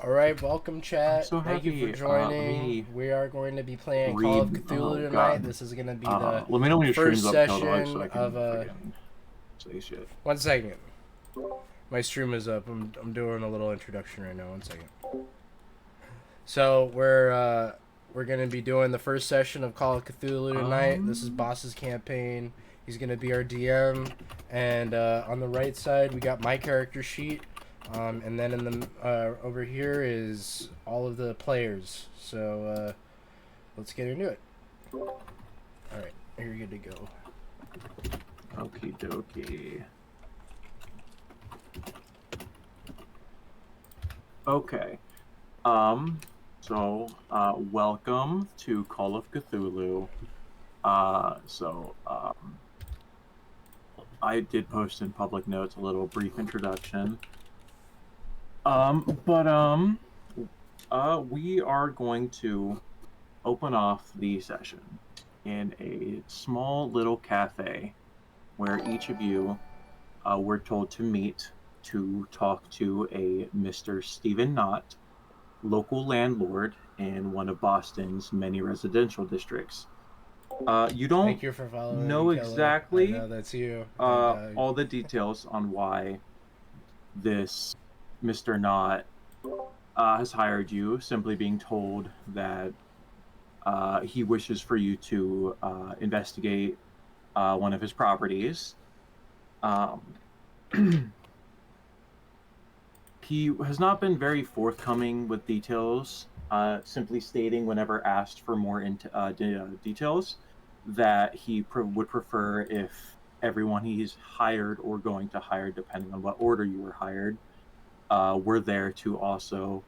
Alright, welcome I'm chat. so Thank you for happy. Let joining. me We are going to be playing Call of read. Cthulhu Oh tonight. God. This is going to be the Let me know when your stream's first up, Keldog, so session I of can a. freaking say shit. One second. My stream is up. I'm doing a little introduction right now. One second. So we're gonna be doing the first session of Call of Cthulhu tonight. This is Um. Boss's campaign. He's gonna be our DM, and on the right side we got my character sheet, and then in the over here is all of the players. So let's get into it. All right, you're good to go. Okie dokie. Okay. Welcome to Call of Cthulhu. I did post in public notes a little brief introduction. We are going to open off the session in a small little cafe where each of you were told to meet to talk to a Mr. Stephen Knott, local landlord in one of Boston's many residential districts. You don't Thank you for following, know Keller. I exactly know that's you. And all the details on why this Mr. Knott has hired you, simply being told that he wishes for you to investigate one of his properties. Um, he has not been very forthcoming with details, simply stating whenever asked for more details that he would prefer if everyone he's hired or going to hire, depending on what order you were hired, were there to also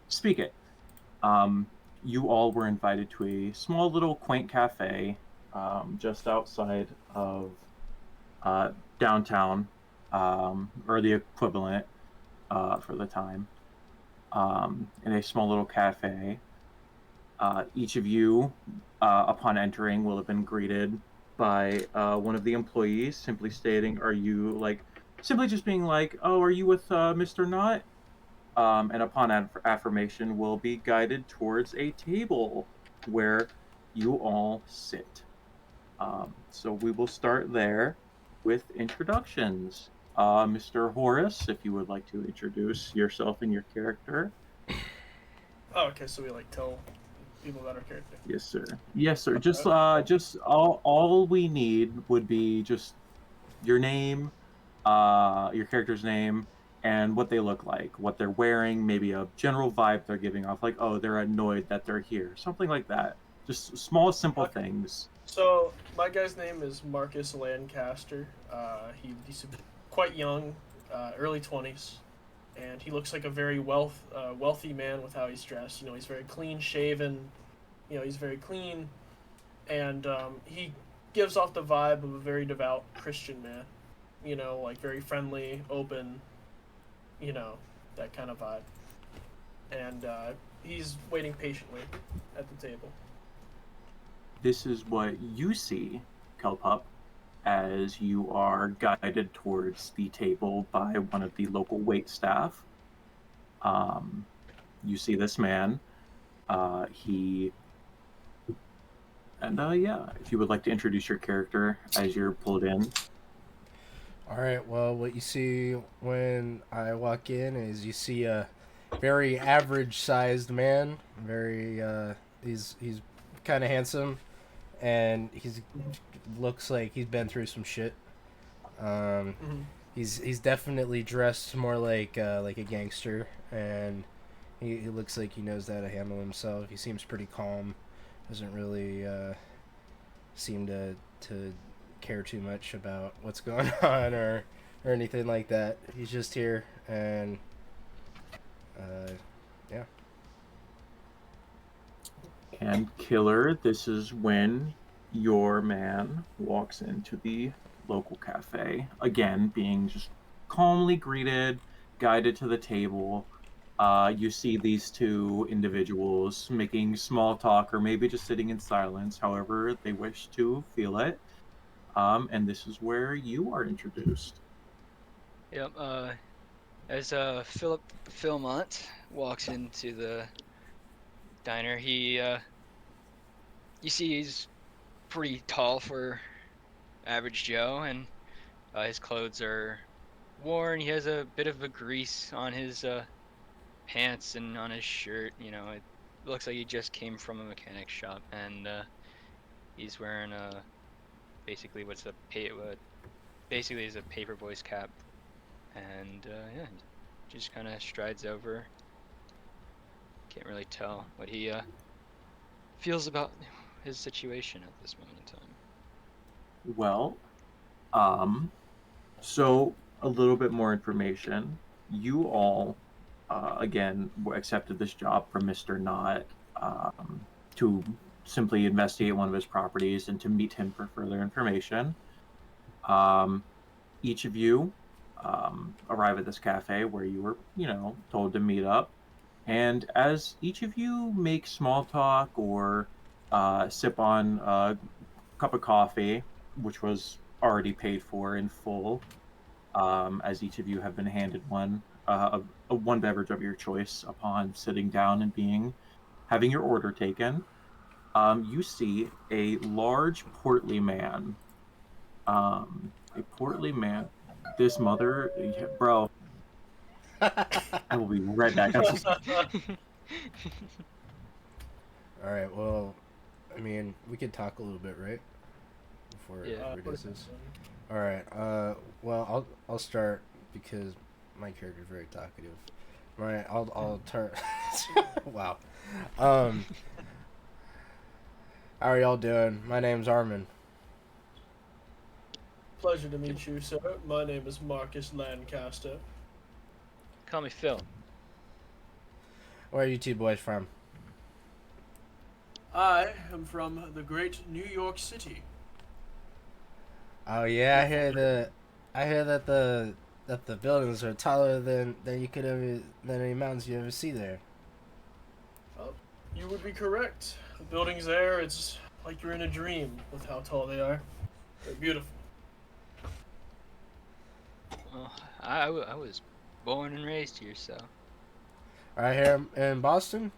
speak it. Um, you all were invited to a small little quaint cafe just outside of downtown, or the equivalent for the time, in a small little cafe. Each of you, upon entering, will have been greeted by one of the employees, simply stating, "Are you like?" Simply just being like, "Oh, are you with Mr. Knott?" And upon affirmation, will be guided towards a table where you all sit. So we will start there with introductions. Mr. Horace, if you would like to introduce yourself and your character. Oh, okay, so we like tell people about our character. Yes, sir. Yes, sir. Okay. Just all we need would be just your name, your character's name, and what they look like, what they're wearing, maybe a general vibe they're giving off, like, oh, they're annoyed that they're here, something like that. Just small, simple Okay. things. So my guy's name is Marcus Lancaster. He's quite young, early 20s, and he looks like a very wealthy man with how he's dressed. You know, he's very clean shaven. You know, he's very clean, and he gives off the vibe of a very devout Christian man. You know, like very friendly, open. You know, that kind of vibe. And he's waiting patiently at the table. This is what you see, Kelpup, as you are guided towards the table by one of the local wait staff. Um, you see this man. He and yeah, if you would like to introduce your character as you're pulled in. all right. Well, what you see when I walk in is you see a very average-sized man. Very he's kind of handsome, and he's looks like he's been through some shit. Um, Mm-hmm. he's definitely dressed more like a gangster, and he looks like he knows how to handle himself. He seems pretty calm. Doesn't really seem to care too much about what's going on or anything like that. He's just here, and yeah. And Killer, this is when your man walks into the local cafe, again being just calmly greeted, guided to the table. You see these two individuals making small talk or maybe just sitting in silence, however they wish to feel it. And this is where you are introduced. Yep. As Philip Philmont walks into the diner, you see he's pretty tall for average Joe, and his clothes are worn. He has a bit of a grease on his pants and on his shirt. It looks like he just came from a mechanic shop, and he's wearing basically basically is a paper boy's cap, and yeah, he just kind of strides over. Can't really tell what he feels about his situation at this moment in time. Well, um, so a little bit more information. You all, again, accepted this job from Mr. Knott to simply investigate one of his properties and to meet him for further information. Um, each of you arrive at this cafe where you were, told to meet up. And as each of you make small talk or sip on a cup of coffee, which was already paid for in full, as each of you have been handed one beverage of your choice upon sitting down and having your order taken, you see a large, portly man. A portly man. This mother, bro, I will be right back. I'm so sorry. All right. Well, I mean, we could talk a little bit, right? Before Yeah. reduces. All right. Well, I'll start because my character is very talkative. All right. I'll turn. Wow. How are y'all doing? My name's Armin. Pleasure to meet you, sir. My name is Marcus Lancaster. Call me Phil. Where are you two boys from? I am from the great New York City. Oh yeah, I hear that the buildings are taller than you could ever than any mountains you ever see there. Oh, you would be correct. The buildings there, it's like you're in a dream with how tall they are. They're beautiful. Well, I was born and raised here, so Right here in Boston.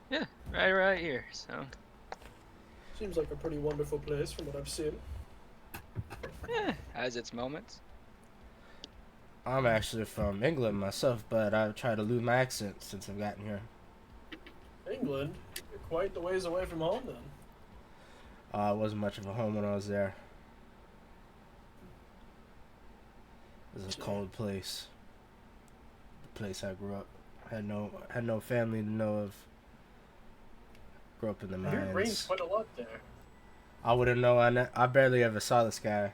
yeah, right here. So Seems like a pretty wonderful place from what I've seen. yeah, has its moments. I'm actually from England myself, but I've tried to lose my accent since I've gotten here. England? You're quite the ways away from home then. It wasn't much of a home when I was there. It was a cold place. The place I grew up. Had no family to know of. Grew up in the I hear it rains mines. quite a lot there. I wouldn't know. I barely ever saw this guy.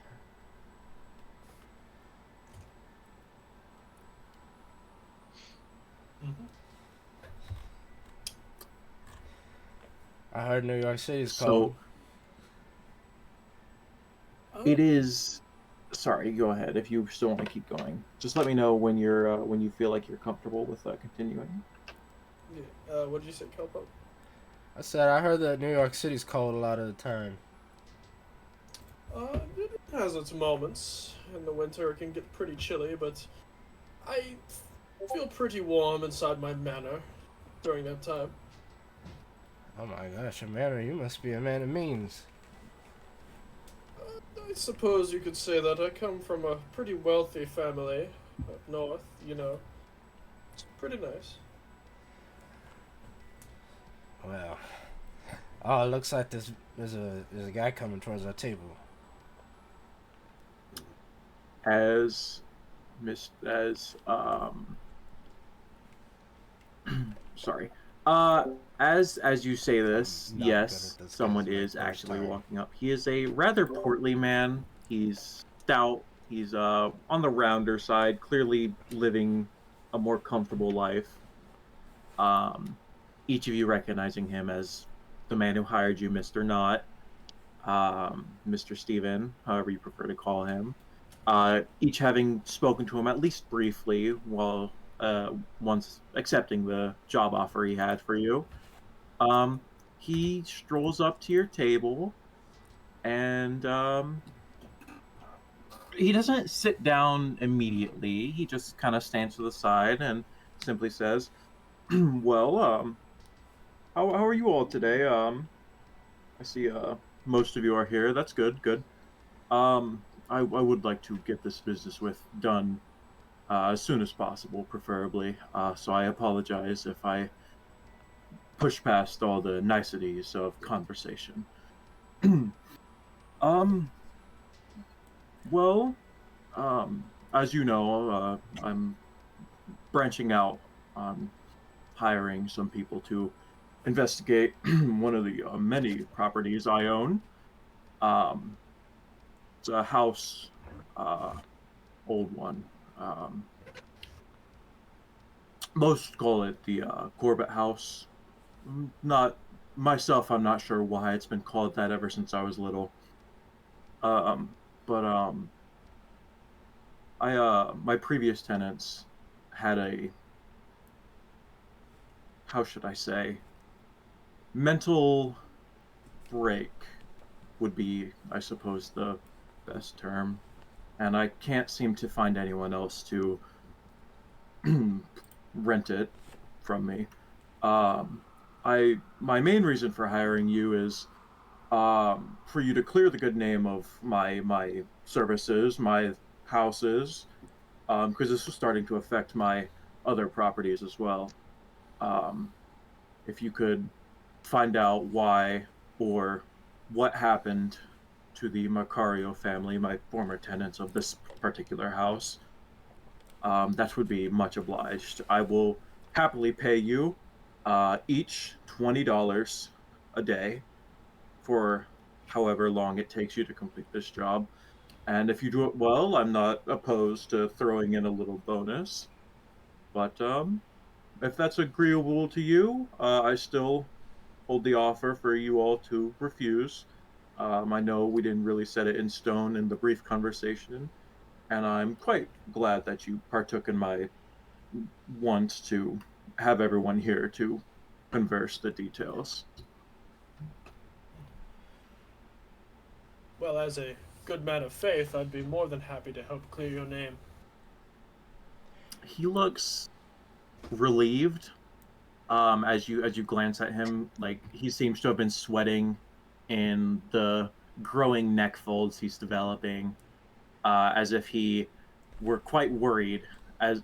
Mm-hmm. I heard New York City's So cold. it is. Sorry, go ahead. If you still want to keep going, just let me know when you feel like you're comfortable with continuing. Yeah. What did you say, Kelpo? I said I heard that New York City's cold a lot of the time. It has its moments. In the winter, it can get pretty chilly, but I feel pretty warm inside my manor during that time. Oh my gosh, a man, you must be a man of means. I suppose you could say that. I come from a pretty wealthy family up north, you know. It's pretty nice. Well, oh, it looks like there's a guy coming towards our table. As sorry. As you say this, I'm not yes, good at this, someone 'cause my is first actually time. walking up. He is a rather portly man. He's stout. He's on the rounder side, clearly living a more comfortable life. Um, each of you recognizing him as the man who hired you, Mr. Knott, Mr. Steven, however you prefer to call him. Each having spoken to him at least briefly while once accepting the job offer he had for you. Um, he strolls up to your table and He doesn't sit down immediately. He just kind of stands to the side and simply says, "Well, how are you all today? I see most of you are here. That's good, good. I would like to get this business with done as soon as possible, preferably. So I apologize if I push past all the niceties of conversation. um, well, as you know, I'm branching out on hiring some people to investigate one of the many properties I own. Um, it's a house, uh, old one. Um, Most call it the Corbett House. Not myself. I'm not sure why it's been called that ever since I was little. Um, but I my previous tenants had a, how should I say, mental break would be, I suppose, the best term, and I can't seem to find anyone else to rent it from me. Um, my main reason for hiring you is for you to clear the good name of my services, my houses, because this is starting to affect my other properties as well. Um, if you could find out why or what happened to the Macario family, my former tenants of this particular house, that would be much obliged. I will happily pay you each $20 a day for however long it takes you to complete this job. And if you do it well, I'm not opposed to throwing in a little bonus. But if that's agreeable to you, I still hold the offer for you all to refuse. I know we didn't really set it in stone in the brief conversation, and I'm quite glad that you partook in my want to have everyone here to converse the details. Well, as a good man of faith, I'd be more than happy to help clear your name. He looks relieved as you glance at him. Like, he seems to have been sweating in the growing neck folds he's developing, as if he were quite worried. As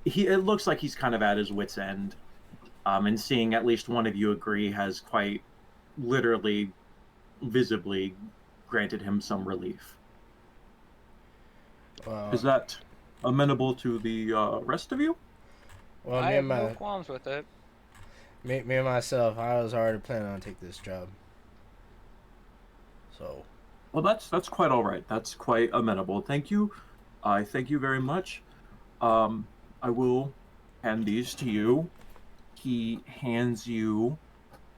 it looks like he's kind of at his wits' end. And seeing at least one of you agree has quite literally, visibly granted him some relief. Is Well, that amenable to the rest of you? well, I have no qualms with it. me and myself, I was already planning on taking this job. So, Well, that's quite all right. That's quite amenable. Thank you. I thank you very much. Um, I will hand these to you. He hands you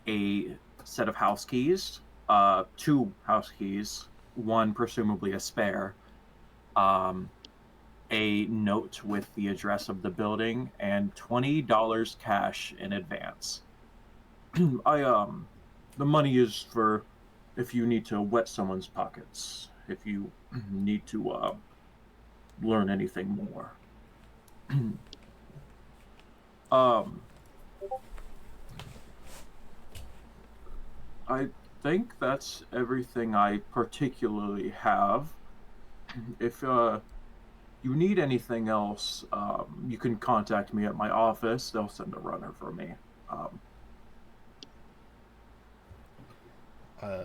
a set of house keys, two house keys, one presumably a spare, um, a note with the address of the building, and $20 cash in advance. I the money is for if you need to wet someone's pockets, if you need to learn anything more. um I think that's everything I particularly have. If you need anything else, you can contact me at my office. They'll send a runner for me. Um,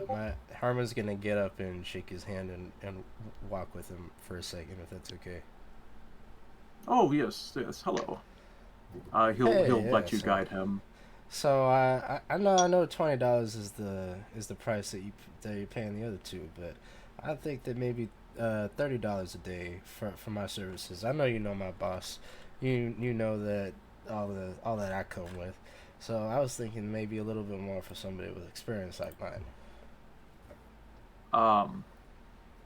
my Harmon's gonna get up and shake his hand and walk with him for a second, if that's okay. oh yes, yes. Hello. He'll Hey, yeah. let you guide him. So I know $20 is the price that you're paying the other two, but I think that maybe $30 a day for my services. I know you know my boss. You know that all that I come with. So I was thinking maybe a little bit more for somebody with experience like mine. Um,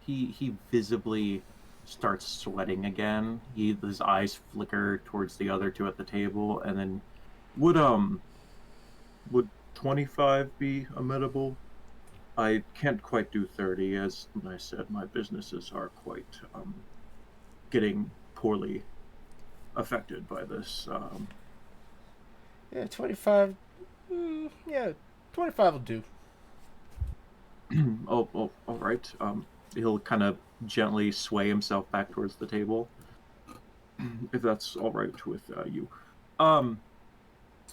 he visibly starts sweating again. His eyes flicker towards the other two at the table, and then would would 25 be amenable? I can't quite do 30. As I said, my businesses are quite getting poorly affected by this. Yeah, 25. Yeah, 25 will do. Oh, all right. He'll kind of gently sway himself back towards the table, if that's all right with you. Um,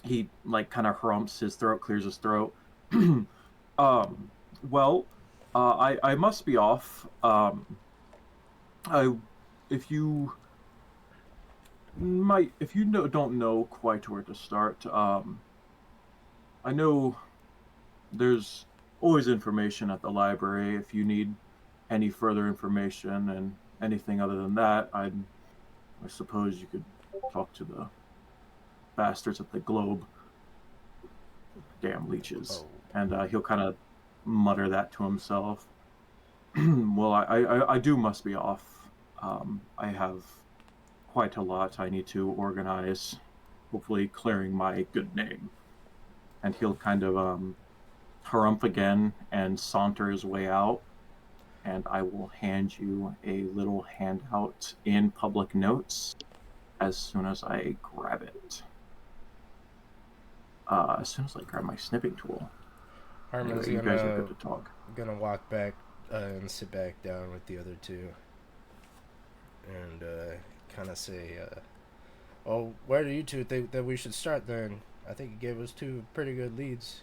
he like kind of harumps his throat, clears his throat. um, well, I must be off. I if you don't know quite where to start, I know there's always information at the library if you need any further information, and anything other than that, I suppose you could talk to the bastards at the Globe. Damn leeches. Oh. And he'll kind of mutter that to himself. Well, I do must be off. I have quite a lot I need to organize, hopefully clearing my good name. And he'll kind of harumph again and saunter his way out. And I will hand you a little handout in public notes as soon as I grab it. As soon as I grab my snipping tool. Harmon's Anyway, you guys are good to talk. gonna walk back and sit back down with the other two, and kind of say, "Oh, where do you two think that we should start then? I think you gave us two pretty good leads."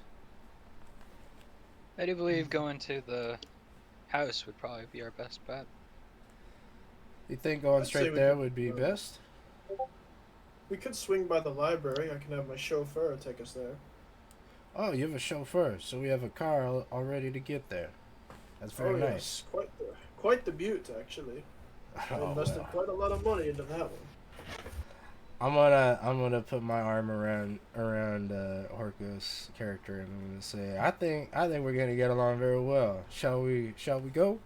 I do believe going to the house would probably be our best bet. You think going I'd say straight we there could, would be uh, best? We could swing by the library. I can have my chauffeur take us there. Oh, you have a chauffeur, so we have a car all ready to get there. That's very nice. Yes, quite the butte actually. I Oh, invested well. quite a lot of money into that one. I'm gonna put my arm around Horko's character, and I'm gonna say, I think we're gonna get along very well. Shall we go?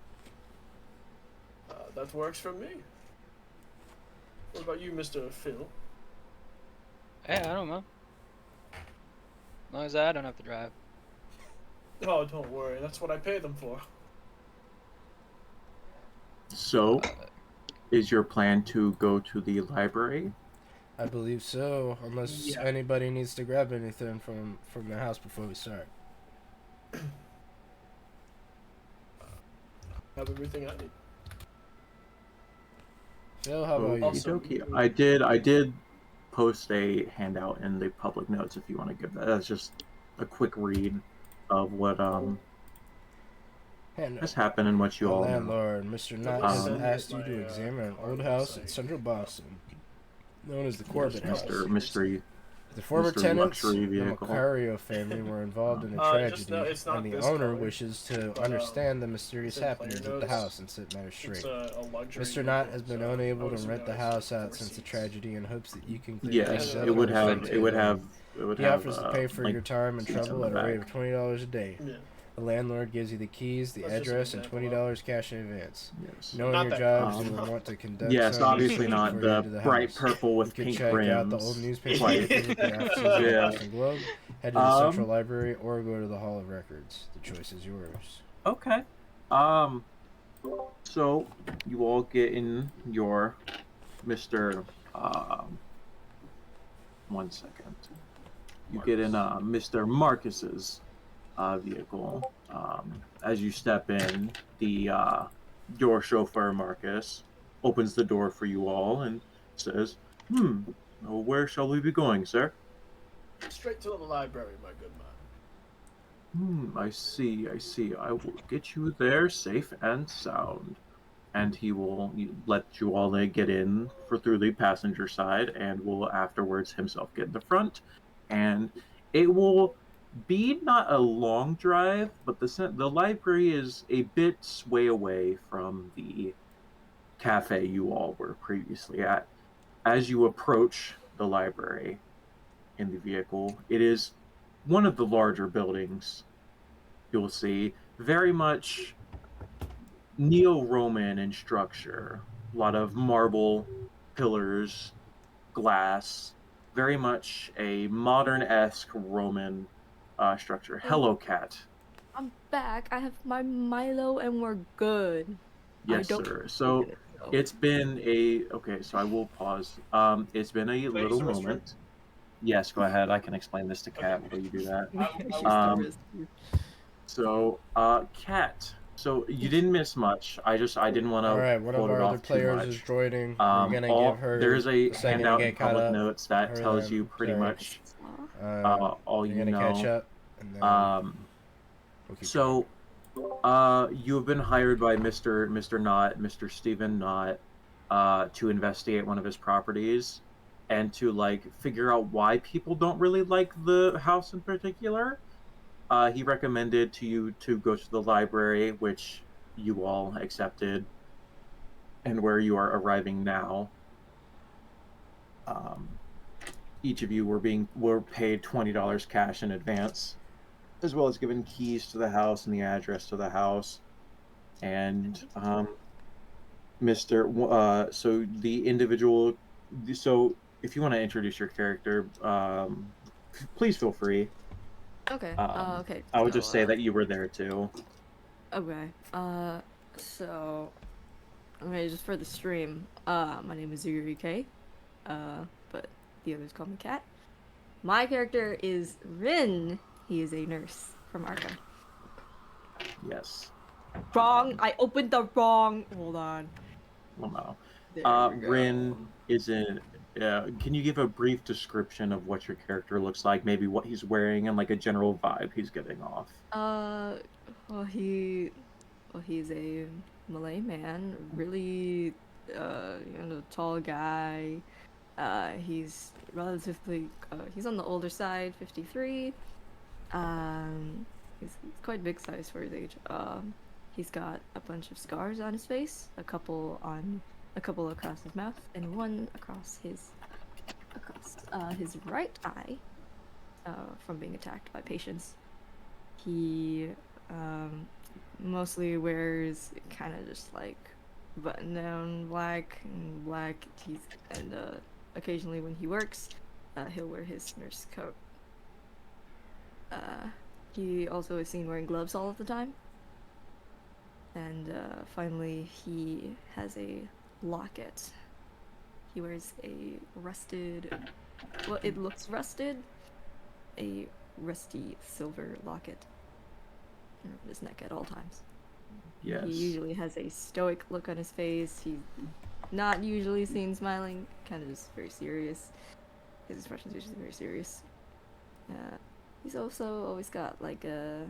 That works for me. What about you, Mr. Phil? Hey, I don't know. As long as I don't have to drive. Oh, don't worry. That's what I pay them for. So, is your plan to go to the library? I believe so, unless Yeah. anybody needs to grab anything from the house before we start. Have everything I need. Phil, how about you? Also- Okie I did post a handout in the public notes if you want to give that. That's just a quick read of what And has happened and what you the all know. landlord, Mr. Knott, Um, has asked you to my, examine an car old house in website. central Boston, known as the Corbett House. Mr. Mystery. The former Mr. tenants, the Luxury Vehicle. Macario family, were involved in a Just tragedy, no, it's not and the this owner color, wishes to but, understand the mysterious it's in happenings player at the notes. house and set matters straight. It's a luxury. Mr. Knott vehicle, has been so unable I would to rent the suggest house out 4 since the seats. tragedy and hopes that you can clear Yes, things Yeah, up it would and have. send It would to have. them. It would He have. offers to pay for like, your time and seats in trouble the at a rate back. of $20 a day. Yeah. The landlord gives you the keys, the That's just an address, and example $20 cash in advance. Yes. Knowing Not your that jobs, kind. you will want to conduct Yes, some obviously research not before you the enter the bright house. purple You with could pink check out the old rims. newspaper Like, articles at the offices of the yeah. Boston Globe, head to the Central Um. Library, or go to the Hall of Records. The choice is yours. Okay. So you all get in your Mr. One second. You get in Mr. Marcus's vehicle. As you step in, the your chauffeur Marcus opens the door for you all and says, well, where shall we be going, sir?" Straight to the library, my good man. I see, I see. I will get you there safe and sound." And he will let you all get in through the passenger side, and will afterwards himself get in the front. And it will be not a long drive, but the library is a bit way away from the cafe you all were previously at. As you approach the library in the vehicle, it is one of the larger buildings you'll see, very much neo-Roman in structure. A lot of marble pillars, glass, very much a modern-esque Roman structure. Hello, cat. I'm back. I have my Milo and we're good. I Yes, don't sir. So open it, though. it's been okay, so I will pause. It's been a Can I use little the restroom? moment. Yes, go ahead. I can explain this to Okay. Kat while you do that. Maybe I I was should start Um, rescue. so Kat, so you didn't miss much. I didn't want All to right, one of hold it our other off too players is much. joining. Are you gonna give All her there's a a second to handout in get caught public up? notes that Hurry tells you then. pretty Sorry. much all You're you gonna catch know. up, and then Um, we'll keep going. so you have been hired by Mr. Knott, Mr. Stephen Knott, to investigate one of his properties and to like figure out why people don't really like the house in particular. He recommended to you to go to the library, which you all accepted, and where you are arriving now. Um, each of you were paid $20 cash in advance, as well as given keys to the house and the address to the house. And so the individual, so if you want to introduce your character, please feel free. Okay. Okay. I would So, just say that you were there too. okay. So, okay, just for the stream. My name is Yurike. But the others call me Cat. My character is Rin. He is a nurse from Arca. Yes. Wrong. I opened the wrong. Hold on. Well, no. There we Rin go. is in. Can you give a brief description of what your character looks like? Maybe what he's wearing and like a general vibe he's giving off. Well, he's a Malay man, really, tall guy. He's relatively, he's on the older side, 53. He's quite big size for his age. He's got a bunch of scars on his face, a couple across his mouth, and one across his right eye, from being attacked by patients. He mostly wears kind of just like button down black teeth, and occasionally when he works, he'll wear his nurse coat. He also is seen wearing gloves all of the time. And finally, he has a locket. He wears a rusted, well, it looks rusted, a rusty silver locket around his neck at all times. Yes. He usually has a stoic look on his face. He's not usually seen smiling, kind of just very serious. His expression's usually very serious. He's also always got like a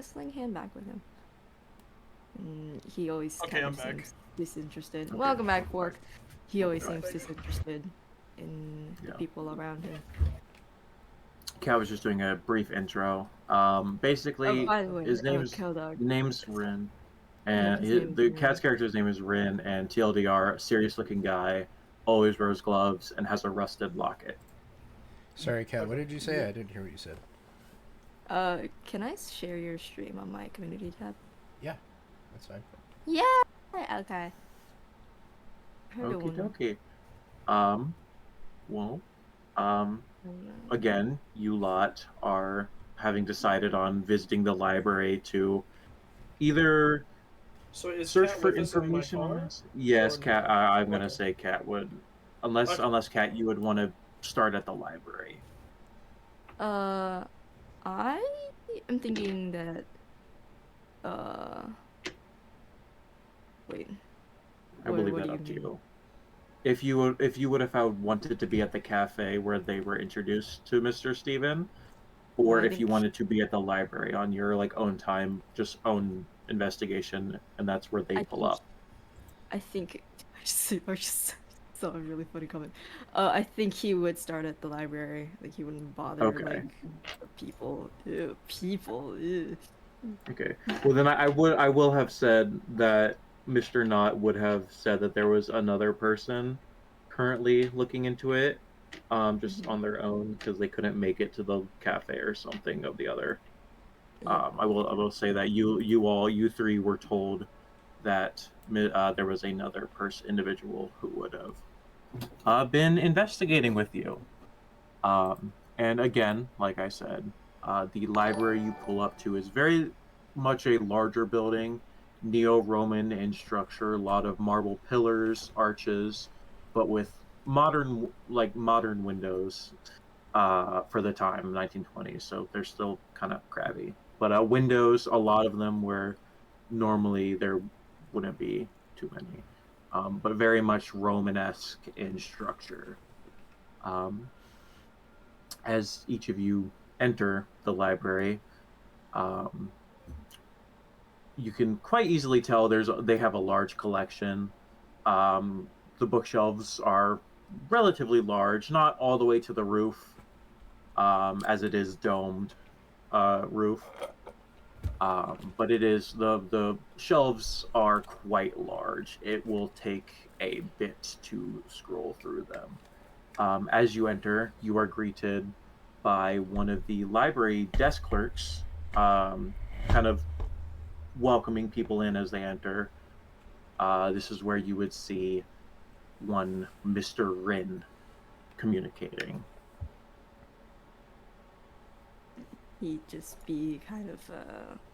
sling handbag with him. And he always Okay, kind I'm of back. seems disinterested. Okay. Welcome back, Fork. He always Right. seems disinterested in the Yeah. people around him. Kat was just doing a brief intro. Basically, Oh, by the way, his name's Keldog. Rin, Yeah, and his name is the Rin. Cat's character's name is Rin, and TLDR, serious-looking guy, always wears gloves and has a rusted locket. Sorry, Kat. What did you say? I didn't hear what you said. Can I share your stream on my community tab? Yeah, that's fine. Yeah. Okay. Okie dokie. Well, again, you lot are having decided on visiting the library to either So is search Cat for with us in my information on car? this. Yes, Or Cat. no? I'm gonna Okay. say Cat would, unless Okay. Cat, you would want to start at the library. I am thinking that. Wait. I will leave What that do up to mean? you. If you would have wanted to be at the cafe where they were introduced to Mr. Steven, or I if you think wanted to be at the library on your like own time, just own investigation, and that's where they I pull think up. I think I just saw a really funny comment. I think he would start at the library. Like he wouldn't bother Okay. like people. Ew, people. Ew. Okay. Well, then I will have said that Mr. Knott would have said that there was another person currently looking into it, just on their own because they couldn't make it to the cafe or something of the other. Yeah. I will say that you three were told that there was another individual who would have been investigating with you. And again, like I said, The library you pull up to is very much a larger building, neo-Roman in structure, a lot of marble pillars, arches, but with modern windows for the time, 1920s. So they're still kind of crabby. But windows, a lot of them where normally there wouldn't be too many, but very much Romanesque in structure. Um, as each of you enter the library, um, you can quite easily tell they have a large collection. Um, the bookshelves are relatively large, not all the way to the roof, as it is domed roof. But it is the shelves are quite large. It will take a bit to scroll through them. As you enter, you are greeted by one of the library desk clerks, kind of welcoming people in as they enter. This is where you would see one Mr. Rin communicating. He'd just be kind of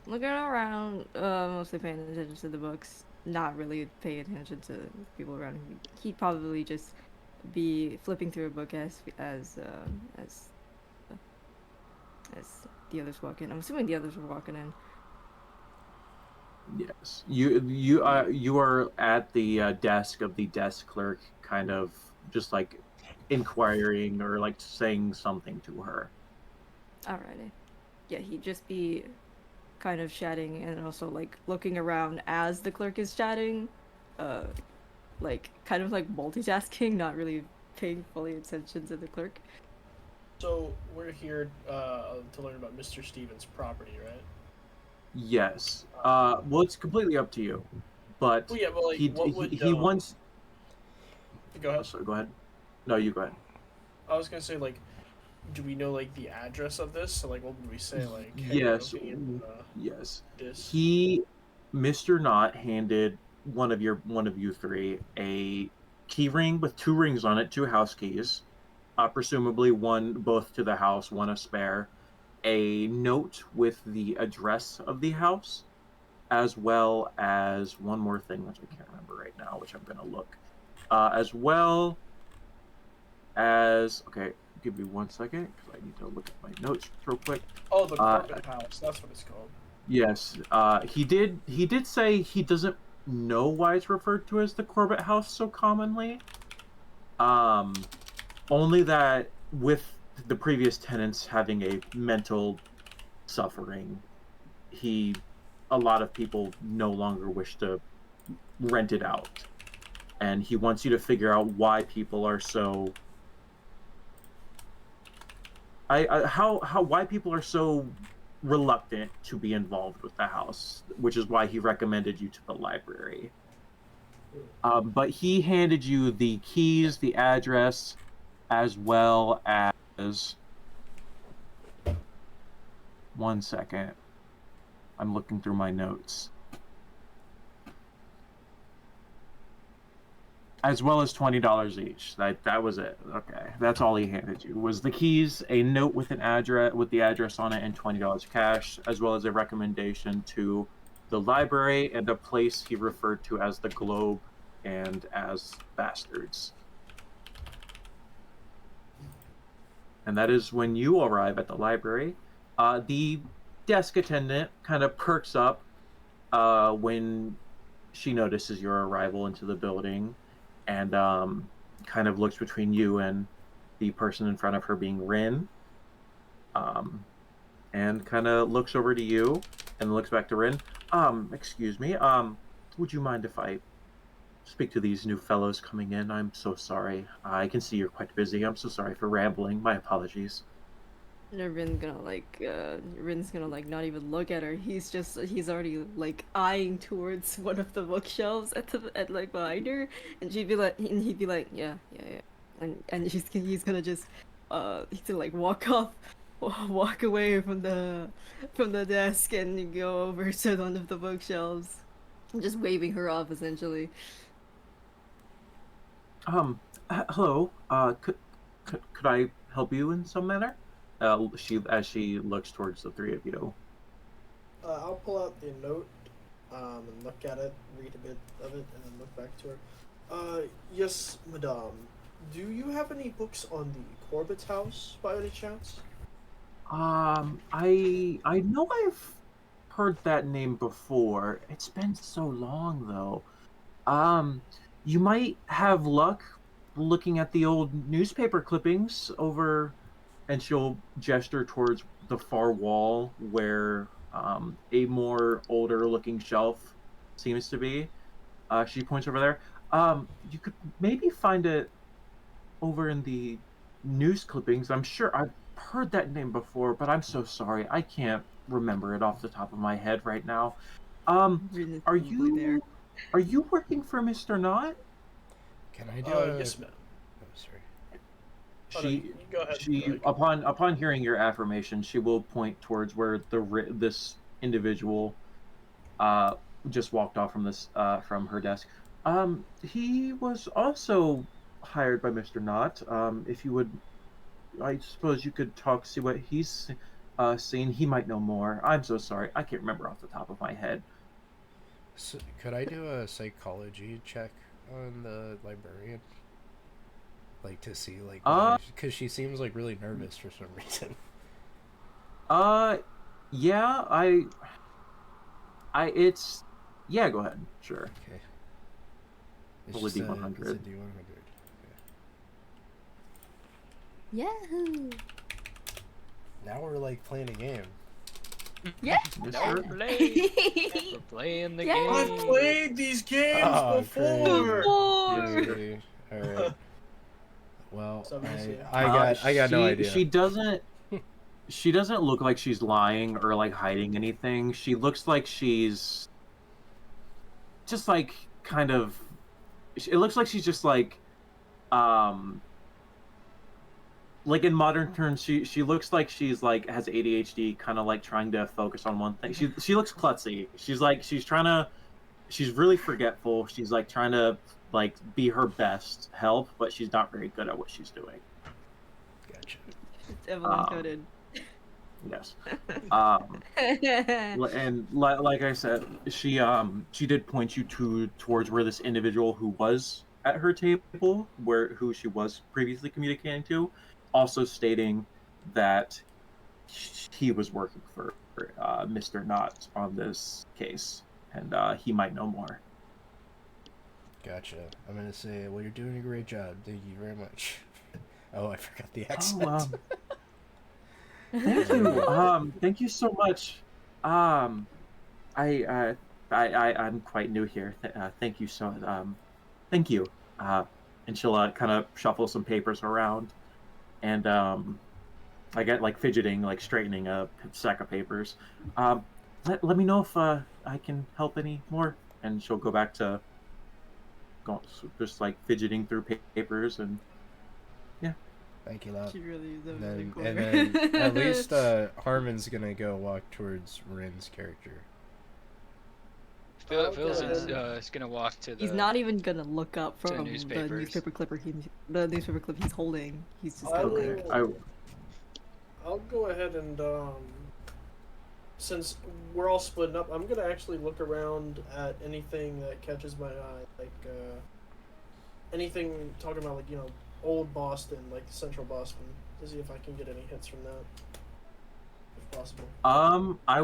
looking around, mostly paying attention to the books, not really paying attention to people around him. He'd probably just be flipping through a book as the others walk in. I'm assuming the others were walking in. Yes, you are at the desk of the desk clerk, kind of just like inquiring or like saying something to her. Alrighty. Yeah, he'd just be kind of chatting and also like looking around as the clerk is chatting, uh, like kind of like multitasking, not really paying fully attention to the clerk. So we're here to learn about Mr. Stevens' property, right? Yes. Well, it's completely up to you, but Well, yeah, but like, what would he wants. go Oh, ahead? sorry, go ahead. No, you go ahead. I was gonna say, like, do we know like the address of this? So like, what would we say? Like, hey, we're Yes, looking in yes. this. Mr. Knott handed one of you three a key ring with two rings on it, two house keys, presumably one both to the house, one a spare, a note with the address of the house, as well as one more thing which I can't remember right now, which I'm going to look, as well as okay. Give me 1 second because I need to look at my notes real quick. Oh, the Corbett House. That's what it's called. Yes, he did say he doesn't know why it's referred to as the Corbett House so commonly. Um, Only that with the previous tenants having a mental suffering, a lot of people no longer wish to rent it out, and he wants you to figure out why people are so. Why people are so reluctant to be involved with the house, which is why he recommended you to the library. But he handed you the keys, the address, as well as 1 second. I'm looking through my notes. As well as $20 each. That was it. Okay, that's all he handed you was the keys, a note with an address with the address on it, and $20 cash, as well as a recommendation to the library and a place he referred to as the Globe and as Bastards. And that is when you arrive at the library. The desk attendant kind of perks up when she notices your arrival into the building, and kind of looks between you and the person in front of her being Rin, and kind of looks over to you and looks back to Rin. Excuse me. Would you mind if I speak to these new fellows coming in? I'm so sorry. I can see you're quite busy. I'm so sorry for rambling. My apologies. And Rin's gonna like not even look at her. He's already like eyeing towards one of the bookshelves at like behind her, and he'd be like, yeah, yeah, yeah, and he's gonna just he's gonna like walk away from the desk and go over to one of the bookshelves, just waving her off essentially. Hello. Could I help you in some manner? she looks towards the three of you. I'll pull out the note and look at it, read a bit of it, and then look back to her. Yes, madame. Do you have any books on the Corbett's house by any chance? I know I've heard that name before. It's been so long though. You might have luck looking at the old newspaper clippings over, and she'll gesture towards the far wall where a more older looking shelf seems to be. She points over there. You could maybe find it over in the news clippings. I'm sure I've heard that name before, but I'm so sorry. I can't remember it off the top of my head right now. Rin is Are probably there. you working for Mr. Knott? Can I do a? Yes, ma'am. Oh, sorry. Oh, no, She you go ahead. she Like, upon hearing your affirmation, she will point towards where this individual uh just walked off from her desk. He was also hired by Mr. Knott. If you would, I suppose you could see what he's seen. He might know more. I'm so sorry. I can't remember off the top of my head. So, could I do a psychology check on the librarian? Like to see like because she seems like really nervous for some reason. Yeah, it's yeah. Go ahead. Sure. Okay. Roll a D100. It's a D100. Yahoo! Now we're like playing a game. Yeah. Yes, Now sir. we're playing the Yeah. game. I've played these games Oh, before. Yay. All right. Well, Somebody's I got no idea. She doesn't look like she's lying or like hiding anything. She looks like she's just like kind of. It looks like she's just like in modern terms, she looks like she's like has ADHD, kind of like trying to focus on one thing. She looks klutzy. She's really forgetful. She's like trying to like be her best help, but she's not very good at what she's doing. Gotcha. It's Evelyn coded. Yes. And like I said, she did point you towards where this individual who was at her table, who she was previously communicating to, also stating that he was working for Mr. Knott on this case, and he might know more. Gotcha. I'm gonna say, well, you're doing a great job. Thank you very much. Oh, I forgot the accent. Oh, thank you. Thank you so much. I'm quite new here. Thank you thank you. And she'll kind of shuffle some papers around, and I get like fidgeting, like straightening a stack of papers. Let me know if I can help any more, and she'll go back to just like fidgeting through papers and yeah. Thank you, love. She really is over And the then corner. at least Harmon's gonna go walk towards Rin's character. Phil's Okay. is gonna walk to the. He's not even gonna look up To from the newspapers. newspaper clip he's holding. He's just I gonna will- like, I'll go ahead and since we're all splitting up, I'm gonna actually look around at anything that catches my eye, like anything talking about like old Boston, like central Boston, to see if I can get any hits from that, if possible. I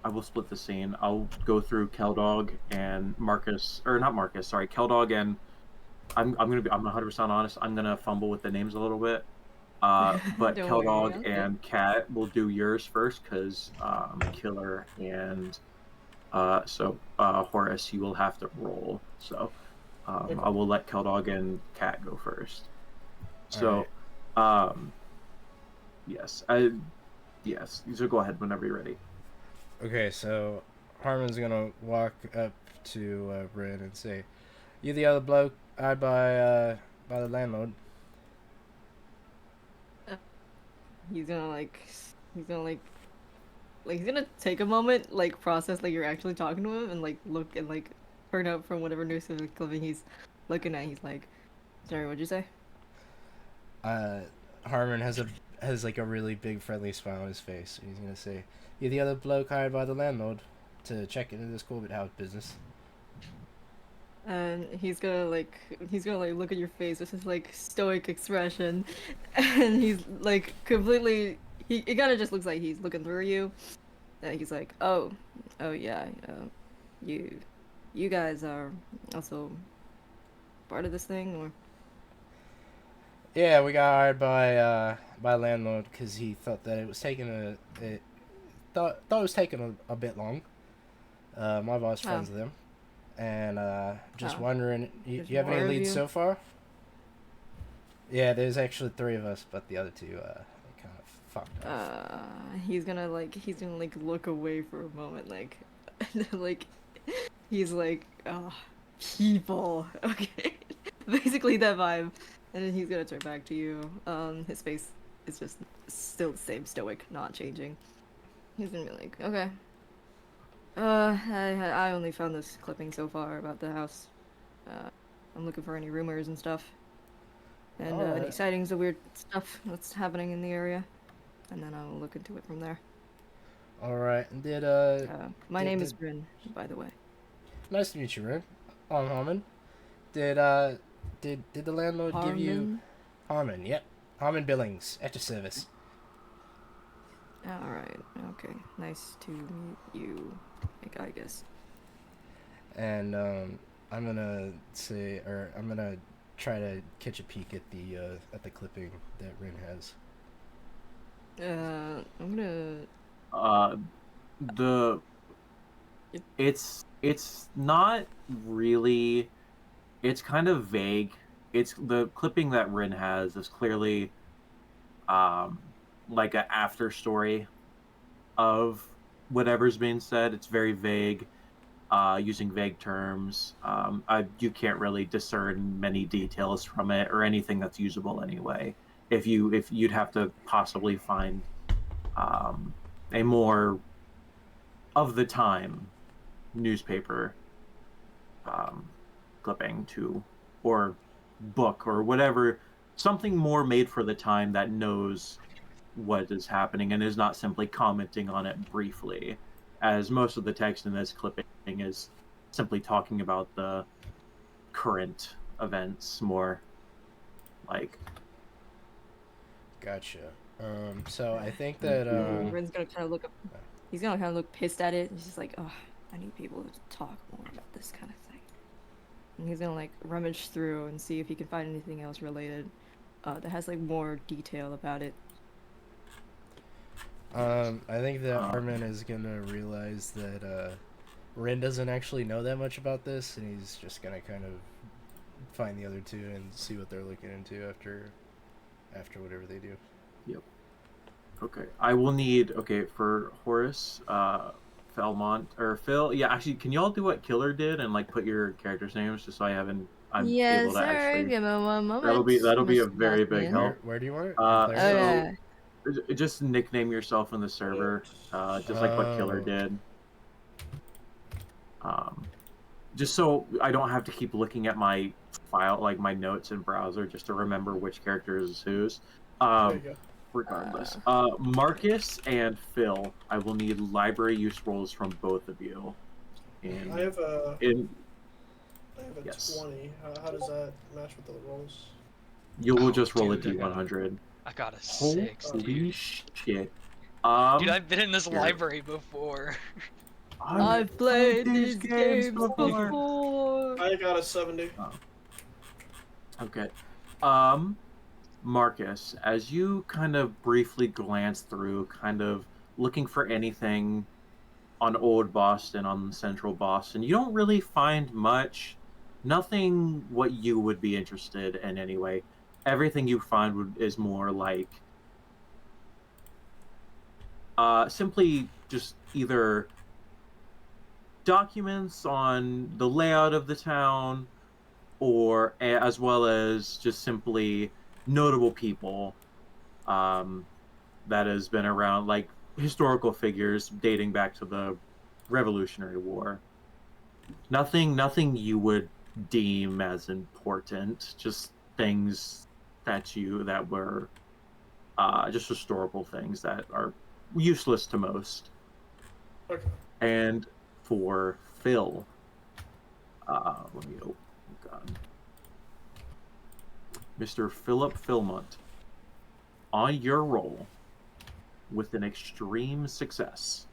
will split the scene. I'll go through Keldog and Marcus, or not Marcus, sorry, Keldog and I'm 100% honest. I'm gonna fumble with the names a little bit. But Don't worry, Keldog okay. and Kat will do yours first, because Killer and Horace, you will have to roll. So I will let Keldog and Kat go first. So, yes, So go ahead whenever you're ready. Okay, so Harmon's gonna walk up to Rin and say, "You the other bloke I by the landlord?" he's gonna take a moment, like process like you're actually talking to him, and like look and like turn up from whatever newspaper clipping he's looking at. He's like, "Sorry, what'd you say?" Harmon has like a really big friendly smile on his face. He's gonna say, "You're the other bloke hired by the landlord to check into this Corbett House business." And he's gonna like look at your face with his like stoic expression, and he's like completely. It kind of just looks like he's looking through you. And he's like, oh yeah, you, you guys are also part of this thing, or Yeah, we got hired by landlord because he thought that it was taking thought it was taking a bit long. My boss oh, friends with him, and just oh, wondering, there's you have any more of leads you. so far? Yeah, there's actually three of us, but the other two they kind of fucked off. He's gonna like look away for a moment, like, like, he's like, oh, people, okay, basically that vibe, and then he's gonna turn back to you. His face is just still the same stoic, not changing. He's gonna be like, okay. I only found this clipping so far about the house. I'm looking for any rumors and stuff, and All any right. sightings of weird stuff that's happening in the area, and then I'll look into it from there. All right. And My did, name did is Bryn, by the way. nice to meet you, Rin. I'm Harmon. Did did the landlord give you Harmon. Harmon? Yep, Harmon Billings at your service. All right. Okay. Nice to meet you. I guess. And I'm gonna say, or I'm gonna try to catch a peek at the clipping that Rin has. I'm gonna. Uh, the It, it's not really. It's kind of vague. It's the clipping that Rin has is clearly um like an after story of whatever's being said. It's very vague, using vague terms. You can't really discern many details from it or anything that's usable anyway. If you'd have to possibly find um, a more of the time newspaper um, clipping to, or book or whatever, something more made for the time that knows what is happening and is not simply commenting on it briefly, as most of the text in this clipping is simply talking about the current events more like Gotcha. So I think and that you Rin's gonna kind of look up. He's gonna kind of look pissed at it. He's just like, oh, I need people to talk more about this kind of thing. And he's gonna like rummage through and see if he can find anything else related, that has like more detail about it. I think that uh, Armin is gonna realize that Rin doesn't actually know that much about this, and he's just gonna kind of find the other two and see what they're looking into after whatever they do. yep. Okay. I will need, okay, for Horace, Felmont or Phil. Yeah, actually, can y'all do what Killer did and like put your characters' names just so I'm able Yes, to sir. actually, Give me one that'll moment, be a Mr. very big Bastian. help. Where do you want it? Uh, Player names? so Okay. just nickname yourself in the server, just like what Killer Oh, did. Um, just so I don't have to keep looking at my file, like my notes in browser, just to remember which character is whose. There you Um, go. regardless, Marcus and Phil, I will need library use rolls from both of you. I have a In I have a yes, 20. How does that match with the rolls? you will Oh, just roll a dude, d100. I got a 6, Oh. Holy dude. shit! Dude, I've been in this Here. library before. I've played played these games before. I got a 70. Oh, okay. Um, Marcus, as you kind of briefly glance through, kind of looking for anything on Old Boston, on Central Boston, you don't really find much. Nothing what you would be interested in anyway. Everything you find is more like simply just either documents on the layout of the town, or as well as just simply notable people that has been around, like historical figures dating back to the Revolutionary War. Nothing you would deem as important. Just things that were just historical things that are useless to most. Okay. And for Phil, let me open. Oh God. Mr. Philip Philmont, on your roll, with an extreme success,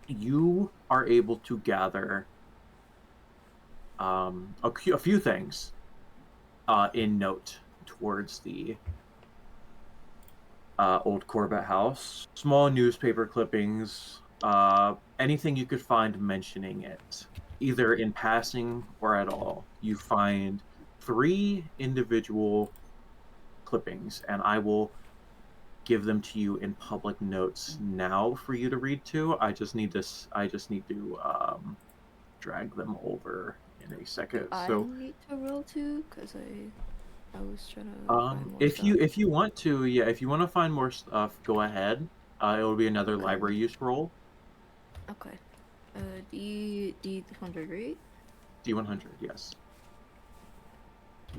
you are able to gather a few things in note towards the old Corbett house. Small newspaper clippings, anything you could find mentioning it, either in passing or at all. You find 3 individual clippings, and I will give them to you in public notes now for you to read to. I just need to drag them over in a second. I So need to roll too, cause I was trying to find more if stuff. you want to, yeah, if you want to find more stuff, go ahead. It'll be another Okay. library use roll. Okay. D100, right? D100, yes.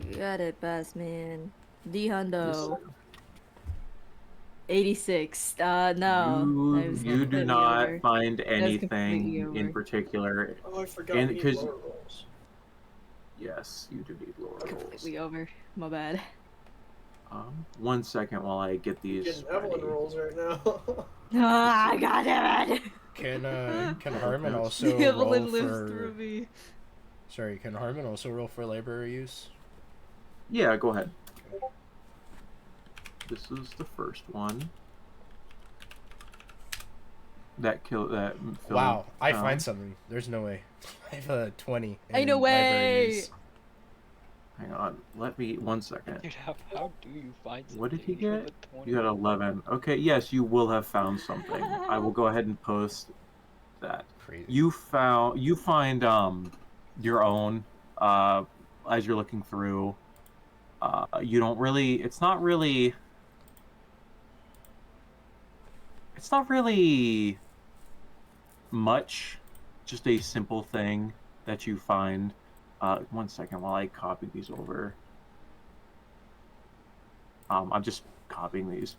You got it, boss man. D Yes, hundo. sir. 86. No. That was You do completely not over. find That was completely anything in over. particular, Oh, I forgot and we need because lower rolls. yes, you do need lower rolls. Completely over. My bad. 1 second while I get You're these getting Evelyn ready. rolls right now. Ah, god damn it! Can Harmon Yes. also roll Evelyn lives for? through me. Sorry, can Harmon also roll for library use? Yeah, go ahead. This is the first one. That Phil Wow, I found. find something. There's no way. I have a 20. Ain't no in library way! use. Hang on, let me 1 second. Dude, how do you find something? What did he You have get? a 20. You got 11. Okay, yes, you will have found something. I will go ahead and post that. Crazy. You find your own as you're looking through. You don't really. It's not really much. Just a simple thing that you find. 1 second while I copy these over. I'm just copying these.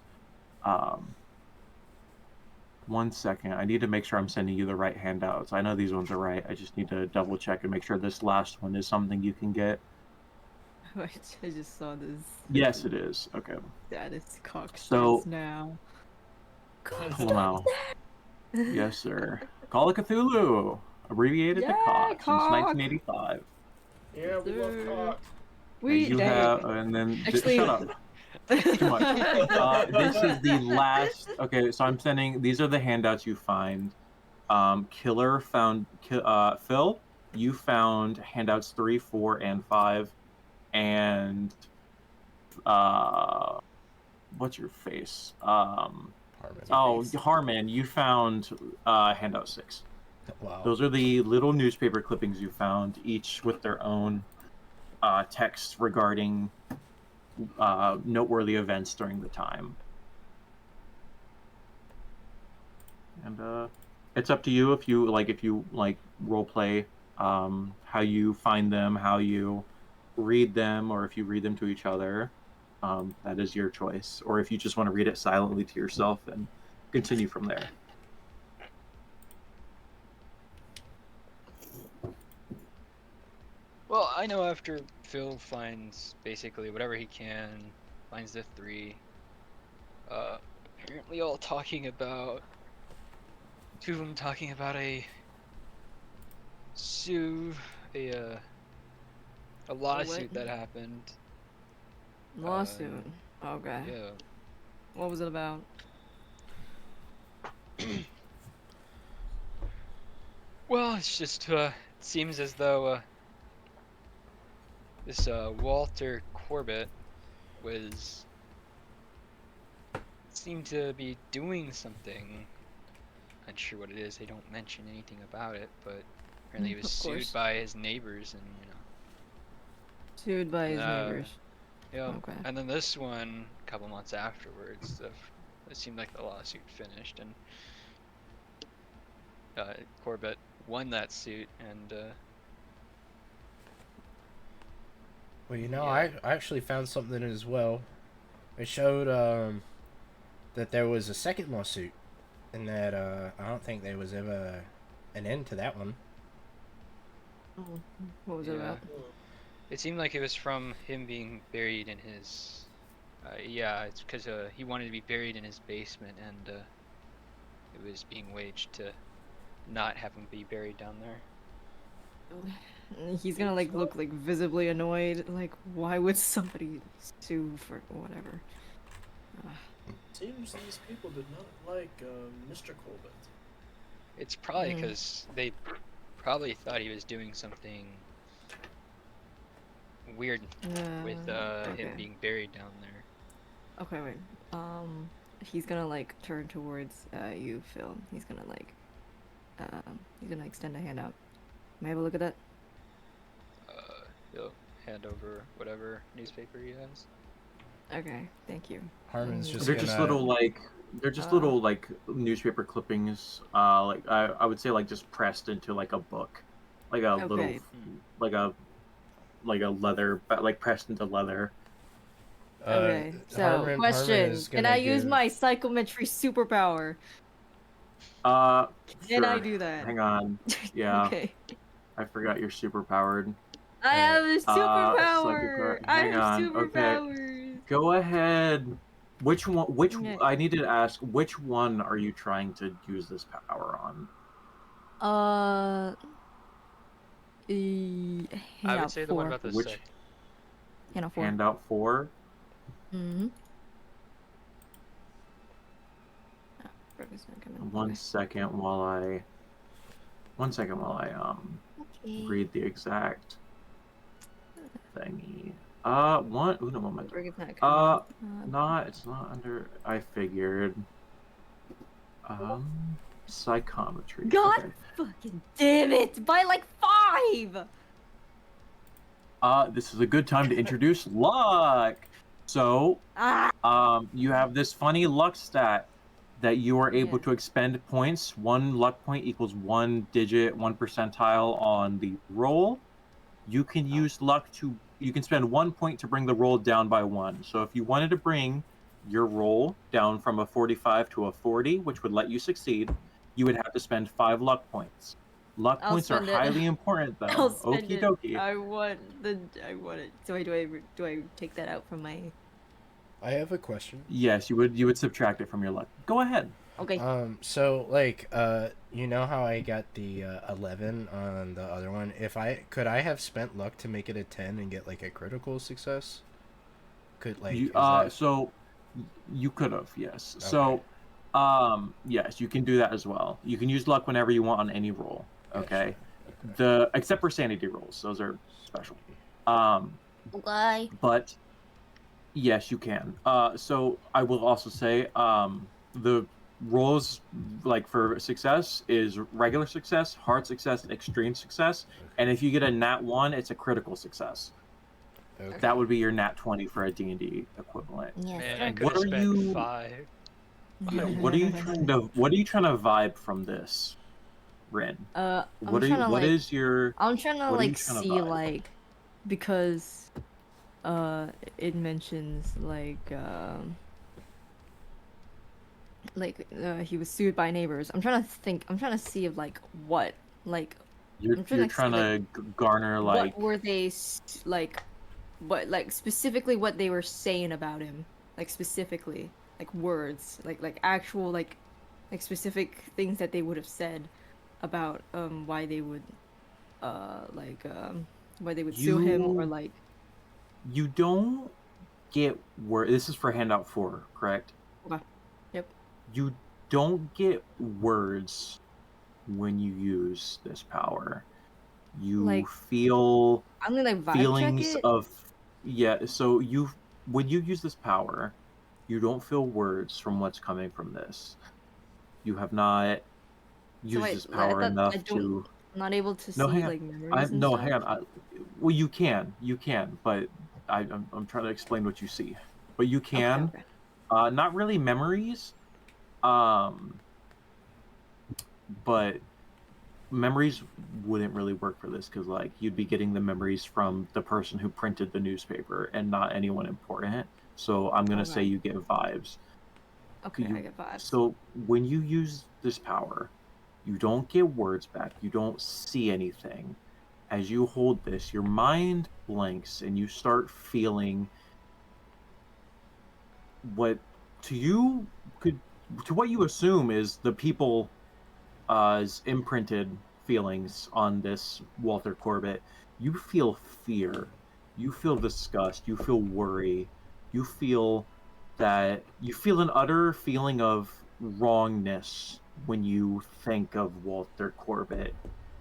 1 second. I need to make sure I'm sending you the right handouts. I know these ones are right. I just need to double check and make sure this last one is something you can get. Wait, I just saw this. Yes, it is. Okay. That is cock So- now. Wow. Yes, sir. Call of Cthulhu, abbreviated to Yeah, COC since cock. 1985. Yeah, we love Sir. cock. We You dang have, it. and then Actually- shut up. Too much. This is the last. Okay, so I'm sending. These are the handouts you find. Killer found. Phil, you found handouts 3, 4, and 5, and what's your face? Harmon. Harmon, you found handout 6. Wow. Those are the little newspaper clippings you found, each with their own text regarding noteworthy events during the time. And it's up to you if you like role play, how you find them, how you read them, or if you read them to each other. That is your choice. Or if you just want to read it silently to yourself and continue from there. Well, I know after Phil finds basically whatever he can, finds the 3, apparently all talking about, 2 of them talking about a lawsuit that happened. Lawsuit. Okay. Yeah. What was it about? Well, it's just, it seems as though, this, Walter Corbett seemed to be doing something. Not sure what it is, they don't mention anything about it, but apparently he was Of sued course. by his neighbors and, Sued by his neighbors. Yeah. Okay. And then this one, a couple months afterwards, it seemed like the lawsuit finished, and Corbett won that suit, and Well, you know, Yeah. I actually found something as well. It showed that there was a second lawsuit, and that I don't think there was ever an end to that one. Oh, what was it Yeah. about? It seemed like it was from him being buried in his. Yeah, it's because he wanted to be buried in his basement, and it was being waged to not have him be buried down there. He's gonna like look like visibly annoyed. Like, why would somebody sue for whatever? Seems these people did not like Mr. Colbert. It's probably Mm. because they probably thought he was doing something weird with him Okay. being buried down there. Okay, wait. He's gonna like turn towards you, Phil. He's gonna like he's gonna extend a hand out. May I have a look at that? He'll hand over whatever newspaper he has. Okay, thank you. Harmon's just They're gonna... just little like newspaper clippings. Like I would say like just pressed into like a book, like a little Okay. like a leather, like pressed into leather. Okay, so Harmon question: is Can gonna I use give- my psychometry superpower? Can I Sure. do that? Hang on. Yeah, Okay. I forgot you're super powered. I have a Psychic superpower. power. I Hang have on. Okay. superpowers. Go ahead. Which one? Okay. I need to ask. Which one are you trying to use this power on? Hand I would out say the one 4. about the Which psych. Hand out 4. handout 4? Mm-hmm. Oh, Brogan's not coming. One Okay. second while I Okay. read the exact thingy. One. Uno moment. Brogan's not coming. It's not under. I figured. Psychometry. God Okay. fucking damn it! By like 5. This is a good time to introduce luck. So, you have this funny luck stat that you are able Yeah. to expend points. 1 luck point equals 1 digit, 1 percentile on the roll. You can use luck to. You can spend 1 point to bring the roll down by 1. So if you wanted to bring your roll down from a 45 to a 40, which would let you succeed, you would have to spend 5 luck points. Luck I'll points are spend it. highly important, though. I'll spend Okie it. dokie. I want it. Do I take that out from my? I have a question. Yes, you would subtract it from your luck. Go ahead. Okay. So like, you know how I got the 11 on the other one? Could I have spent luck to make it a 10 and get like a critical success? Could like You is that... so you could have, yes. Okay. So yes, you can do that as well. You can use luck whenever you want on any roll. Okay. Except for sanity rolls. Those are special. Why? But yes, you can. So I will also say the rolls like for success is regular success, hard success, and extreme success. And if you get a nat 1, it's a critical success. Okay. That would be your nat 20 for a D&D equivalent. Yes. Man, I sir. could What have are spent you- 5. Yeah, what are you trying to vibe from this, Rin? I'm What trying to what like. is your I'm trying to what are you like trying to see vibe? like, because, it mentions he was sued by neighbors. I'm trying to think. I'm trying to see of like what like You're I'm trying to trying see, to garner like what were they like, what like specifically what they were saying about him, like specifically like words, like actual like specific things that they would have said about why they would why they would sue him, or You- like you don't get word. This is for handout 4, correct? Okay. Yep. You don't get words when you use this power. You Like, feel I'm gonna like vibe feelings check it. of so when you use this power, you don't feel words from what's coming from this. You have not used I- this I power thought enough I don't- to I'm not able to No, see hang on. like memories and no, stuff. hang on. Well, you can, but I'm trying to explain what you see. But you can, Okay. not really memories, but memories wouldn't really work for this because like you'd be getting the memories from the person who printed the newspaper and not anyone important. So I'm gonna say Okay. you get vibes. Okay, I You get vibes. so when you use this power, you don't get words back. You don't see anything. As you hold this, your mind blanks and you start feeling what to you could to what you assume is the people imprinted feelings on this Walter Corbett. You feel fear, you feel disgust, you feel worry, you feel you feel an utter feeling of wrongness when you think of Walter Corbett.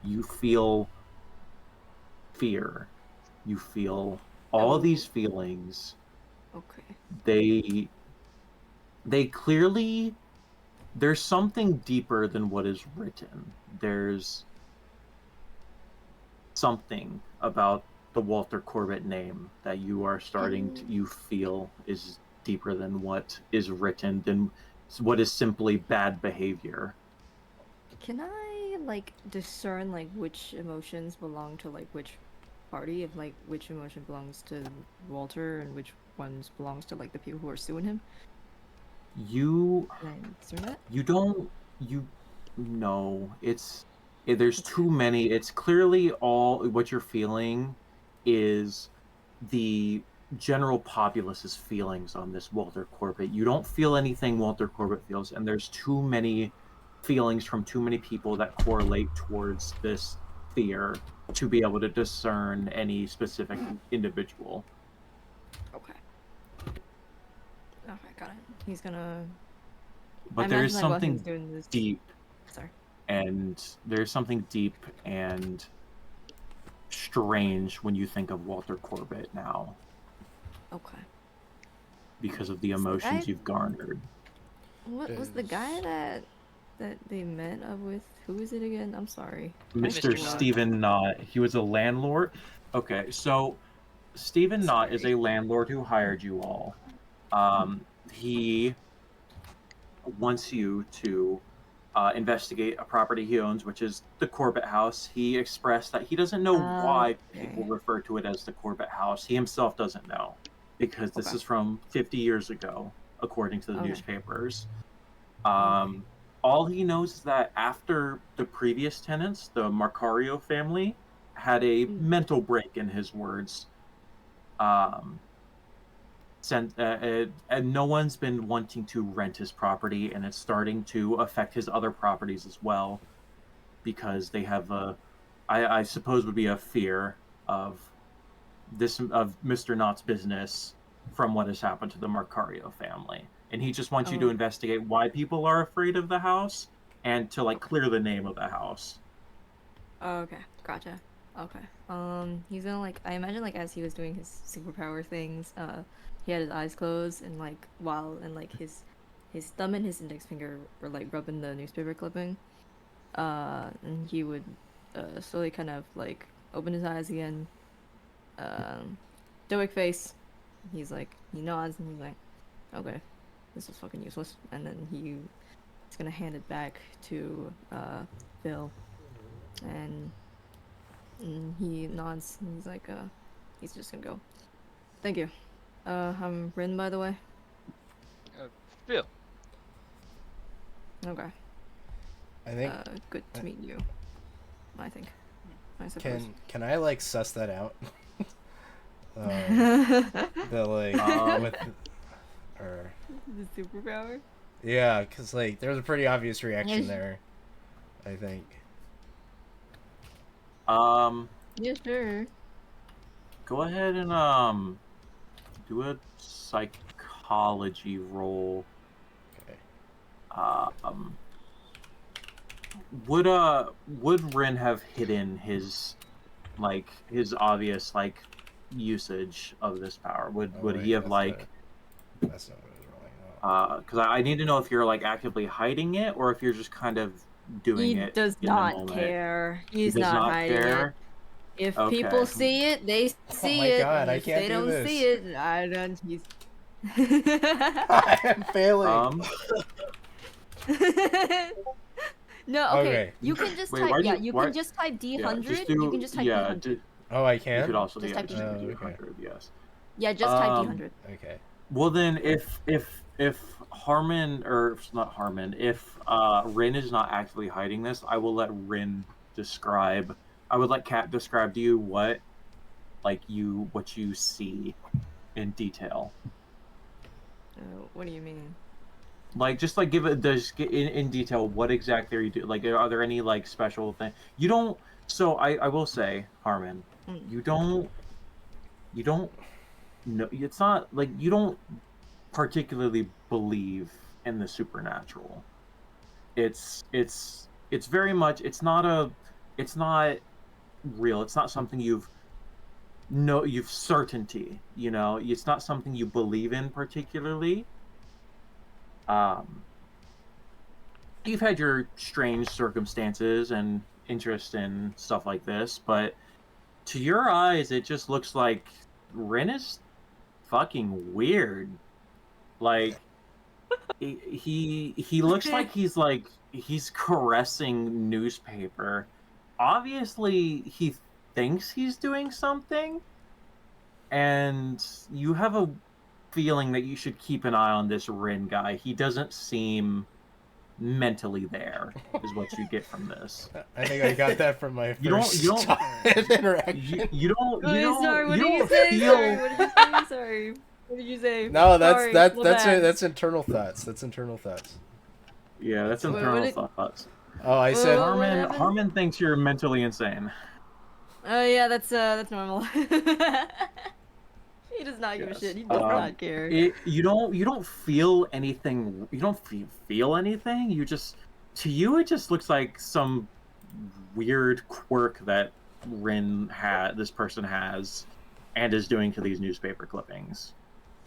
You feel fear. You feel all Oh, these feelings. okay. They clearly there's something deeper than what is written. There's something about the Walter Corbett name that you are starting to And you feel is deeper than what is written, than what is simply bad behavior. can I like discern like which emotions belong to like which party? If like which emotion belongs to Walter and which ones belongs to like the people who are suing him? You Can I discern that? you don't you no, there's Okay. too many. It's clearly all what you're feeling is the general populace's feelings on this Walter Corbett. You don't feel anything Walter Corbett feels, and there's too many feelings from too many people that correlate towards this fear to be able to discern any specific individual. Okay. Okay, got it. He's gonna. I But there is imagine like while he was something doing this. deep, Sorry. and there's something deep and strange when you think of Walter Corbett now Okay. because of the Was the guy? emotions you've garnered. What was the guy that they met up with? Who is it again? I'm sorry. Mr. Mr. Knott. Stephen Knott. He was a landlord. Okay, so Stephen Knott is Sorry. a landlord who hired you all. He wants you to investigate a property he owns, which is the Corbett House. He expressed that he doesn't know why people Okay. refer to it as the Corbett House. He himself doesn't know because this Okay. is from 50 years ago, according to the Okay. newspapers. Okay. All he knows is that after the previous tenants, the Marcario family, had a Mm. mental break, in his words. And no one's been wanting to rent his property, and it's starting to affect his other properties as well, because they have I suppose would be a fear of Mr. Knott's business from what has happened to the Marcario family. And he just wants you to Oh. investigate why people are afraid of the house and to like Okay. clear the name of the house. Okay. Gotcha. Okay. He's gonna like. I imagine like as he was doing his superpower things, he had his eyes closed and like like his thumb and his index finger were like rubbing the newspaper clipping. And he would slowly kind of like open his eyes again. Stoic face. He nods and he's like, okay, this is fucking useless. And then he's gonna hand it back to Phil, and he nods and he's like, he's just gonna go. Thank you. I'm Rin, by the way. Phil. Okay. I think Good to meet you. I think. I suppose. can I like suss that out? The like with or The superpower? yeah, because like there was a pretty obvious reaction there. I think. Yeah, sure. Go ahead and do a psychology roll. Okay. Would Rin have hidden his obvious like usage of this power? Would Oh, would wait, he have that's like that's not what I was rolling. because I need to know if you're like actively hiding it or if you're just kind of doing He it does in the not moment. care. He He's does not not hiding it. care. If Okay. people see it, they Oh see my it. God, And I if can't they do don't this. see it, I don't. He's. I am failing. No, okay. Okay. You can just Wait, type. why do Yeah, you- you why- can just type Yeah, D100. just You do. can just type Yeah, D100. Oh, I you can? could also Just type just D100. do Oh, okay. D100. Yes. Yeah, just type Um, D100. Okay. Well then, if Harmon or if it's not Harmon, if Rin is not actively hiding this, I will let Rin describe. I would let Kat describe to you what you see in detail. What do you mean? Like just like give it just in detail what exactly are you do? Like are there any like special thing you don't? So I will say Harmon, Mm. you don't know it's not like you don't particularly believe in the supernatural. It's very much it's not real. It's not something you've certainty, you know. It's not something you believe in particularly. Um you've had your strange circumstances and interest in stuff like this, but to your eyes it just looks like Ren is fucking weird. Like he looks like he's caressing newspaper. Obviously he thinks he's doing something, and you have a feeling that you should keep an eye on this Rin guy. He doesn't seem mentally there, is what you get from this. I think I got that from my You don't- first you don't- interaction. You don't Sorry, what did you don't say? feel Sorry, what did you say? Sorry. What did you say? No, Sorry, my bad. that's internal thoughts. That's internal thoughts. Yeah, that's Wait, internal what thoughts. Oh, I said What Harmon happened? Harmon thinks you're mentally insane. Oh yeah, that's normal. He does not give a Yes. shit. He does not care. You don't feel anything. You don't feel anything. You just to you it just looks like some weird quirk that this person has and is doing to these newspaper clippings.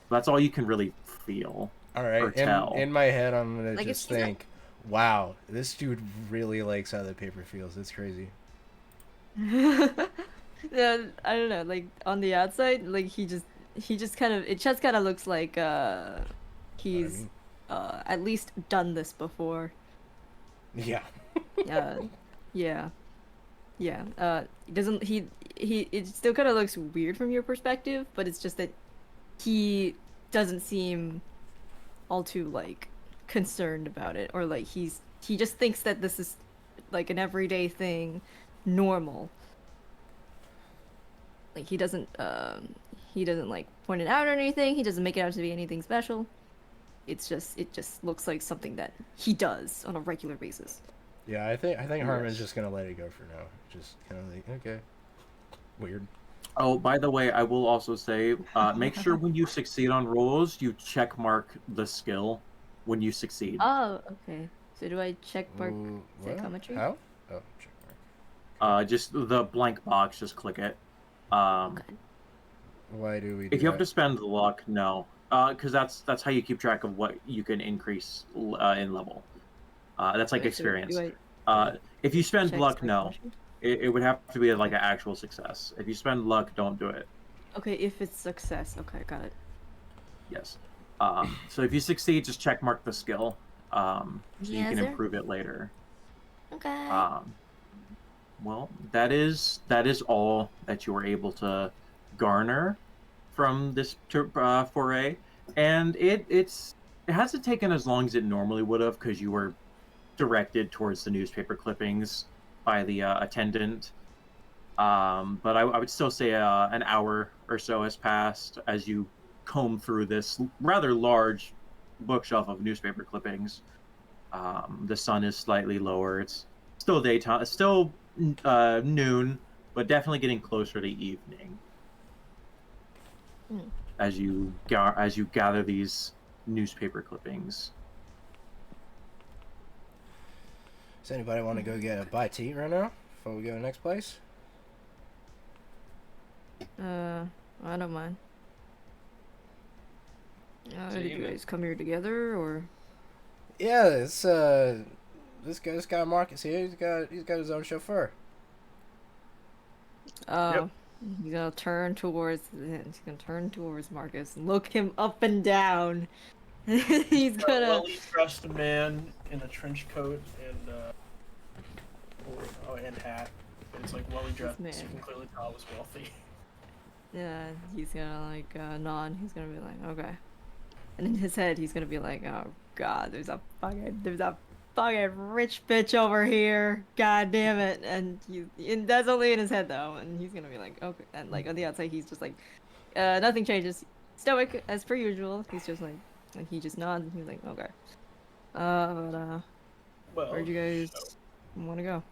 That's all you can really feel. all or right. tell. In my head, I'm gonna Like, if just she's not- think, wow, this dude really likes how the paper feels. It's crazy. Yeah, I don't know. Like on the outside, like he just kind of it just kind of looks like he's mean? at least done this before. Yeah. Yeah. Yeah. It doesn't he it still kind of looks weird from your perspective, but it's just that he doesn't seem all too like concerned about it, or like he just thinks that this is like an everyday thing, normal. Like he doesn't like point it out or anything. He doesn't make it out to be anything special. It just looks like something that he does on a regular basis. Yeah, I think Harmon's Yes. just gonna let it go for now. Just kind of like, okay, weird. Oh, by the way, I will also say, make sure when you succeed on rolls, you check mark the skill when you succeed. Oh, okay. So do I check mark Ooh, what? psychometry? How? Oh, check mark. Just the blank box, just click it. Okay. Why do we? Do If you have that? to spend luck, no, because that's how you keep track of what you can increase in level. That's like Wait, so experience. do I If you spend check luck, no, psychometry? it would have to be like an actual success. If you spend luck, don't do it. Okay, if it's success. Okay, got it. Yes. So if you succeed, just check mark the skill, so you Yes, can sir. improve it later. Okay. Well, that is all that you were able to garner from this foray, and it hasn't taken as long as it normally would have because you were directed towards the newspaper clippings by the attendant. But I would still say an hour or so has passed as you comb through this rather large bookshelf of newspaper clippings. The sun is slightly lower. It's still daytime. It's still noon, but definitely getting closer to evening. Hmm. As you gather these newspaper clippings. Does anybody want to go get a bite to eat right now before we go to the next place? I don't mind. So Did you you ma- guys come here together, or? Yeah, it's this guy Marcus here. He's got his own chauffeur. Oh, he's gonna turn towards Marcus and look him up and down. He's A gonna. well-dressed man in a trench coat and and hat. And it's like well dressed. man. You can clearly tell it was wealthy. Yeah, he's gonna like nod. He's gonna be like, okay. And in his head, he's gonna be like, oh god, there's a fucking rich bitch over here. God damn it. And that's only in his head though. And he's gonna be like, okay. And like on the outside, he's just like, nothing changes. Stoic as per usual. He's just like he just nods and he's like, okay. Well, Where'd you guys want to go?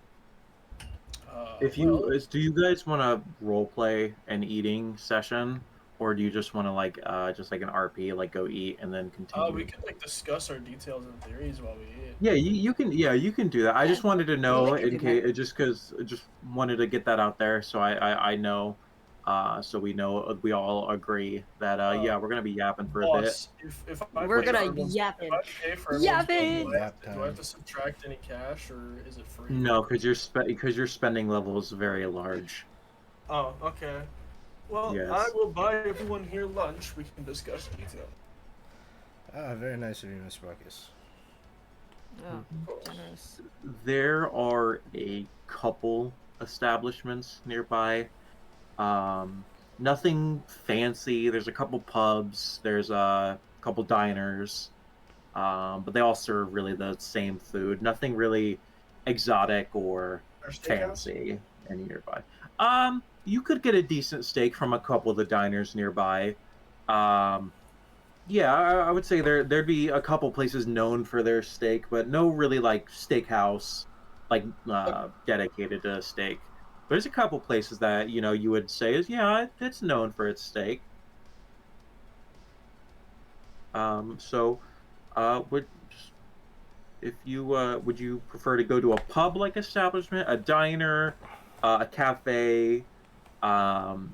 If you do you guys want to role play an eating session, or do you just want to like just like an RP, like go eat and then continue? we could like discuss our details and theories while we eat. Yeah, you can do that. I just wanted to know we can in do case just wanted to get that out there so I know, so we know we all agree that yeah, we're gonna be yapping for a bit. Boss, if I We're pay gonna for everyone's- yapping. If I pay for everyone's Yapping! bill, do I Yap have time. to subtract any cash or is it free? No, because your spending level is very large. Oh, okay. Well, Yes. I will buy everyone here lunch. We can discuss detail. Ah, very nice of you, Miss Marcus. Oh, generous. There are a couple establishments nearby. Nothing fancy. There's a couple pubs. There's a couple diners. But they all serve really the same food. Nothing really exotic or Our steakhouse? fancy any nearby. You could get a decent steak from a couple of the diners nearby. Yeah, I would say there'd be a couple places known for their steak, but no really like steakhouse, like dedicated to steak. But there's a couple places that you would say is it's known for its steak. So, would you prefer to go to a pub like establishment, a diner, a cafe, or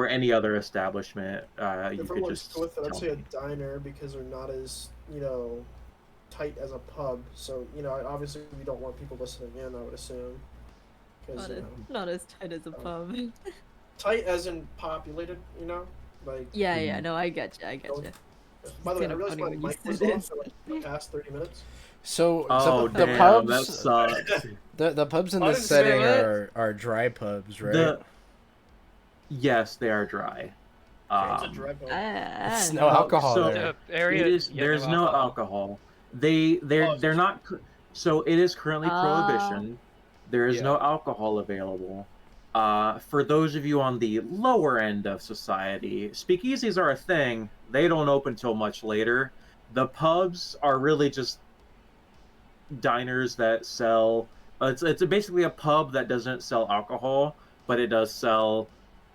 any other establishment? You If could everyone's just cool with it, I'd tell say a me. diner because they're not as, tight as a pub. So, obviously we don't want people listening in, I would assume. Because, Not as tight as a pub. tight as in populated, Like, Yeah, no, I get you. by the way, I kinda realized funny my when you mic was said off for like the past 30 minutes. So, Oh, the damn, pubs, that sucks. the pubs in I this didn't say setting that. are dry pubs, right? Yes, they are dry. It's a dry pub. It's no alcohol so- there. The area. It is. yeah, There's no alcohol. Oh, They're not. So it is currently Ah. prohibition. There is Yeah. no alcohol available. For those of you on the lower end of society, speakeasies are a thing. They don't open till much later. The pubs are really just diners that sell. It's basically a pub that doesn't sell alcohol, but it does sell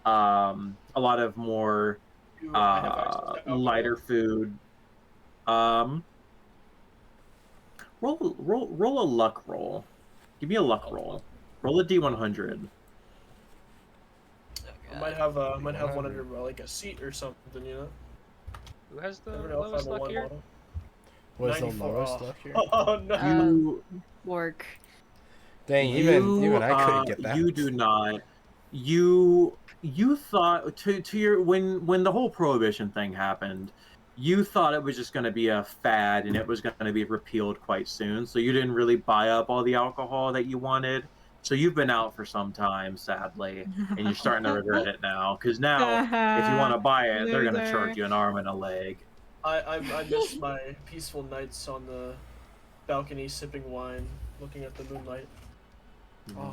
a lot of more Do I have access to alcohol? lighter food. Roll a luck roll. Give me a luck roll. Roll a d100. I might have one under like a seat or something, Who has the Never know if lowest I'm a luck one here? model. What's the 94 lowest off. luck here? Oh no! You Work. Dang, even I couldn't get that. You do not. You thought to your when the whole prohibition thing happened, you thought it was just going to be a fad and it was going to be repealed quite soon. So you didn't really buy up all the alcohol that you wanted. So you've been out for some time, sadly, and you're starting to regret it now. Because now, if you want to buy it, they're going to Loser. charge you an arm and a leg. I miss my peaceful nights on the balcony, sipping wine, looking at the moonlight. Oh,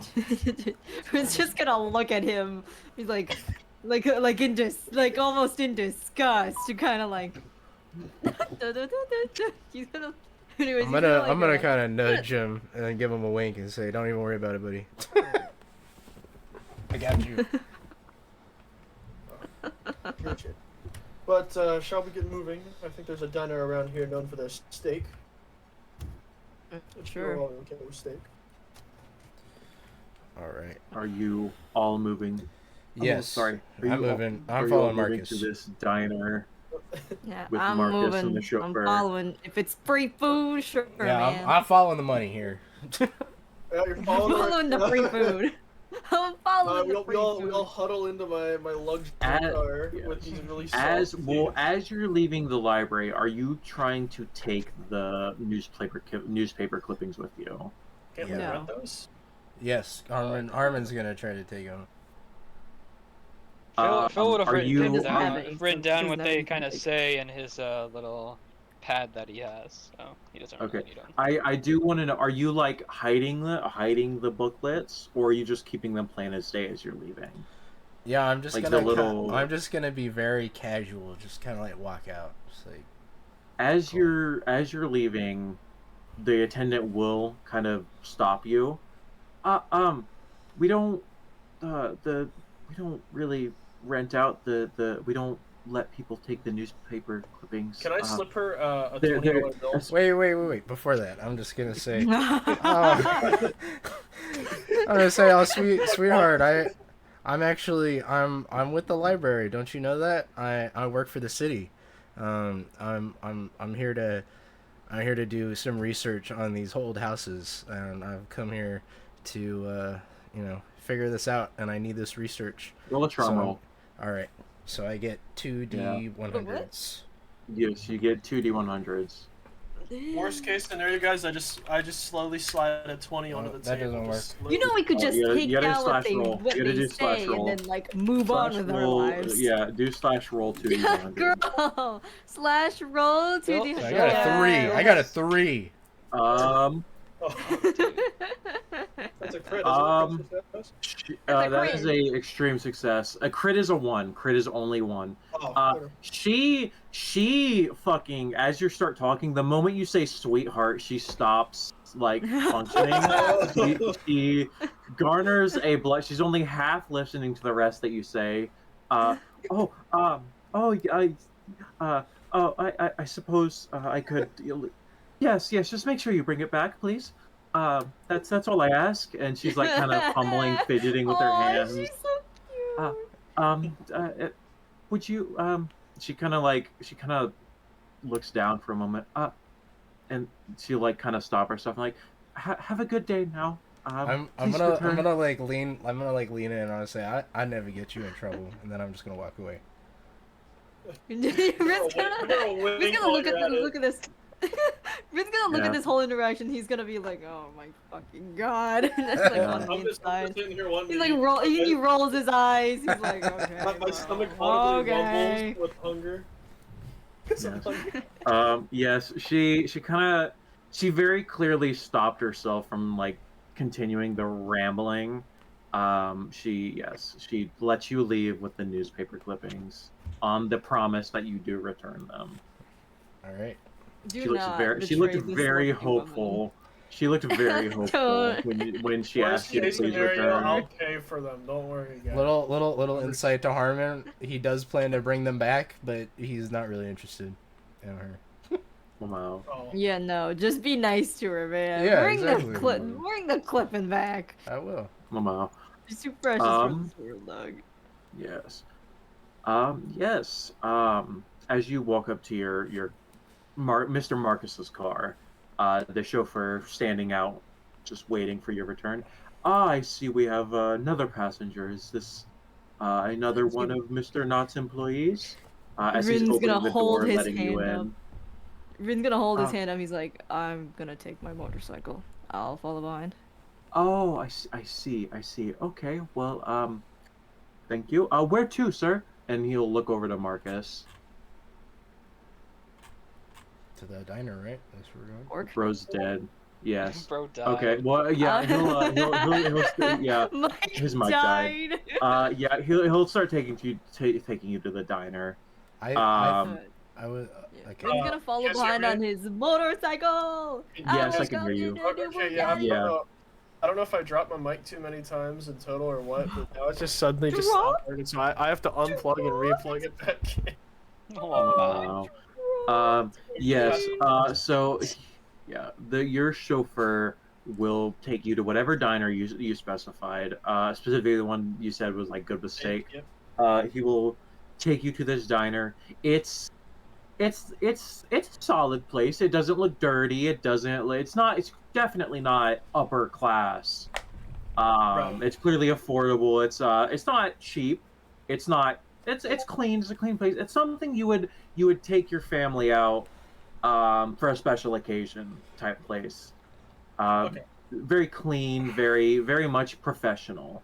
Who's just gonna look at him? He's like almost in disgust, kind of like. He's gonna. Anyways, I'm he's gonna like, kind of nudge him and then give him a wink and say, "Don't even worry about it, buddy. I got you." Gotcha. But shall we get moving? I think there's a diner around here known for their steak. If Sure. you're all okay with steak. All right. Are you all moving? Yes. sorry. Are I'm you all- moving. are I'm you all following moving Marcus. to this diner. Yeah, with I'm Marcus and moving. the I'm chauffeur. following. If it's free food, sure, Yeah, man. I'm following the money here. Yeah, you're I'm following following the free food. I'm following we the all, free we all food. we all huddle into my luxury As- car yes. with these really As soft well seats. as you're leaving the library, are you trying to take the newspaper clippings with you? Can't Yeah. we No. rent those? Yes, Armin's gonna try to take him. Phil would have Are written, you? doesn't have any, written so down he what doesn't have they anything kind to of take. say in his little pad that he has, so he doesn't Okay. really need them. I do want to know. Are you like hiding the booklets, or are you just keeping them plain as day as you're leaving? Yeah, I'm just Like gonna. the little. I'm just gonna be very casual, just kind of like walk out. Just like, As Cool. you're leaving, the attendant will kind of stop you. Uh, um, we don't we don't really rent out the we don't let people take the newspaper clippings. Can I slip her a they're $20 bill? wait. Before that, I'm just gonna say, I'm gonna say, oh, sweetheart, I'm with the library. Don't you know that? I work for the city. I'm here to do some research on these old houses, and I've come here to figure this out, and I need this research. Roll a charm So, roll. all right, so I get 2d100s. Yes, you get 2d100s. Worst case scenario, guys, I just slowly slide a 20 onto the that table. doesn't just You know, we could just you take gotta do down what slash roll. what You gotta they do slash say roll. and then like move on with our roll, lives. Yeah, do slash roll 2d100. Girl, slash roll to Nope. the. So I got a 3. I got a 3. Oh, That's a crit. Um, Isn't that crit. is a extreme success. A crit is a 1. Crit is only 1. okay. She fucking, as you start talking, the moment you say sweetheart, she stops like functioning. she garners a blood. She's only half listening to the rest that you say. Uh, oh, oh, I suppose I could. Yes, just make sure you bring it back, please. That's all I ask. And she's like kind of fumbling, fidgeting with her Aw, hands. she's so cute. Would you she kind of looks down for a moment and she'll like kind of stop herself and like have a good day now. I'm Please gonna return." lean in and I'm gonna say I never get you in trouble, and then I'm just gonna walk away. Rick's gonna wink look while at you're this. at Look at this. Rick's gonna look Yeah. at this whole interaction. He's gonna be like, "Oh my fucking god!" And that's like Yeah. on the I'm just inside. sitting here wondering. He's like he rolls his eyes. He's like, "Okay, My stomach bro. audibly Okay." rumbles with hunger. 'Cause I'm Yes. hungry. Yes, she very clearly stopped herself from like continuing the rambling. She lets you leave with the newspaper clippings on the promise that you do return them. All right. Do She looks not she looked betray this very lovely woman. hopeful. She looked very hopeful Don't. when she Worst asked you to case please scenario, return. I'll pay for them. Don't worry, guys. Little insight to Harmon. He does plan to bring them back, but he's not really interested in her. Wow. Oh. Yeah, no, just be nice to her, man. Yeah, bring exactly. bring the clipping back. I will. Wow. She's too precious for this world, dog. Yes. Yes. As you walk up to your Mr. Marcus's car, the chauffeur standing out, just waiting for your return. Ah, I see we have another passenger. Is this another one of Mr. Knott's employees? As he's Rin's gonna opening the hold door, his letting you hand in. up. Rin's gonna hold his Ah. hand up. He's like, I'm gonna take my motorcycle. I'll follow behind. Oh, I see. Okay, well, thank you. Where to, sir? And he'll look over to Marcus. To the diner, right? That's where we're going. Orc. Bro's dead. Yes. Bro died. Okay. Well, yeah. He'll yeah. Mike His mic died. Yeah. He'll start taking you to the diner. I would. Okay. Rin's gonna follow yes, behind you're on his motorcycle. Yes, I was can hear going you. to do Okay, yeah, Bugatti. I don't know if I dropped my mic too many times in total or what, but now it's just suddenly just Drop? stopped working, so I have to unplug and re-plug it back in. Oh, wow. Wow. Yes. So, yeah, your chauffeur will take you to whatever diner you specified. Specifically, the one you said was like good with steak. Yep. He will take you to this diner. It's a solid place. It doesn't look dirty. It's definitely not upper class. Right. It's clearly affordable. It's not cheap. It's clean. It's a clean place. It's something you would take your family out for a special occasion type place. Okay. very clean, very much professional.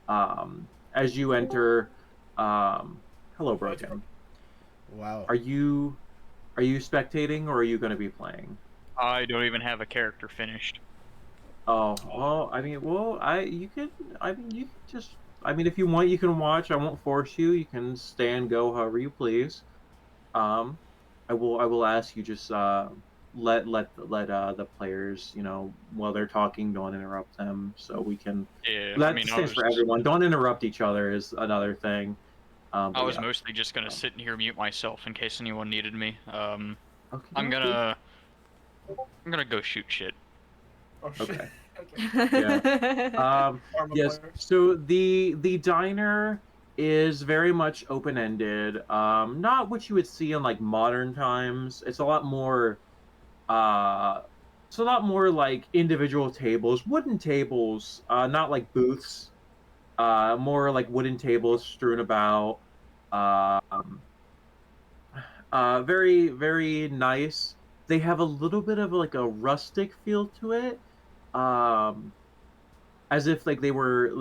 As you enter, hello, Broken. Wow. Are you spectating or are you going to be playing? I don't even have a character finished. Oh, well, I mean, you could, you could just, if you want, you can watch. I won't force you. You can stay and go however you please. Um, I will ask you just let the players, while they're talking, don't interrupt them, so we can. Yeah, I That mean, stands for everyone. Don't interrupt each other is another thing. I But was yeah. mostly just gonna sit here mute myself in case anyone needed me. Okay. I'm gonna go shoot shit. Oh shit. Okay. Okay. Arma Yes. players. So the diner is very much open ended. Not what you would see in like modern times. It's a lot more. It's a lot more like individual tables, wooden tables. Not like booths. More like wooden tables strewn about. Um, very nice. They have a little bit of like a rustic feel to it. Um, as if like they were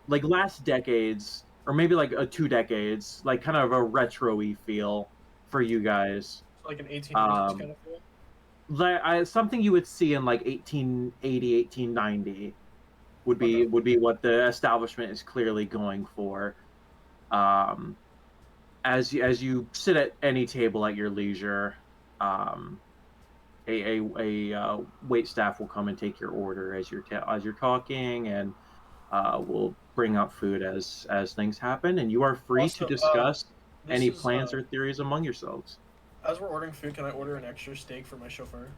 like last decades or maybe like 2 decades, like kind of a retro-y feel for you guys. Like an 1800s Um, kind of feel. something you would see in like 1880, 1890 would be Okay. what the establishment is clearly going for. Um, as you sit at any table at your leisure, um, a wait staff will come and take your order as you're talking, and will bring out food as things happen, and you are free to Also, discuss this any is plans or theories among yourselves. as we're ordering food, can I order an extra steak for my chauffeur?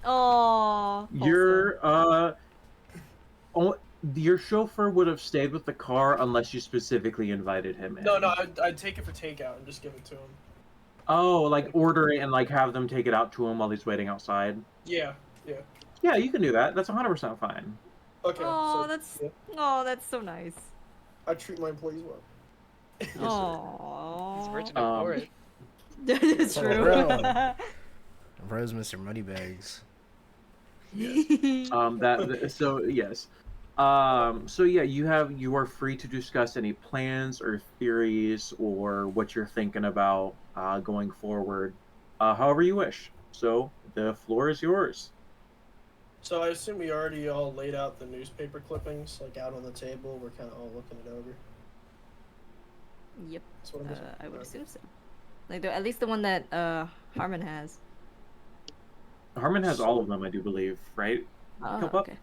Oh, Your your chauffeur would have stayed with the car unless you specifically invited him in. No, I'd take it for takeout and just give it to him. Oh, like order it and like have them take it out to him while he's waiting outside. Yeah. Yeah, you can do that. That's 100% fine. Okay. Oh, so, that's yeah, that's so nice. I treat my employees well. Yes, sir. Oh, He's original for it. It's Oh, true. bro. Bro's Mr. Moneybags. So yes. So yeah, you are free to discuss any plans or theories or what you're thinking about going forward, however you wish. So the floor is yours. So I assume we already all laid out the newspaper clippings, like out on the table. We're kind of all looking it over. Yep, That's what I'm guessing. I would Okay. assume so. Like at least the one that Harmon has. Harmon has all of them, I do believe, right? Oh, Cup up? okay.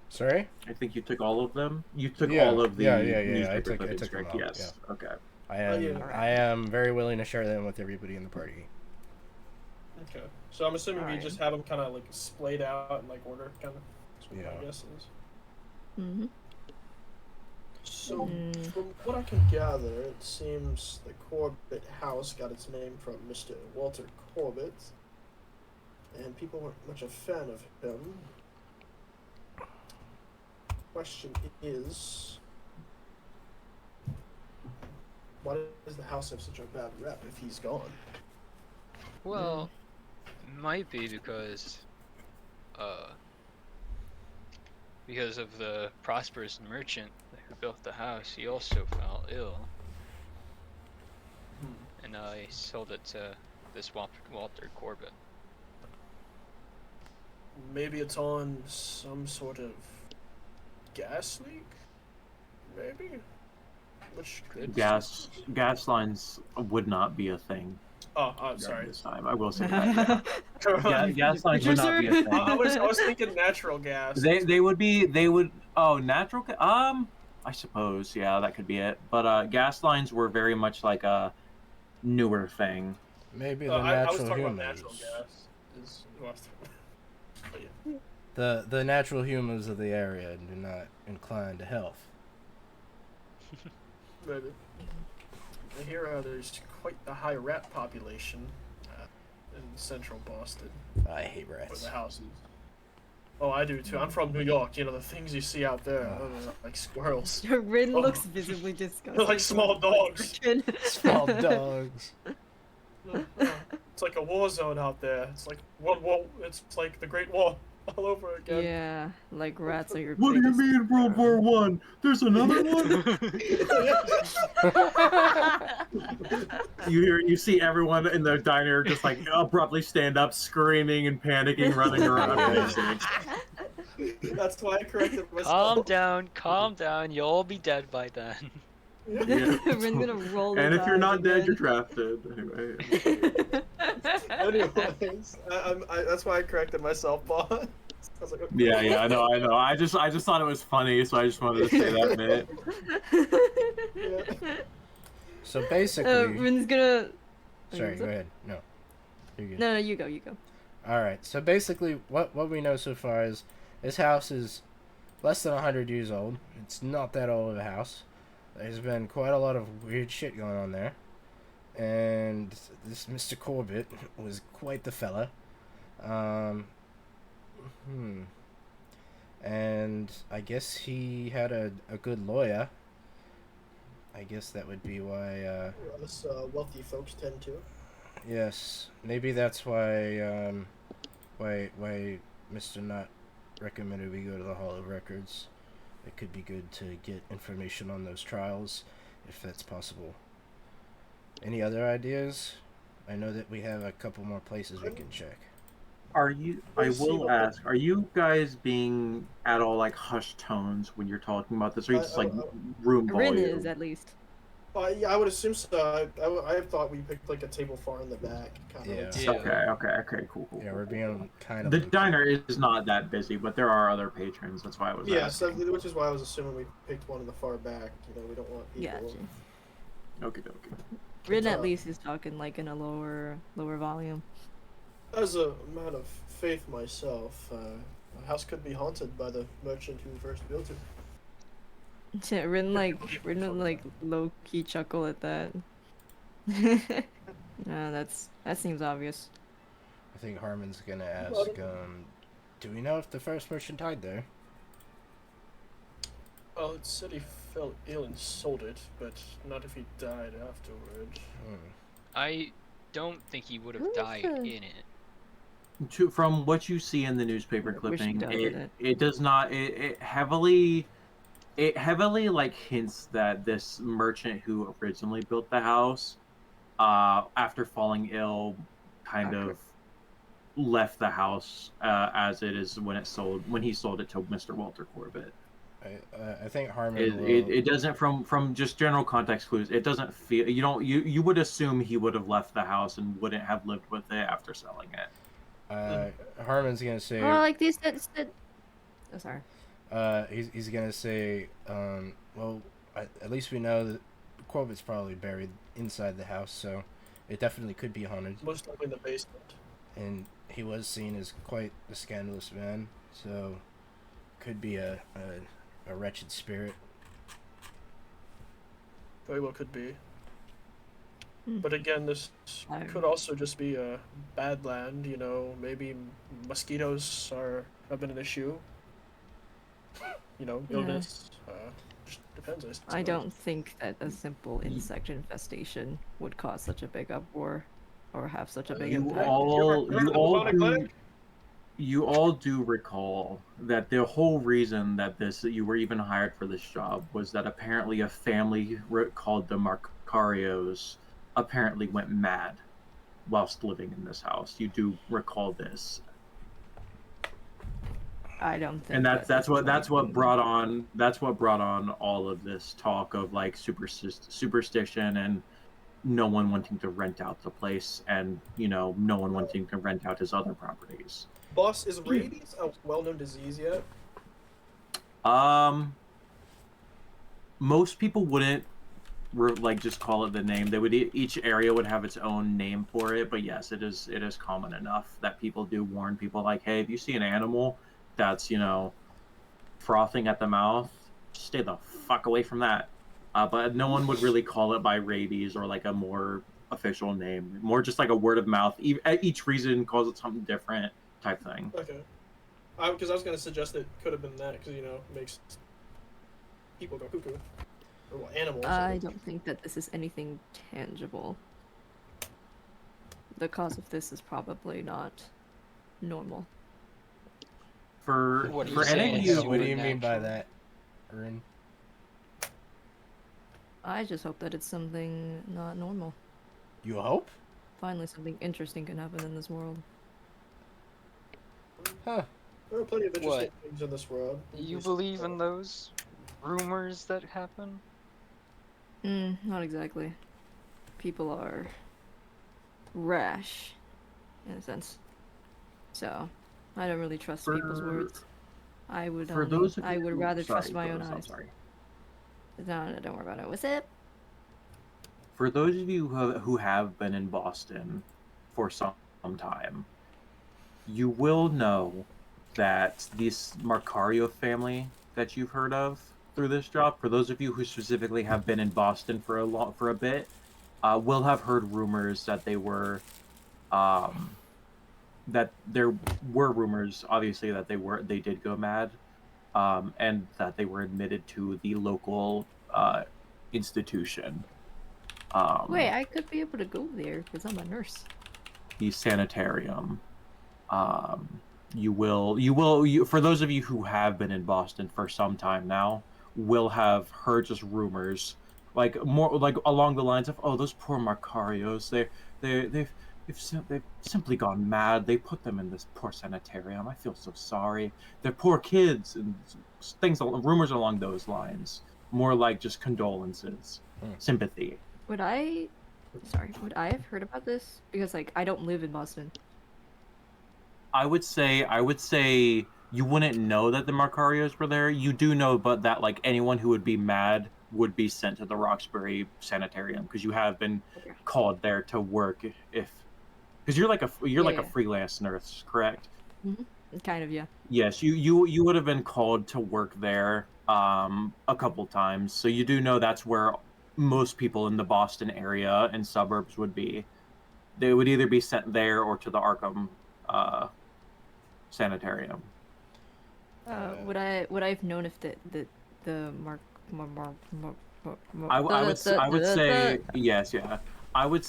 Sorry? I think you took all of them. You took Yeah, all of the yeah. I newspaper took clippings, them correct? all, Yes. Okay. I am yeah. I am very willing to share them with everybody in the party. Okay. So I'm assuming we Alright. just have them kind of like splayed out in like order, kind of. That's what Yeah. my guess is. Mm-hmm. So Mm. from what I can gather, it seems the Corbett house got its name from Mr. Walter Corbett, and people weren't much a fan of him. Question is, why does the house have such a bad rep if he's gone? Well, might be because of the prosperous merchant who built the house. He also fell ill, and he sold it to this Walter Corbett. Maybe it's on some sort of gas leak? Maybe? Which Could Gas lines would not be a thing Oh, during sorry. this time. I will say that. Yeah. Gas lines would not be a thing. I was thinking natural gas. They would natural I suppose, yeah, that could be it. But gas lines were very much like a newer thing. Maybe the I was natural talking humans. about natural gas. Is who I was talking about. But yeah. The natural humans of the area do not incline to health. Maybe. I hear there's quite the high rat population in central Boston, I hate where rats. the house is. Oh, I do too. I'm from New York. You know, the things you see out there, like squirrels. Rin Oh. looks visibly disgusted. They're like small dogs. Small dogs. It's like a war zone out there. It's like World War. It's like the Great War. all over again. Yeah, like rats are your What do you biggest mean World War One? There's another one. You see everyone in the diner just like abruptly stand up, screaming and panicking, running around. That's why I corrected Calm myself. down. You'll all be dead by then. Yeah. Rin's gonna roll his And if you're eyes not dead, you're again. drafted. Anyway. Anyways, that's why I corrected myself, boss. I was like, okay. Yeah, I know. I just thought it was funny, so I just wanted to say that bit. Yeah. So basically, Rin's gonna. sorry, go ahead. No, you're good. No, you go. You go. All right. So basically, what we know so far is this house is less than 100 years old. It's not that old of a house. There's been quite a lot of weird shit going on there, and this Mr. Corbett was quite the fella. And I guess he had a good lawyer. I guess that would be why. Us wealthy folks tend to. Yes, maybe that's why. Why Mr. Knott recommended we go to the Hall of Records. It could be good to get information on those trials, if that's possible. Any other ideas? I know that we have a couple more places we can check. I will ask, are you guys being at all like hushed tones when you're talking about this? Or are you just like room Rin volume? is at least. Yeah, I would assume so. I thought we picked like a table far in the back. Kind of. Yeah. Okay, cool. Yeah, we're being kind of... The diner is not that busy, but there are other patrons. That's why I was so asking. which is why I was assuming we picked one in the far back. You know, we don't want people. Gotcha. Okay. Rin at least is talking like in a lower volume. As a man of faith myself, a house could be haunted by the merchant who first built it. Rin like low key chuckle at that. No, that seems obvious. I think Harmon's gonna ask, do we know if the first merchant died there? Well, it said he fell ill and sold it, but not if he died afterward. I don't think he would have died in it. From what you see in the newspaper clipping, it does not. It heavily like hints that this merchant who originally built the house, after falling ill, kind of left the house as it is when he sold it to Mr. Walter Corbett. I think Harmon it doesn't, from just general context clues, it doesn't feel, you would assume he would have left the house and wouldn't have lived with it after selling it. Harmon's gonna say... Oh, like this. Oh, sorry. He's gonna say, well, at least we know that Corbett's probably buried inside the house, so it definitely could be haunted. Most likely in the basement. And he was seen as quite a scandalous man, so could be a wretched spirit. Very well could be. But again, this could also just be a bad land, you know, maybe mosquitoes have been an issue. You know, illness. Just depends. I don't think that a simple insect infestation would cause such a big uproar or have such a big impact. You all do recall that the whole reason that you were even hired for this job was that apparently a family called the Marcarios apparently went mad whilst living in this house. You do recall this. I don't think. And that's what brought on all of this talk of like superstition and no one wanting to rent out the place, and no one wanting to rent out his other properties. Boss, is rabies a well-known disease yet? Most people wouldn't just call it the name. They would, each area would have its own name for it, but yes, it is common enough that people do warn people like, hey, if you see an animal that's frothing at the mouth, stay the fuck away from that. But no one would really call it by rabies or like a more official name. More just like a word of mouth. Each region calls it something different type thing. Okay. Because I was going to suggest it could have been that, because it makes people go cuckoo. Or animals. I don't think that this is anything tangible. The cause of this is probably not normal. For What are you for any saying? of It's you, What do you mean by supernatural? that, Rin? I just hope that it's something not normal. You hope? Finally, something interesting can happen in this world. Huh. There are plenty of interesting What? things in this world. You believe in those rumors that happen? Not exactly. People are rash, in a sense. So, I don't really trust people's for words. I would for those of I would you, rather sorry, trust my own goes. I'm eyes. sorry. No, don't worry about it. What's up? For those of you who have been in Boston for some time, you will know that this Marcario family that you've heard of through this job, for those of you who specifically have been in Boston for a bit, will have heard rumors that um, that there were rumors, obviously, that they did go mad, and that they were admitted to the local institution, Wait, I could be able to go there because I'm a nurse. the sanitarium. Um, for those of you who have been in Boston for some time now, will have heard just rumors, like more like along the lines of, "Oh, those poor Macarios, they've simply gone mad. They put them in this poor sanitarium. I feel so sorry. They're poor kids," and rumors along those lines. More like just condolences, Hmm. sympathy. Would I have heard about this? Because like I don't live in Boston. I would say you wouldn't know that the Marcarios were there. You do know, but that like anyone who would be mad would be sent to the Roxbury Sanitarium because you have been Okay. called there to work if because you're like a Yeah. freelance nurse, correct? Kind of, yeah. Yes, you would have been called to work there a couple times. So you do know that's where most people in the Boston area and suburbs would be. They would either be sent there or to the Arkham Sanitarium. Would I have known if the mark I would say yes, yeah.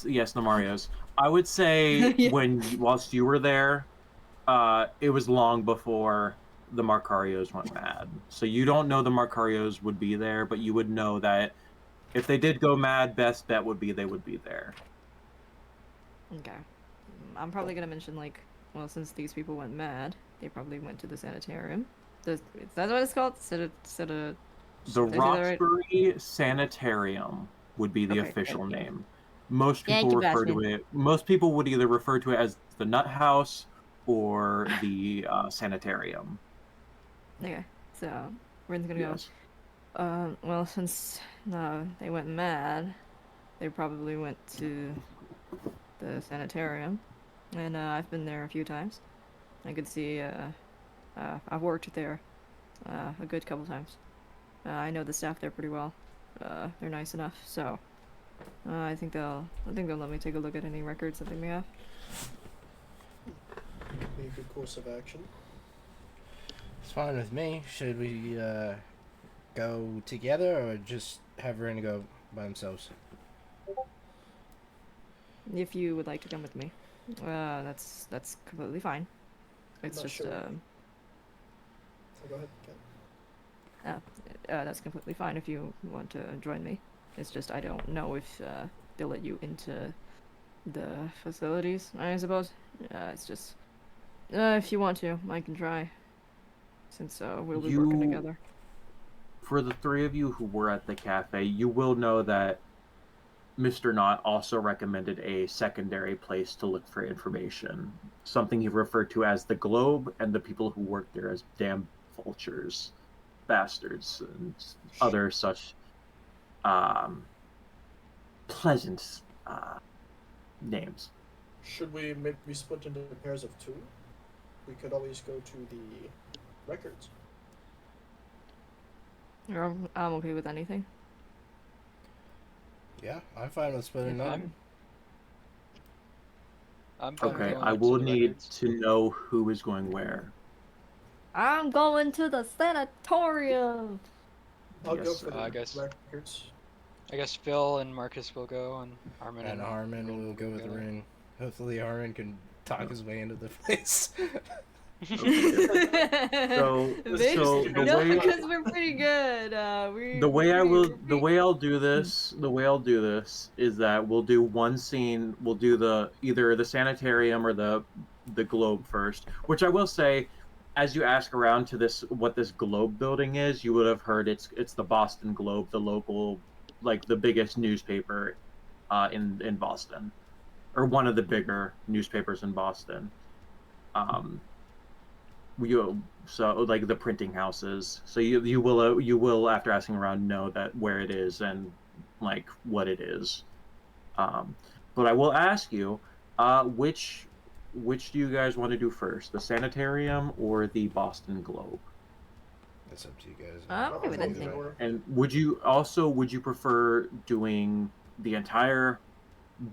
Yes, the Marios. I would say Yeah. whilst you were there, it was long before the Marcarios went mad. So you don't know the Marcarios would be there, but you would know that if they did go mad, best bet would be they would be there. Okay. I'm probably gonna mention like, well, since these people went mad, they probably went to the sanitarium. Is that what it's called? The Did I say that right? Roxbury Sanitarium would be the Okay, official thank you. name. Most Thank people you, refer to Bastion. it. Most people would either refer to it as the Nut House or the Sanitarium. Okay, so Rin's gonna go. Yes. Well, since they went mad, they probably went to the sanitarium, and I've been there a few times. I could see. I've worked there a good couple times. I know the staff there pretty well. They're nice enough, so I think they'll let me take a look at any records that they may have. Be a good course of action. It's fine with me. Should we go together or just have Rin go by themselves? If you would like to come with me, that's completely fine. It's Not just sure. Go ahead. Ken. that's completely fine if you want to join me. It's just I don't know if they'll let you into the facilities, I suppose. It's just if you want to, I can try. Since we'll be working together. For the three of you who were at the cafe, you will know that Mr. Knott also recommended a secondary place to look for information. Something he referred to as the Globe, and the people who worked there as damn vultures, bastards, and other such pleasant names. Should we maybe split into pairs of two? We could always go to the records. I'm okay with anything. Yeah, I'm fine with splitting up. I'm fine Okay, going I up to will the need records. to know who is going where. I'm going to the sanatorium. I'll go Yes, for the I guess- records. I guess Phil and Marcus will go, and Harmon And Harmon Rin will go with together. Rin. Hopefully Harmon can talk his way into the place. So Bitch, the no, way because we're pretty good. the way I we're will pretty the way I'll do this is that we'll do one scene. We'll do the either the sanitarium or the globe first. Which I will say, as you ask around to this what this globe building is, you would have heard it's the Boston Globe, the local, like the biggest newspaper in Boston, or one of the bigger newspapers in Boston. Um, you so like the printing houses. So you will after asking around know that where it is and like what it is. But I will ask you, which do you guys want to do first, the sanitarium or the Boston Globe? That's up to you guys. I'm okay with Either anything. way. And would you prefer doing the entire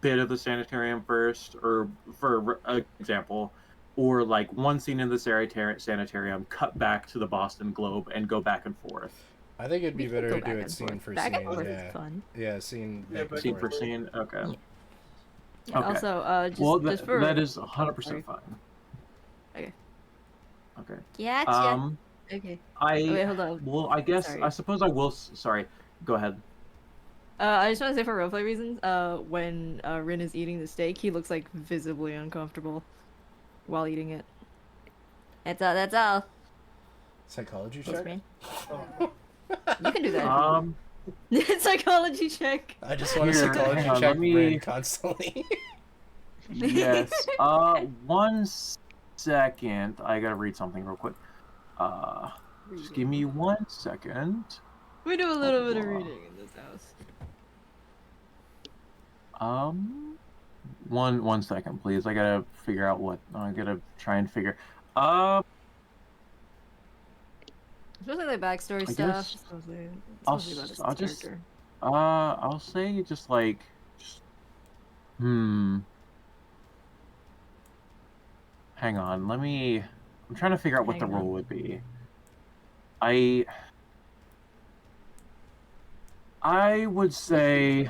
bit of the sanitarium first, or for example, or like one scene in the sanitarium, cut back to the Boston Globe, and go back and forth? I think it'd be We can better go to do back it and scene forth. for Back scene. and forth Yeah, is fun. yeah, scene Yeah, back and back Scene and forth. for scene. Okay. Yeah, Okay. Also, just, Well, just for that is sorry. 100% fine. Okay. Okay. Gotcha. Um, Okay. I Oh, wait, hold on. well, I guess Sorry. I suppose I will. Sorry. Go ahead. I just want to say for roleplay reasons, when Rin is eating the steak, he looks like visibly uncomfortable while eating it. That's all. That's all. Psychology Yes, check. Rin. Oh, You can do that. Um, Psychology check. I just want to Here, psychology hang on, check let me- Rin constantly. yes. One second. I gotta read something real quick. Just give me 1 second. We do a little bit of reading in this house. One second, please. I gotta figure out what I gotta try and figure. Uh, Especially like backstory I stuff. guess It's mostly I'll about his I'll just character. I'll say just like hmm. Hang on. I'm trying to figure out what the Hang on. role would be. I would say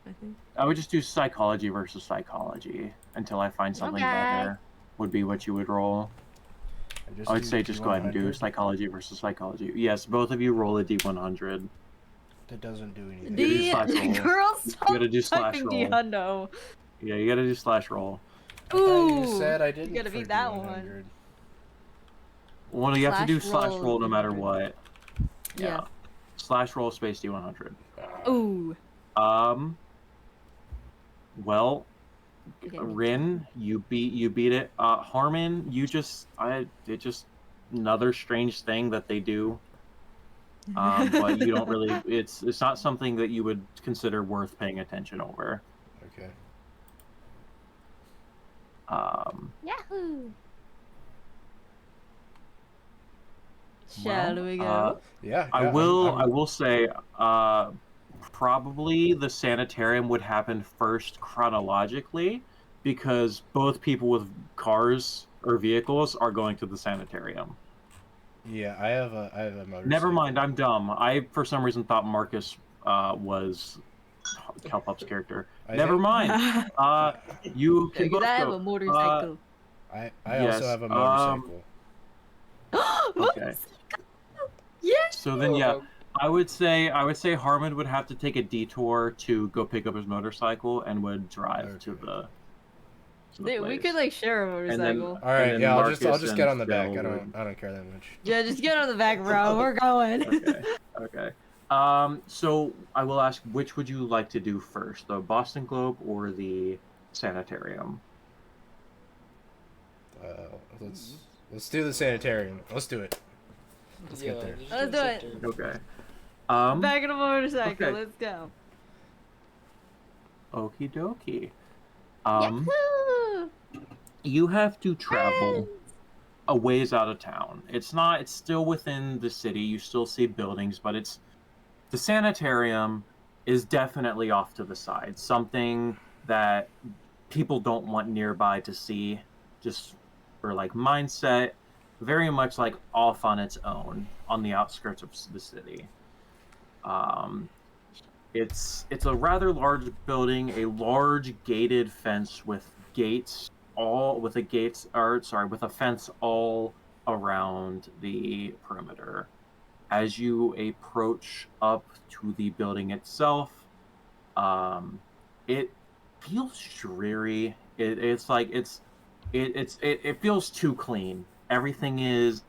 I think. I would just do psychology versus psychology until I find something Okay. better. Would be what you would roll. I would say just go ahead and do D100. psychology versus psychology. Yes, both of you roll a d100. That doesn't do anything. do D slash roll. girl, You stop gotta do slash typing roll. D-hundo. Yeah, you gotta do slash roll. I thought you Ooh, said I you didn't. gotta for beat that D100. one. Well, you have to do Slash slash roll no matter D100. what. Yeah. Slash roll space d100. Ooh. Well, Okay. Rin, you beat it. Harmon, it just another strange thing that they do. But you don't really. It's not something that you would consider worth paying attention over. Okay. Yahoo! Shall we go? Yeah. I yeah, will say, probably the sanitarium would happen first chronologically, because both people with cars or vehicles are going to the sanitarium. Yeah, I have a motorcycle. Never mind, I'm dumb. I for some reason thought Marcus was Calpup's character. Never think- mind. You can Because both I have go. a motorcycle. I Yes, also have a motorcycle. Okay. Yes! So then, yeah, I would say Harmon would have to take a detour to go pick up his motorcycle and would drive to the Dude, we place. could like share a And then- motorcycle. All right, then yeah, I'll Marcus just get and on the back. Phil I don't care that much. Yeah, just get on the back, bro. We're going. Okay. So I will ask, which would you like to do first, the Boston Globe or the sanitarium? Let's do the sanitarium. Let's do it. Let's get there. Let's do it. Okay. Back on a motorcycle. okay. Let's go. Okie dokie. Yahoo! You have to travel a ways out of town. It's still within the city. You still see buildings, but the sanitarium is definitely off to the side. Something that people don't want nearby to see, just for like mindset, very much like off on its own on the outskirts of the city. It's a rather large building, a large gated fence with gates with a gate, or sorry, with a fence all around the perimeter. As you approach up to the building itself, it feels dreary. It feels too clean. Everything is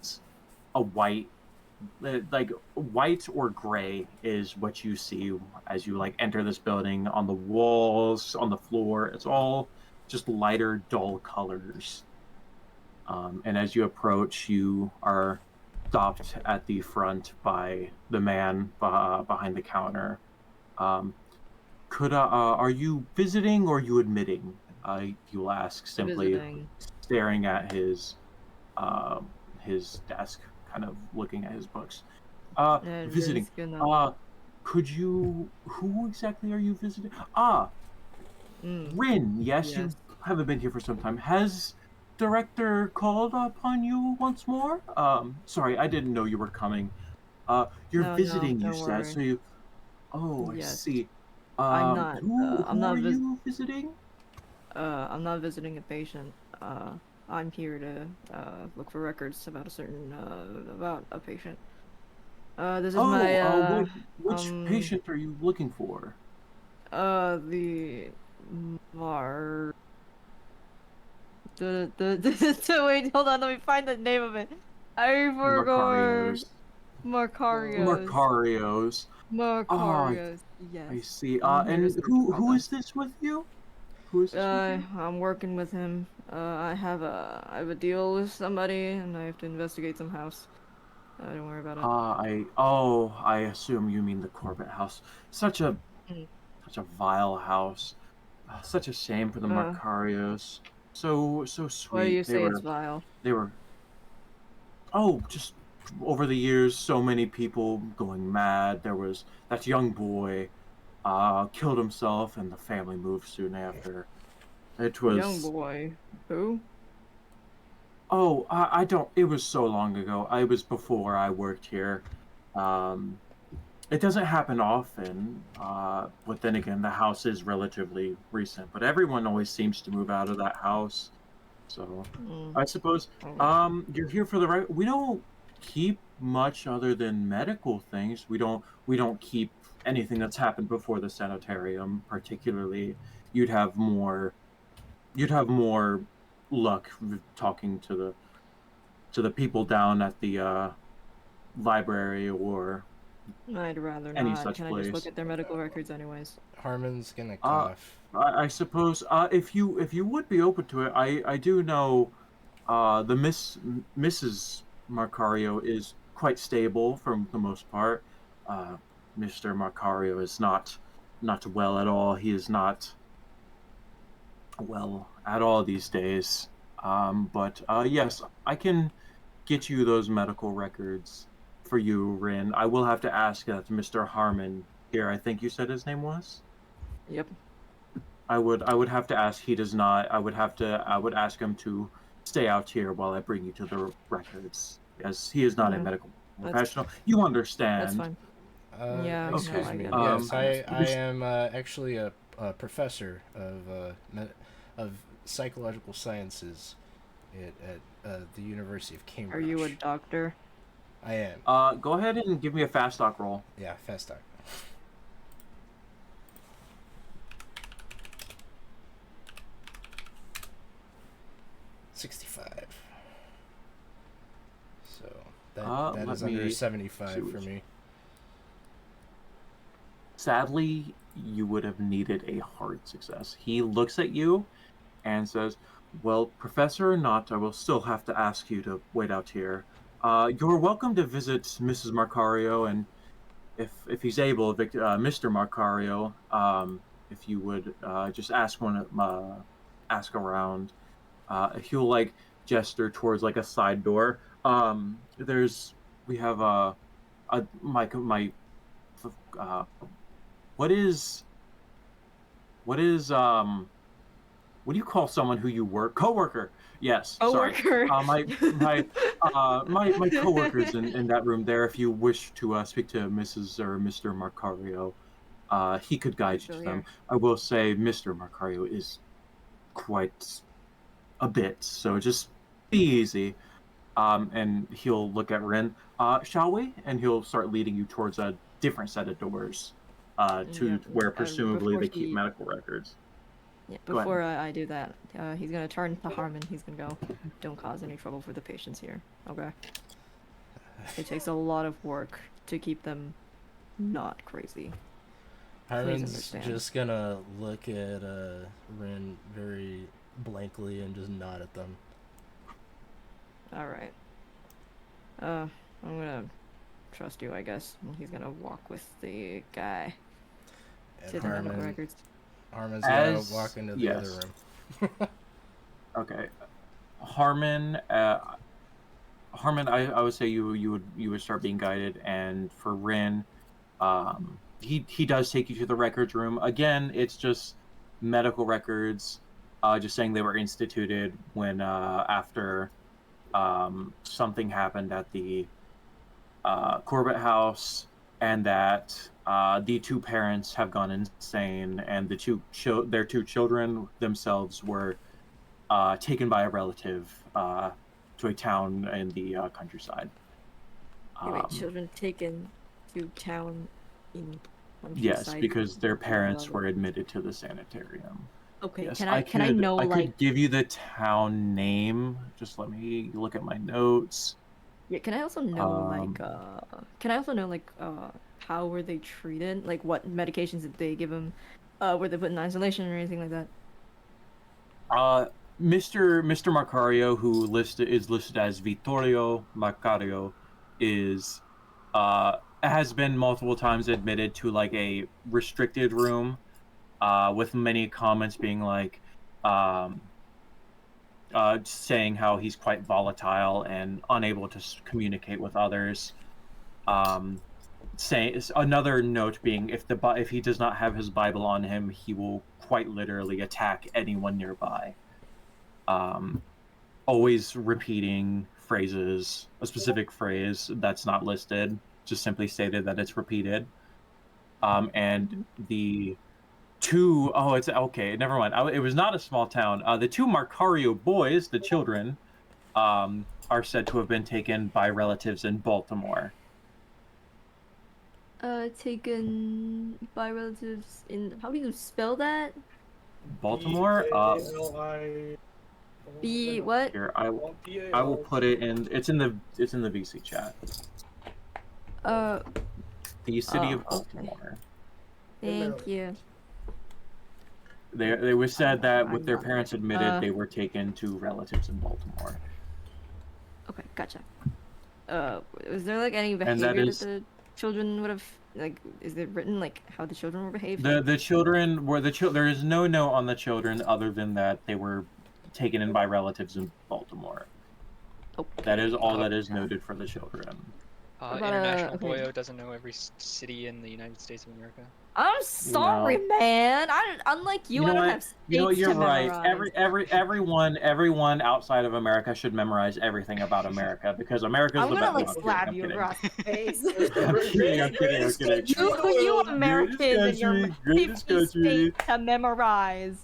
a white, like white or gray is what you see as you like enter this building. On the walls, on the floor, it's all just lighter, dull colors. And as you approach, you are stopped at the front by the man behind the counter. Um, are you visiting or are you admitting? You'll ask, simply Visiting. staring at uh, his desk, kind of looking at his books. And Visiting. Rin's gonna. Could you? Who exactly are you visiting? Ah, Mm, Rin. Yes, you yes. haven't been here for some time. Has director called upon you once more? Sorry, I didn't know you were coming. You're No, no, visiting, you don't said. worry. So you. Oh, I Yes. see. I'm not. Who are you visiting? I'm not visiting a patient. I'm here to look for records about a certain about a patient. This is Oh, my which um patient are you looking for? the Mar wait, hold on, let me find the name of it. I forgot. Macarios. Marcarios. Macarios. Ah, Marcarios. I Yes. see. I'm here to And search who about who them. is this with you? Who is this with you? I'm working with him. I have a deal with somebody, and I have to investigate some house. Don't worry about it. I assume you mean the Corbett house. Such a Mm. such a vile house. Such a shame for the Uh, Macarios. So why do you sweet. They say it's were vile? they were oh, just over the years, so many people going mad. There was that young boy, killed himself, and the family moved soon after. It Young was boy. Who? oh, I don't. It was so long ago. I was before I worked here. Um, it doesn't happen often, but then again, the house is relatively recent. But everyone always seems to move out of that house. So, Mm. I suppose Oh, you're here for the right. We don't keep much other than medical things. We don't keep anything that's happened before the sanitarium, particularly. You'd have more you'd have more luck talking to the people down at the library or I'd rather any not. such Can I just look place. at their medical records anyways? Harmon's gonna Uh, cough. I suppose if you would be open to it, I do know the Mrs. Marcario is quite stable for the most part. Uh, Mr. Marcario is not well at all. He is not well at all these days. But yes, I can get you those medical records for you, Rin. I will have to ask that Mr. Harmon here. I think you said his name was. Yep. I would have to ask. He does not. I would ask him to stay out here while I bring you to the records, as he is not a Yeah, medical that's professional. You that's understand. fine. Yeah, no, Excuse I Okay. me. get it. Yes, I Mis- am actually a professor of psychological sciences at the University of Are you a Cambridge. doctor? I am. go ahead and give me a fast talk roll. Yeah, fast talk. 65. So that Let is under me see 75 for what me. Sadly, you would have needed a hard success. He looks at you and says, "Well, professor or not, I will still have to ask you to wait out here. You're welcome to visit Mrs. Marcario, and if he's able, Mr. Marcario, if you would just ask around. He'll like gesture towards like a side door. There's we have my uh, what is what is what do you call someone who you work coworker? Yes, sorry. Coworker. My coworkers in that room there. If you wish to speak to Mrs. or Mr. Marcario, he could They're guide you still to them. here. I will say Mr. Marcario is quite a bit, so just be easy. And he'll look at Rin. Shall we? And he'll start leading you towards a different set of doors, to Yep. where presumably Before they keep he, medical records. yeah, Go ahead. before I do that, he's gonna turn to Harmon. He's gonna go, "Don't cause any trouble for the patients here, okay? It takes a lot of work to keep them not crazy." Harmon's understand. just gonna look at Rin very blankly and just nod at them. All right. I'm gonna trust you, I guess. And he's gonna walk with the guy And to the medical records. Harmon's gonna As- walk into the yes. other room. Okay, Harmon. Harmon, I would say you would start being guided, and for Rin, he does take you to the records room. Again, it's just medical records, just saying they were instituted when after something happened at the Corbett house, and that the two parents have gone insane, and their two children themselves were taken by a relative to a town in the countryside. Wait, children taken to town in Yes, countryside. because their parents were admitted to the sanitarium. Okay, Yes, can I know I like could give you the town name. Just let me look at my notes. yeah, can I also know how were they treated? Like what medications did they give them? Were they put in isolation or anything like that? Mr. Marcario, who is listed as Vittorio Marcario, is has been multiple times admitted to like a restricted room, with many comments being like, saying how he's quite volatile and unable to communicate with others. Saying another note being if he does not have his Bible on him, he will quite literally attack anyone nearby. Always repeating phrases, a specific phrase that's not listed, just simply stated that it's repeated. And the two, oh, it's okay, never mind. It was not a small town. The two Marcario boys, the children, are said to have been taken by relatives in Baltimore. Taken by relatives in, how do you spell that? Baltimore? B-A-L-I... B what? Here, I will put it in. It's in the VC chat. The city of Baltimore. Thank you. They were said that with their not parents ready. admitted, they were taken to relatives in Baltimore. Okay, gotcha. Was there like any And behavior that that is the children would have, like, is it written like how the children were behaved? the children were there is no note on the children other than that they were taken in by relatives in Baltimore. Okay. That is all that is noted for the children. about, International okay. Boyo doesn't know every city in the United States of America. I'm sorry, man. Unlike you, I don't have states You're to right. memorize. Everyone outside of America should memorize everything about America because America's I'm the gonna best. like slap you across the face. I'm kidding. You Americans and your Greatest 50 country. states to memorize.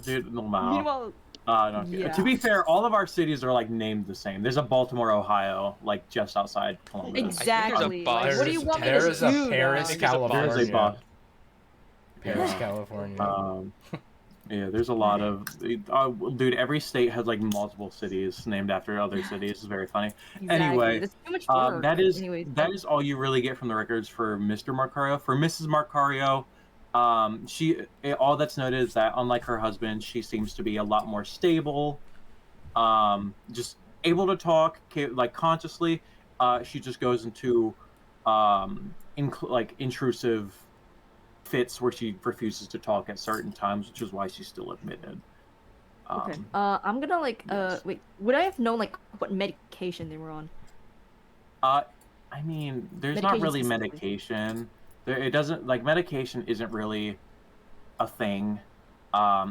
Dude, no, wow. Meanwhile, No, yeah. To be fair, all of our cities are like named the same. There's a Baltimore, Ohio, like just outside Columbus. Exactly. Boston. Like, what do you want me to There do? is a Paris, There's a California. There's a Boston. Paris, California. Yeah, there's a lot of dude. Every state has like multiple cities named after other cities. It's very funny. Exactly. Anyway, That's too much work. that is Anyways, that is all you really get from the records for Mr. Marcario. For Mrs. Marcario, all that's noted is that unlike her husband, she seems to be a lot more stable. Just able to talk like consciously. She just goes into like intrusive fits where she refuses to talk at certain times, which is why she's still admitted. okay. I'm gonna like yes. wait. Would I have known like what medication they were on? I mean, there's not Medication really specifically. medication. It doesn't like medication isn't really a thing.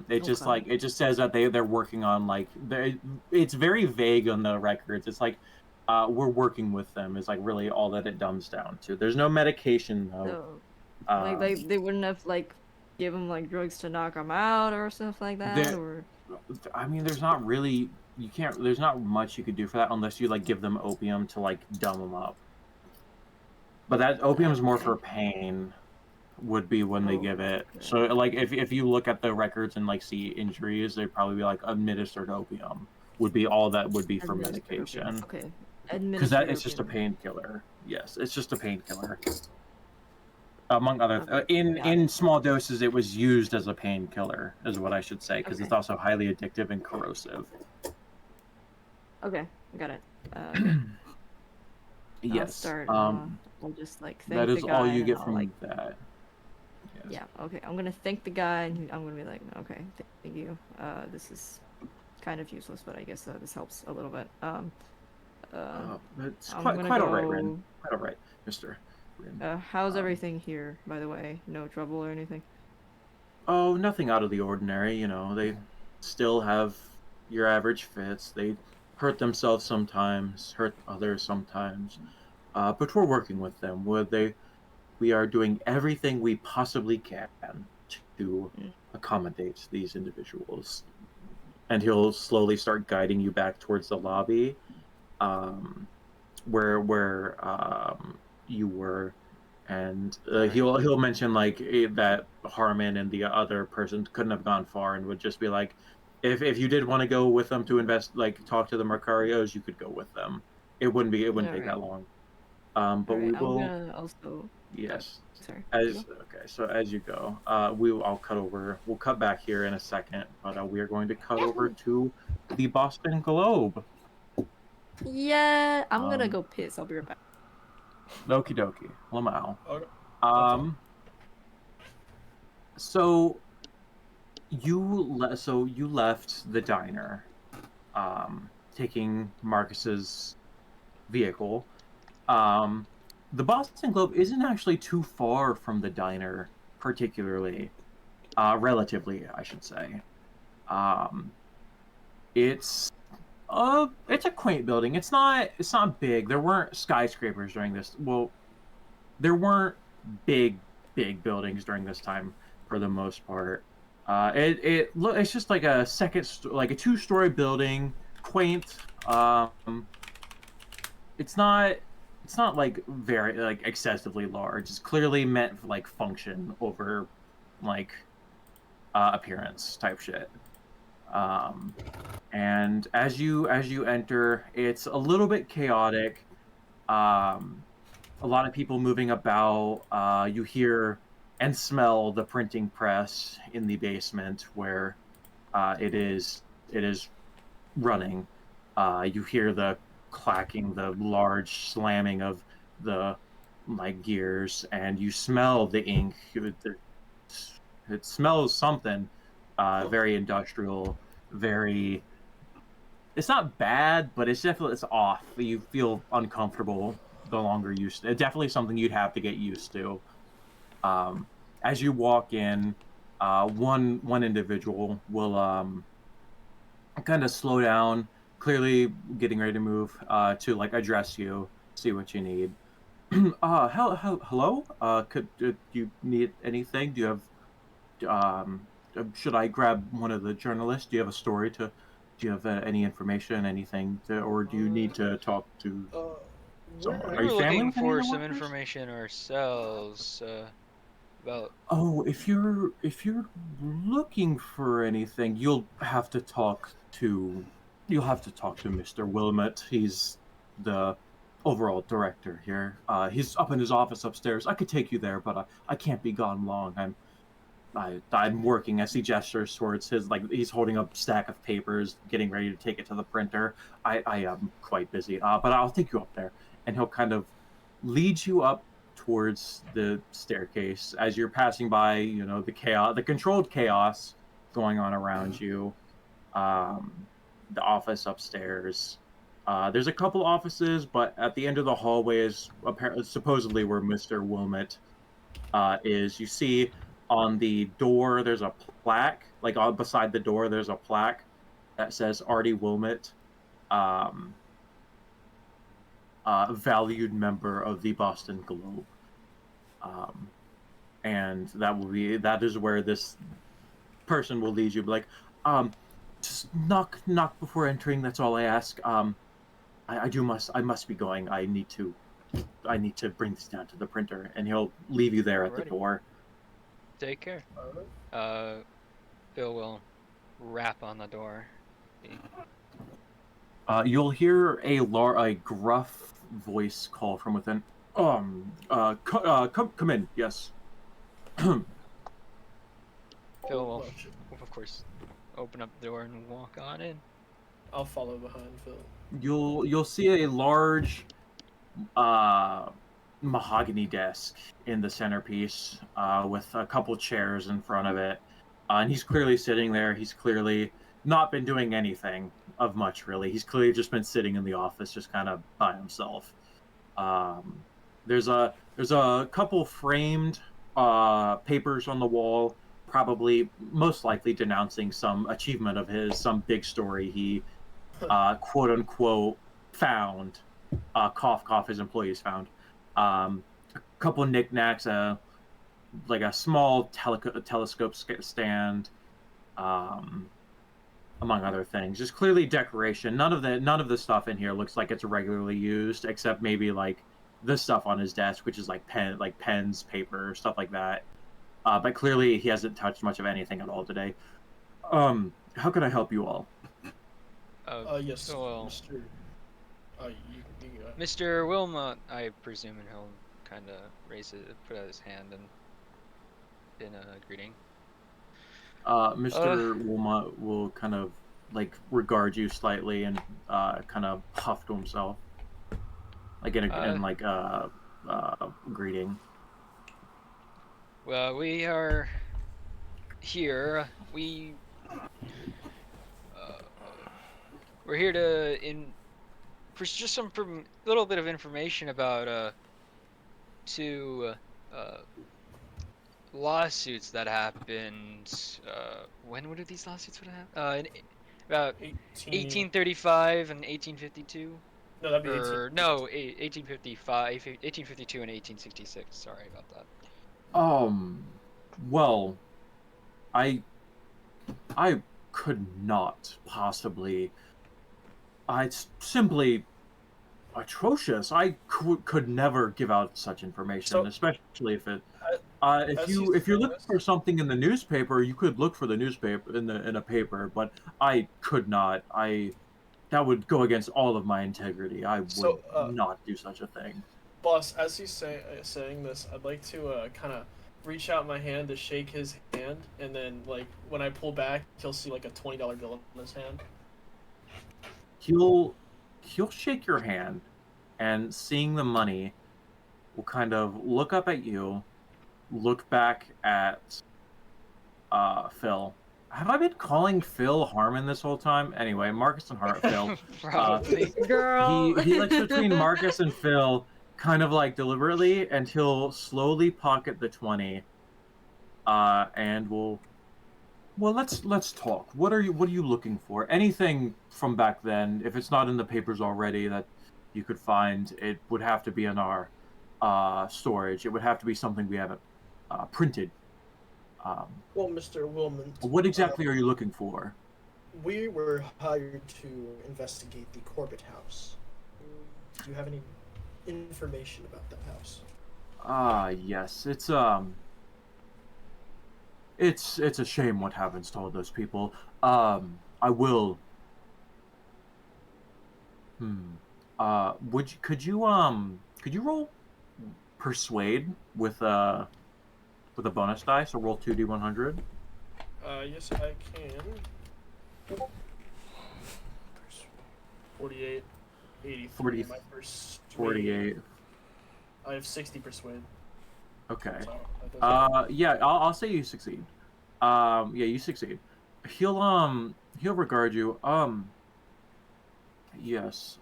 It just Okay. like it just says that they're working on like it's very vague on the records. It's like we're working with them is like really all that it dumbs down to. There's no medication though. So, like they wouldn't have like give him like drugs to knock him out or stuff like that, or I mean, there's not really you can't. There's not much you could do for that unless you like give them opium to like dumb them up. But that opium's more for Okay. pain. Would be when they Oh, give it. okay. So like if you look at the records and like see injuries, they'd probably be like administered opium would be all that would be for Administered opium. medication. Okay. Because that Administered it's just a opium. painkiller. Yes, it's just a painkiller. Among other Okay. Got in it. small doses, it was used as a painkiller, is what I should say, because it's Okay. also highly addictive and corrosive. Okay. Got it. Okay. I'll Yes. start. I'll just like That thank the is all guy, you and get I'll from like. that. Yes. Yeah. Okay. I'm gonna thank the guy, and I'm gonna be like, okay, thank you. This is kind of useless, but I guess this helps a little bit. It's I'm quite gonna quite go. all right, Rin. Quite all right, Mister Rin. How's Um, everything here, by the way? No trouble or anything? Oh, nothing out of the ordinary. You know, they still have your average fits. They hurt themselves sometimes, hurt others sometimes. But we're working with them. We are doing everything we possibly can to Mm. accommodate these individuals. And he'll slowly start guiding you back towards the lobby, um, where you were, and Alright. he'll mention like that Harmon and the other person couldn't have gone far, and would just be like, if you did want to go with them to invest, like talk to the Marcarios, you could go with them. It wouldn't take Alright. that long. But Alright. we I'm will. gonna also. Yes. Sorry. You As go. okay, so as you go, I'll cut over. We'll cut back here in a second, but we are going to cut over to the Boston Globe. Yeah. I'm gonna Um, go piss. I'll be right back. Okie dokie, Lamau. Okay. Um, so you left the diner, taking Marcus's vehicle. Um, the Boston Globe isn't actually too far from the diner, particularly. Relatively, I should say. Um, it's a quaint building. It's not big. There weren't skyscrapers during this. Well, there weren't big buildings during this time for the most part. It's just like like a two-story building, quaint. It's not it's not like very like excessively large. It's clearly meant for like function over like appearance type shit. Um, and as you enter, it's a little bit chaotic. Um, a lot of people moving about. You hear and smell the printing press in the basement where it is running. You hear the clacking, the large slamming of the like gears, and you smell the ink. It smells something very industrial, very. It's not bad, but it's off. You feel uncomfortable the longer you. Definitely something you'd have to get used to. Um, as you walk in, one individual will kind of slow down, clearly getting ready to move to like address you, see what you need. Hello. Do you need anything? Do you have should I grab one of the journalists? Do you have a story to? Do you have any information, anything, or do you need to talk to Uh, someone? We Are you were family looking with any of for the some workers? information ourselves about. Oh, if you're looking for anything, you'll have to talk to Mr. Wilmot. He's the overall director here. He's up in his office upstairs. I could take you there, but I can't be gone long. I'm working as he gestures towards his like he's holding a stack of papers, getting ready to take it to the printer. I am quite busy, but I'll take you up there, and he'll kind of lead you up towards the staircase as you're passing by. You know the chaos, the controlled chaos going on around you. Um, the office upstairs. There's a couple offices, but at the end of the hallway is apparently supposedly where Mr. Wilmot is. You see on the door there's a plaque, like on beside the door there's a plaque that says Artie Wilmot, um, valued member of the Boston Globe, um, and that is where this person will lead you. Like, Just knock before entering. That's all I ask. I must be going. I need to bring this down to the printer, and he'll leave you there at the Alrighty. door. Take care. Alright. Phil will rap on the door. You'll hear a gruff voice call from within. Come in. Yes. Phil will, Oh, shit. of course, open up the door and walk on in. I'll follow behind Phil. You'll see a large mahogany desk in the centerpiece with a couple chairs in front of it, and he's clearly sitting there. He's clearly not been doing anything of much, really. He's clearly just been sitting in the office, just kind of by himself. There's a couple framed papers on the wall, probably most likely denouncing some achievement of his, some big story he quote unquote found. Cough cough, his employees found. A couple knickknacks, like a small telescope stand, among other things. Just clearly decoration. None of the stuff in here looks like it's regularly used, except maybe like the stuff on his desk, which is like pens, paper, stuff like that. But clearly he hasn't touched much of anything at all today. How can I help you all? Yes, Well, Mr. You go ahead. Mr. Wilmot, I presume, and he'll kind of put out his hand in a greeting. Mr. Wilmot will kind of like regard you slightly and kind of huff to himself, like in a greeting. Well, we are here. We're here for just some little bit of information about two lawsuits that happened. When would these lawsuits would have happened? About 1835 and 1852. No, that'd be 18. Or no, 1855, 1852 and 1866. Sorry about that. Well, I could not possibly. It's simply atrocious. I could never give out such information, So- especially if it. As If he's you're saying looking this- for something in the newspaper, you could look for the newspaper in a paper, but I could not. That would go against all of my integrity. I would So, not do such a thing. Boss, as he's saying this, I'd like to kind of reach out my hand to shake his hand, and then like when I pull back, he'll see like a $20 bill in his hand. He'll shake your hand, and seeing the money, will kind of look up at you, look back at Phil. Have I been calling Phil Harmon this whole time? Anyway, Marcus and Phil. Probably. Girl. He looks between Marcus and Phil, kind of like deliberately, and he'll slowly pocket the 20. And well, let's talk. What are you looking for? Anything from back then, if it's not in the papers already that you could find, it would have to be in our storage. It would have to be something we haven't printed. Well, Mr. Wilman, What exactly are you looking for? we were hired to investigate the Corbett house. Do you have any information about that house? Yes. It's a shame what happens to all those people. I will. Could you roll persuade with a bonus die? So roll 2d100. Yes, I can. 48, 83. 40, My first 48. I have 60 persuade. Okay. So that doesn't- Yeah, I'll say you succeed. Yeah, you succeed. He'll regard you. Yes.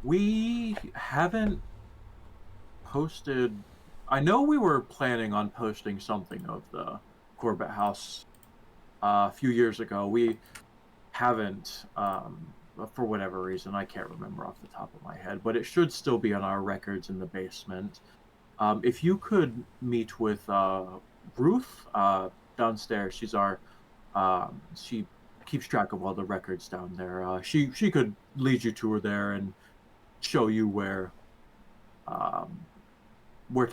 We haven't posted. I know we were planning on posting something of the Corbett House a few years ago. We haven't, for whatever reason. I can't remember off the top of my head, but it should still be on our records in the basement. If you could meet with Ruth downstairs, she's our. She keeps track of all the records down there. She could lead you to her there and show you where to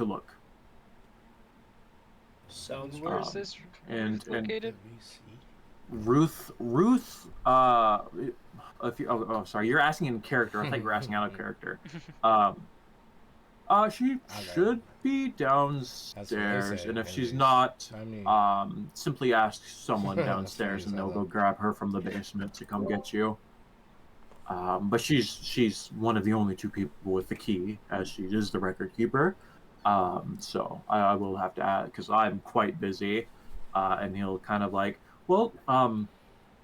look. Sounds Where is Um, this and located? Ruth, if you, sorry, you're asking in character. I thought you were asking out of character. She should be downstairs, say, and if she's anyways. not, I mean, simply ask someone downstairs, and Phrase, I they'll go love- grab her from the basement to come get you. But she's one of the only two people with the key, as she is the record keeper. So I will have to add, because I'm quite busy, and he'll kind of like, well,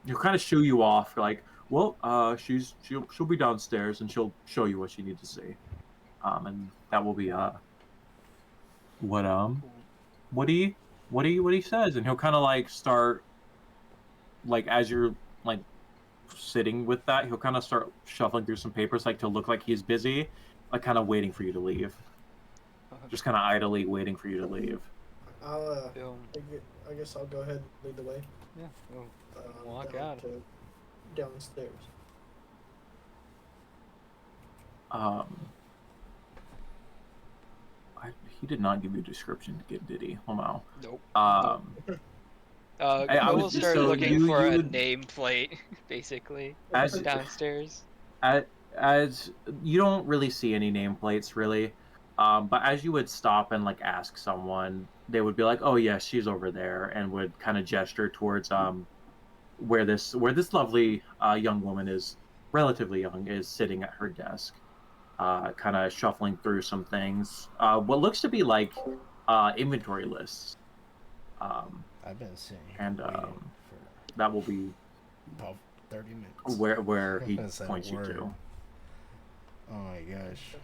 he'll kind of shoo you off, like, well, she'll be downstairs, and she'll show you what you need to see. And that will be what he says, and he'll kind of like start, like, as you're like sitting with that, he'll kind of start shuffling through some papers, like to look like he's busy, like kind of waiting for you to leave, just kind of idly waiting for you to leave. I'll Bill, I guess I'll go ahead and lead the way. yeah, we'll walk Down out. to downstairs. He did not give you a description, did he? Oh no. Nope. I We'll was- start so looking you for a would- nameplate, basically, As downstairs. as you don't really see any nameplates really, but as you would stop and like ask someone, they would be like, "Oh yeah, she's over there," and would kind of gesture towards where this lovely young woman is, relatively young, is sitting at her desk, kind of shuffling through some things. What looks to be like inventory lists. I've been sitting here And waiting that will be for about 30 minutes. where he That's that points you word. to. Oh my gosh.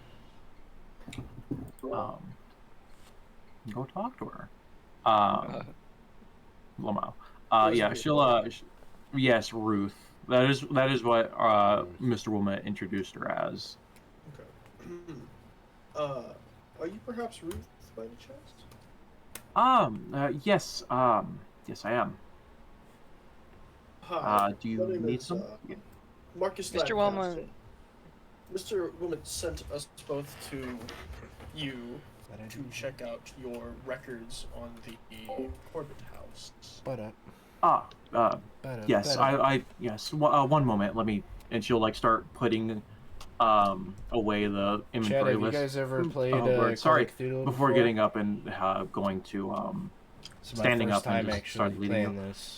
Go talk to her. Lamau. Where's Yeah, Ruth? she'll. Yes, Ruth. That is what Mr. Wilma introduced her as. Okay. Are you perhaps Ruth by any chance? Yes. Yes, I am. Hi. Do you my name need is, some? Marcus Mr. Lancaster. Wellman. Mr. Woman sent us both to you to check out your records on the Corbett house. Butt Ah. up. Yes. Yes. One moment. Let me. And she'll like start putting away the Chad, inventory have you list. guys ever played Sorry, Cthulhu before getting up and going to It's my standing first up and time just start actually leading playing you. this.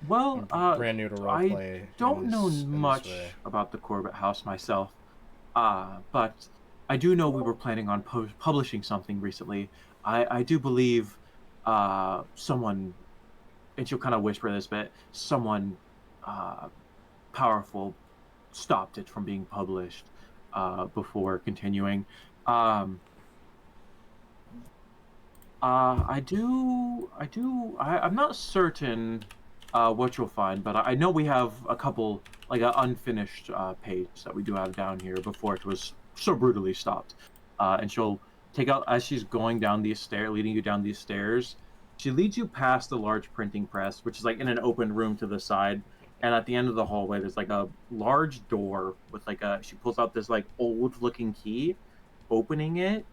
Well, I'm brand new to I roleplay. don't know much about the Corbett house myself, but I do know we were planning on publishing something recently. I do believe someone, and she'll kind of whisper this bit, someone powerful stopped it from being published before continuing. I'm not certain what you'll find, but I know we have a couple, like an unfinished page that we do have down here before it was so brutally stopped. And she'll take out, as she's going down these stairs, leading you down these stairs, she leads you past the large printing press, which is like in an open room to the side. And at the end of the hallway, there's like a large door with like she pulls out this like old looking key, opening it,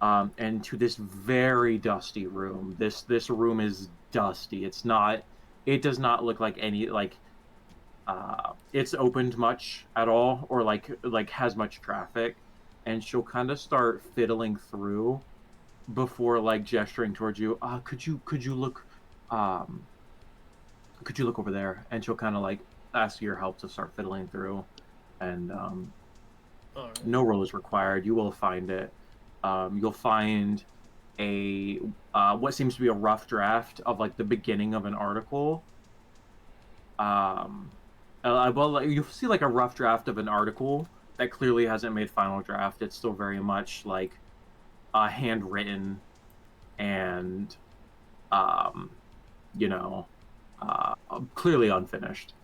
and to this very dusty room. This room is dusty. It does not look like any, like, it's opened much at all, or like has much traffic. And she'll kind of start fiddling through before like gesturing towards you. Could you look, could you look over there? And she'll kind of like ask your help to start fiddling through, and Alright. no roll is required. You will find it. You'll find a what seems to be a rough draft of like the beginning of an article. Well, you'll see like a rough draft of an article that clearly hasn't made final draft. It's still very much like handwritten and you know, clearly unfinished,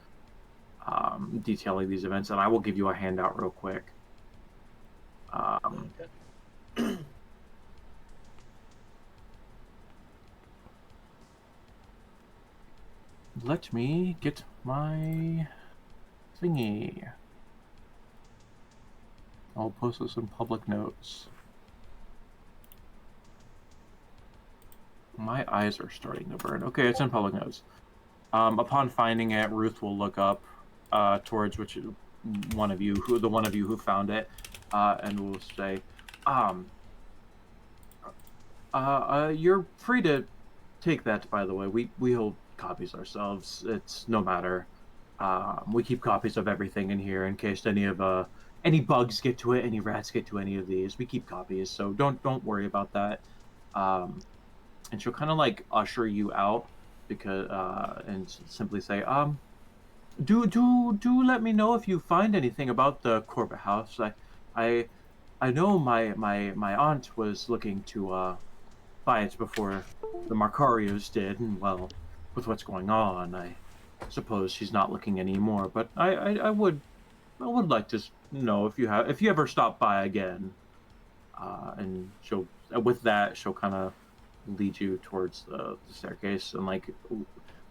detailing these events. And I will give you a handout real quick. Okay. let me get my thingy. I'll post this in public notes. My eyes are starting to burn. Okay, it's in public notes. Upon finding it, Ruth will look up towards the one of you who found it, and will say, "You're free to take that. By the way, we hold copies ourselves. It's no matter. We keep copies of everything in here in case any bugs get to it, any rats get to any of these. We keep copies, so don't worry about that." And she'll kind of like usher you out because and simply say, do let me know if you find anything about the Corbett house. I I know my aunt was looking to buy it before the Marcarios did, and well, with what's going on, I suppose she's not looking anymore. But I would like to know if you ever stop by again. And she'll with that she'll kind of lead you towards the staircase and like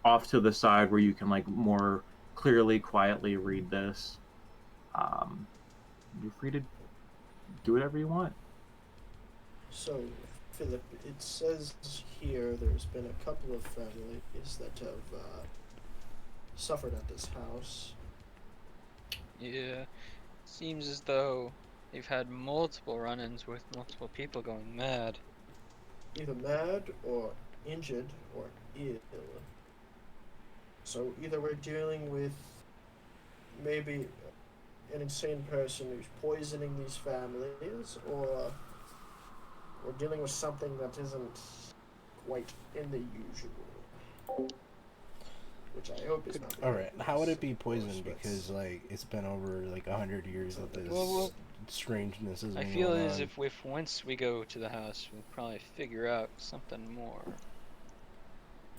off to the side where you can like more clearly, quietly read this. You're free to do whatever you want. So, Philip, it says here there's been a couple of families that have suffered at this house. Yeah, seems as though they've had multiple run-ins with multiple people going mad. Either mad or injured or ill. So either we're dealing with maybe an insane person who's poisoning these families, or we're dealing with something that isn't quite in the usual. Which I hope is not. All right, how would it be course, poisoned? but- Because like it's been over like 100 years that this Well, strangeness is. I feel as if once we go to the house, we'll probably figure out something more.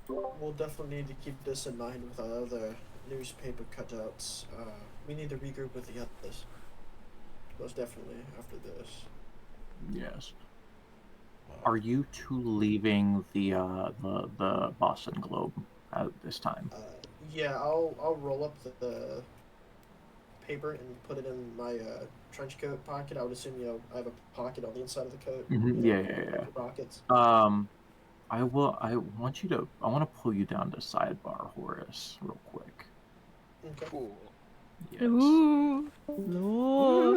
We'll definitely need to keep this in mind with our other newspaper cutouts. We need to regroup with the others. Most definitely after this. Yes. Are you two leaving the Boston Globe at this time? Yeah, I'll roll up the paper and put it in my trench coat pocket. I would assume I have a pocket on the inside of the coat. Mm-hmm. Yeah. Rockets. I want to pull you down to sidebar, Horace, real quick. Okay. Cool. Yes. Ooh. No.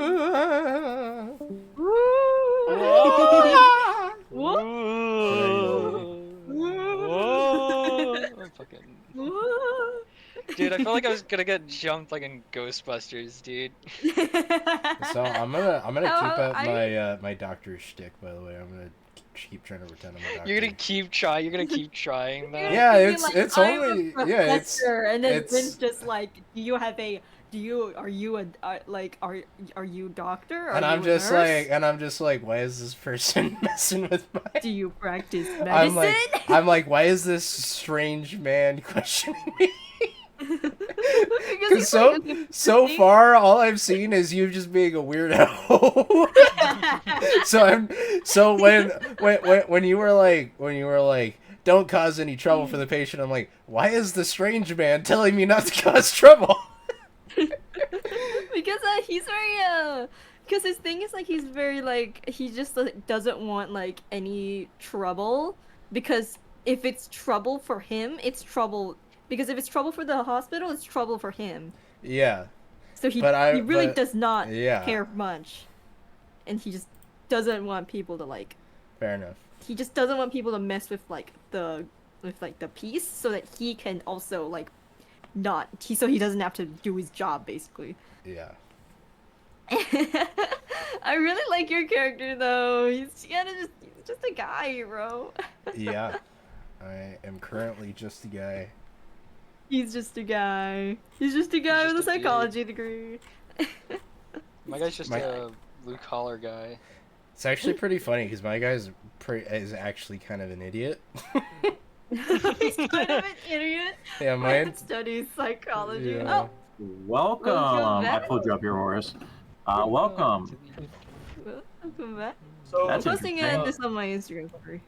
I'm fucking... Dude, I felt like I was gonna get jumped like in Ghostbusters, dude. So I'm gonna keep up I- my doctor shtick. By the way, I'm gonna keep trying to pretend I'm a doctor. You're gonna keep trying. You're gonna keep trying that. Yeah, You're it's like, it's "I'm a only yeah it's professor," and then it's Vin's just like, are you doctor? Are and you I'm a just nurse? like why is this person messing with my Do you practice I'm medicine? I'm like why is this strange man questioning me? Because Because so far all I've seen is you just being a weirdo. So when you were like don't cause any trouble for the patient, I'm like, why is the strange man telling me not to cause trouble? because he's very because his thing is like he's very like he just doesn't want like any trouble, because if it's trouble for him, it's trouble, because if it's trouble for the hospital, it's trouble for him. Yeah. So he really does not care much, and he just doesn't want people to like. Fair enough. He just doesn't want people to mess with the peace, so that he can also like so he doesn't have to do his job basically. Yeah. I really like your character though. He's just a guy, bro. Yeah. I am currently just a guy. He's just a guy. He's just a guy He's with a just a dude. psychology degree. My guy's just a blue collar guy. It's actually pretty funny because my guy is actually kind of an idiot. He's kind of an idiot. Yeah, Mine mine. studies psychology. Yeah. Oh, Welcome. I pulled you up here, Horace. Welcome. welcome back. So I'm That's posting interesting. this on my Instagram story.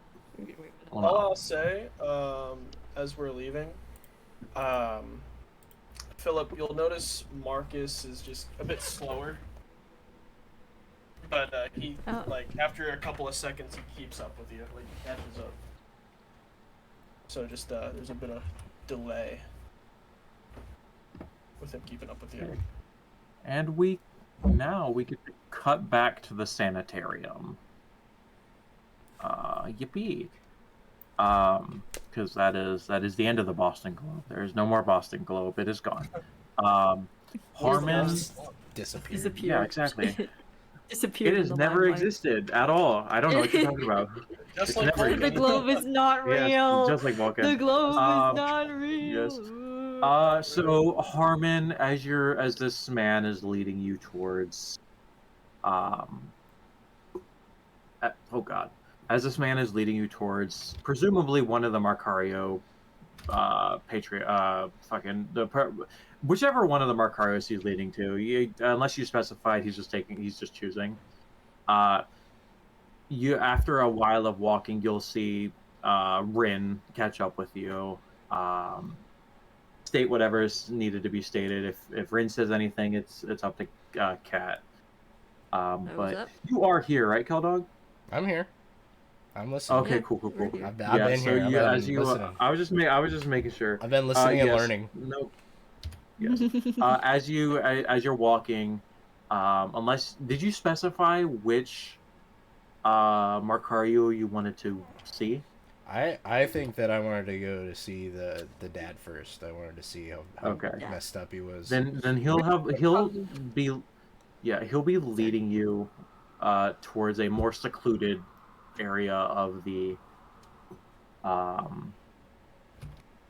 all I'll say, as we're leaving, Philip, you'll notice Marcus is just a bit slower, but he Oh. like after a couple of seconds he keeps up with you, like he catches up. So just there's a bit of delay with him keeping up with you. And now we get to cut back to the sanitarium. Yippee. Because that is the end of the Boston Globe. There is no more Boston Globe. It is gone. Harmon. Disappeared. Disappeared. Yeah, exactly. Disappeared. It in has the never limelight. existed at all. I don't know what you're talking about. Just It's like never Vulcan. The globe is not Yes, real. just like Vulcan. The globe Um, is not yes. real. So Harmon, as this man is leading you towards, oh God, as this man is leading you towards, presumably one of the Marcario, whichever one of the Marcarios he's leading to. Unless you specified, he's just choosing. After a while of walking, you'll see Rin catch up with you. State whatever's needed to be stated. If Rin says anything, it's up to Kat. What's But up? you are here, right, Keldog? I'm here. I'm listening. Okay, Yeah, cool. we're here. I've Yeah, been so here. you I've as been you listening. I was just making sure. I've been listening and Yes. learning. Nope. Yes. As you're walking, unless did you specify which Marcario you wanted to see? I think that I wanted to go to see the dad first. I wanted to see how Okay. Yeah. messed up he was. Then he'll be leading you towards a more secluded area of the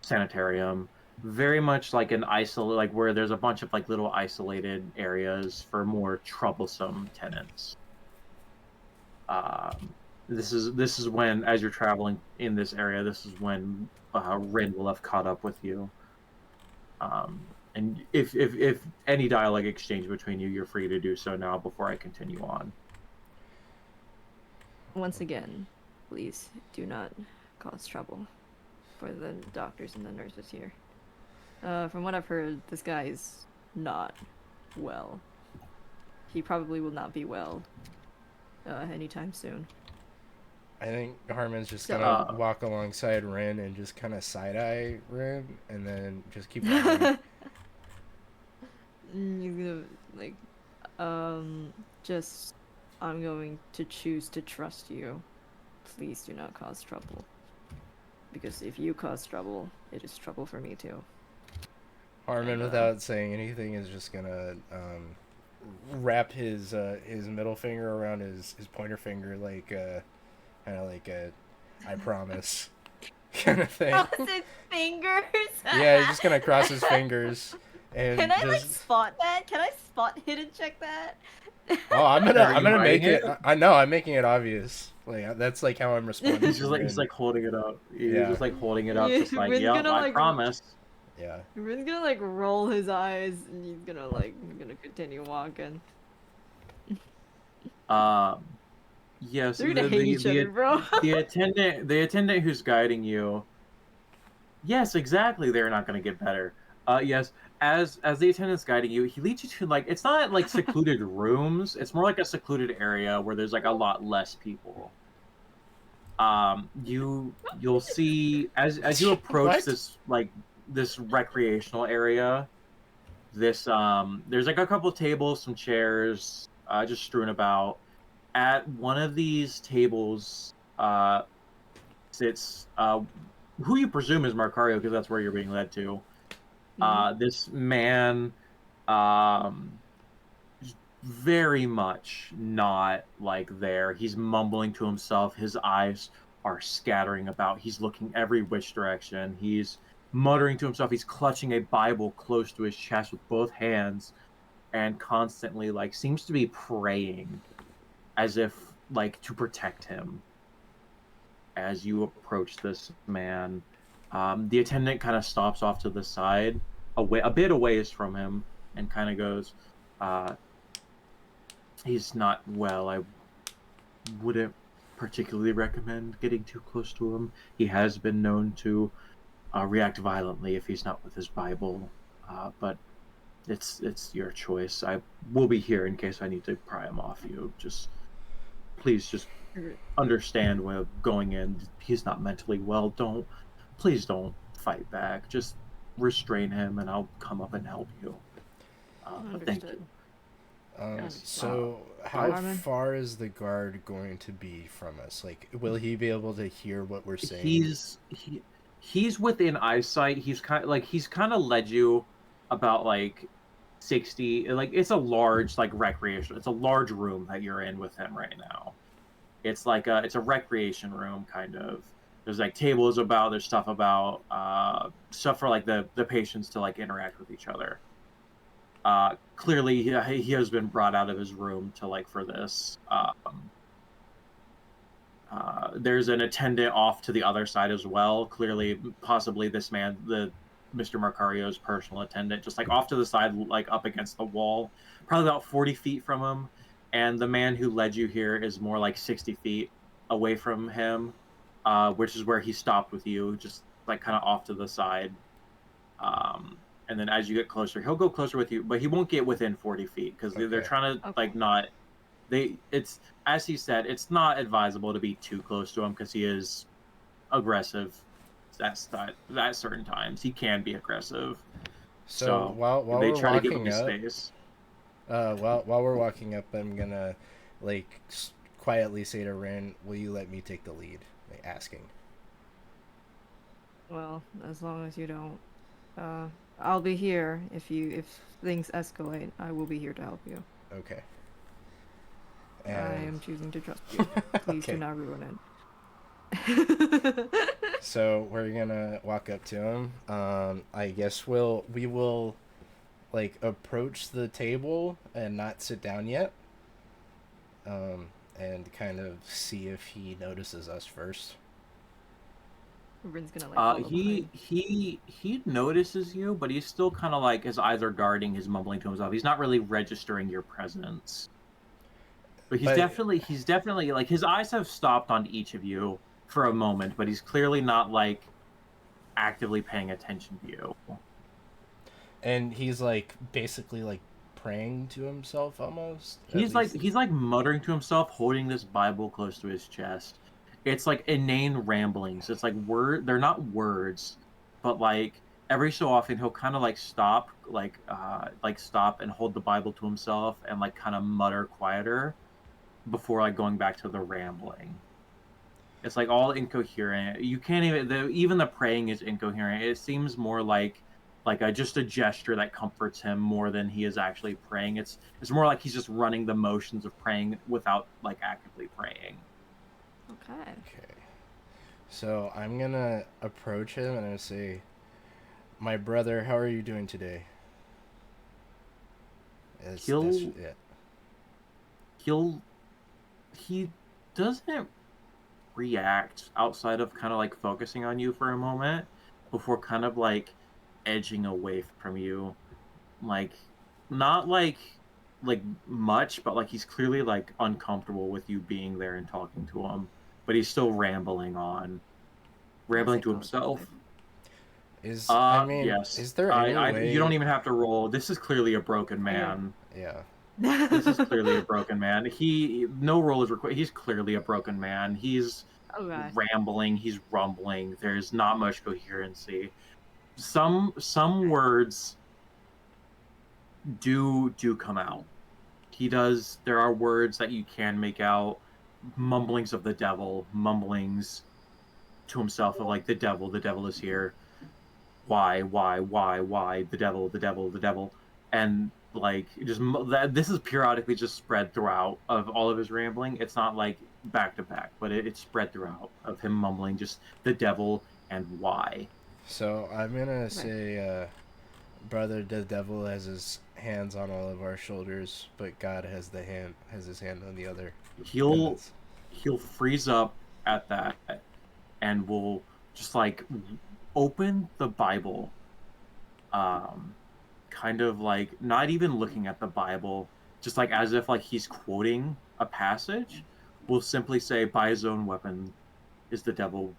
sanitarium, very much like like where there's a bunch of like little isolated areas for more troublesome tenants. This is when, as you're traveling in this area, this is when Rin will have caught up with you. And if any dialogue exchange between you, you're free to do so now before I continue on. Once again, please do not cause trouble for the doctors and the nurses here. From what I've heard, this guy is not well. He probably will not be well anytime soon. I think Harmon's just So- gonna walk alongside Rin and just kind of side eye Rin, and then just keep going. He's gonna like, just I'm going to choose to trust you. Please do not cause trouble. Because if you cause trouble, it is trouble for me too. Harmon, without saying anything, is just gonna wrap his middle finger around his pointer finger, like kind of like a I promise kind of thing. Cross his fingers. Yeah, he's just gonna cross his fingers and Can I just. like spot that? Can I spot hidden check that? Oh, I'm Are you gonna make writing it. I know I'm making it obvious. Like that's like how I'm responding. He's to just like Rin. holding it up. He's Yeah. just like holding it up, Yeah, just like, Rin's yeah, gonna, I like, promise. Yeah. Rin's gonna like roll his eyes and he's gonna continue walking. Yes, They're gonna hate each other, bro. the attendant who's guiding you. Yes, exactly. They're not going to get better. Yes, as the attendant's guiding you, he leads you to like it's not like secluded rooms. It's more like a secluded area where there's like a lot less people. You'll see as you approach What? this recreational area. There's like a couple tables, some chairs, just strewn about. At one of these tables sits who you presume is Marcario, because that's where you're being led to. This man, very much not like there. He's mumbling to himself. His eyes are scattering about. He's looking every which direction. He's muttering to himself. He's clutching a Bible close to his chest with both hands and constantly like seems to be praying as if like to protect him. As you approach this man, the attendant kind of stops off to the side, a bit away from him, and kind of goes, he's not well. I wouldn't particularly recommend getting too close to him. He has been known to react violently if he's not with his Bible, but it's your choice. I will be here in case I need to pry him off you. Just please, just understand when going in. He's not mentally well. Please don't fight back. Just restrain him, and I'll come up and help you. Thank you. Yes. So how far is the guard going to be from us? Like, will he be able to hear what we're saying? He's within eyesight. He's kind of led you about like 60. Like it's a large like recreation. It's a large room that you're in with him right now. It's like it's a recreation room kind of. There's like tables about. There's stuff about stuff for like the patients to like interact with each other. Clearly, he has been brought out of his room to like for this. There's an attendant off to the other side as well. Clearly, possibly this man, the Mr. Marcario's personal attendant, just like off to the side, like up against the wall, probably about 40 feet from him. And the man who led you here is more like 60 feet away from him, which is where he stopped with you, just like kind of off to the side. And then as you get closer, he'll go closer with you, but he won't get within 40 feet because they're trying to like not. It's as he said, it's not advisable to be too close to him because he is aggressive. At certain times he can be aggressive. So while they we're try to give walking him up, space. while we're walking up, I'm gonna like quietly say to Rin, "Will you let me take the lead?" Like asking. Well, as long as you don't, I'll be here if things escalate. I will be here to help you. Okay. I am choosing to trust you. Please do not ruin it. So we're gonna walk up to him. I guess we will like approach the table and not sit down yet. And kind of see if he notices us first. Rin's gonna like he notices you, but he's still kind of like his eyes are guarding, his mumbling to himself. He's not really registering your presence. But he's definitely like his eyes have stopped on each of you for a moment, but he's clearly not like actively paying attention to you. And he's like basically like praying to himself almost. He's like muttering to himself, holding this Bible close to his chest. It's like inane ramblings. It's like they're not words, but like every so often he'll kind of like stop and hold the Bible to himself and like kind of mutter quieter before like going back to the rambling. It's like all incoherent. You can't even the praying is incoherent. It seems more like just a gesture that comforts him more than he is actually praying. It's more like he's just running the motions of praying without like actively praying. Okay. So I'm gonna approach him and I say, "My brother, how are you doing today?" He doesn't react outside of kind of like focusing on you for a moment before kind of like edging away from you, like not like much, but like he's clearly like uncomfortable with you being there and talking to him, but he's still rambling to himself. Yes. Is there any way... You don't even have to roll. This is clearly a broken man. Yeah. This is clearly a broken man. No roll is required. He's clearly a broken man. He's rambling. He's rumbling. There's not much coherency. Some words do come out. He does. There are words that you can make out. Mumblings of the devil. Mumblings to himself of like the devil is here. Why? The devil, and like just that. This is periodically just spread throughout of all of his rambling. It's not like back to back, but it's spread throughout of him mumbling just the devil and why. So I'm gonna say, brother, the devil has his hands on all of our shoulders, but God has his hand on the other. He'll freeze up at that, and will just like open the Bible, kind of like not even looking at the Bible, just like as if like he's quoting a passage. Will simply say, "By his own weapon is the devil."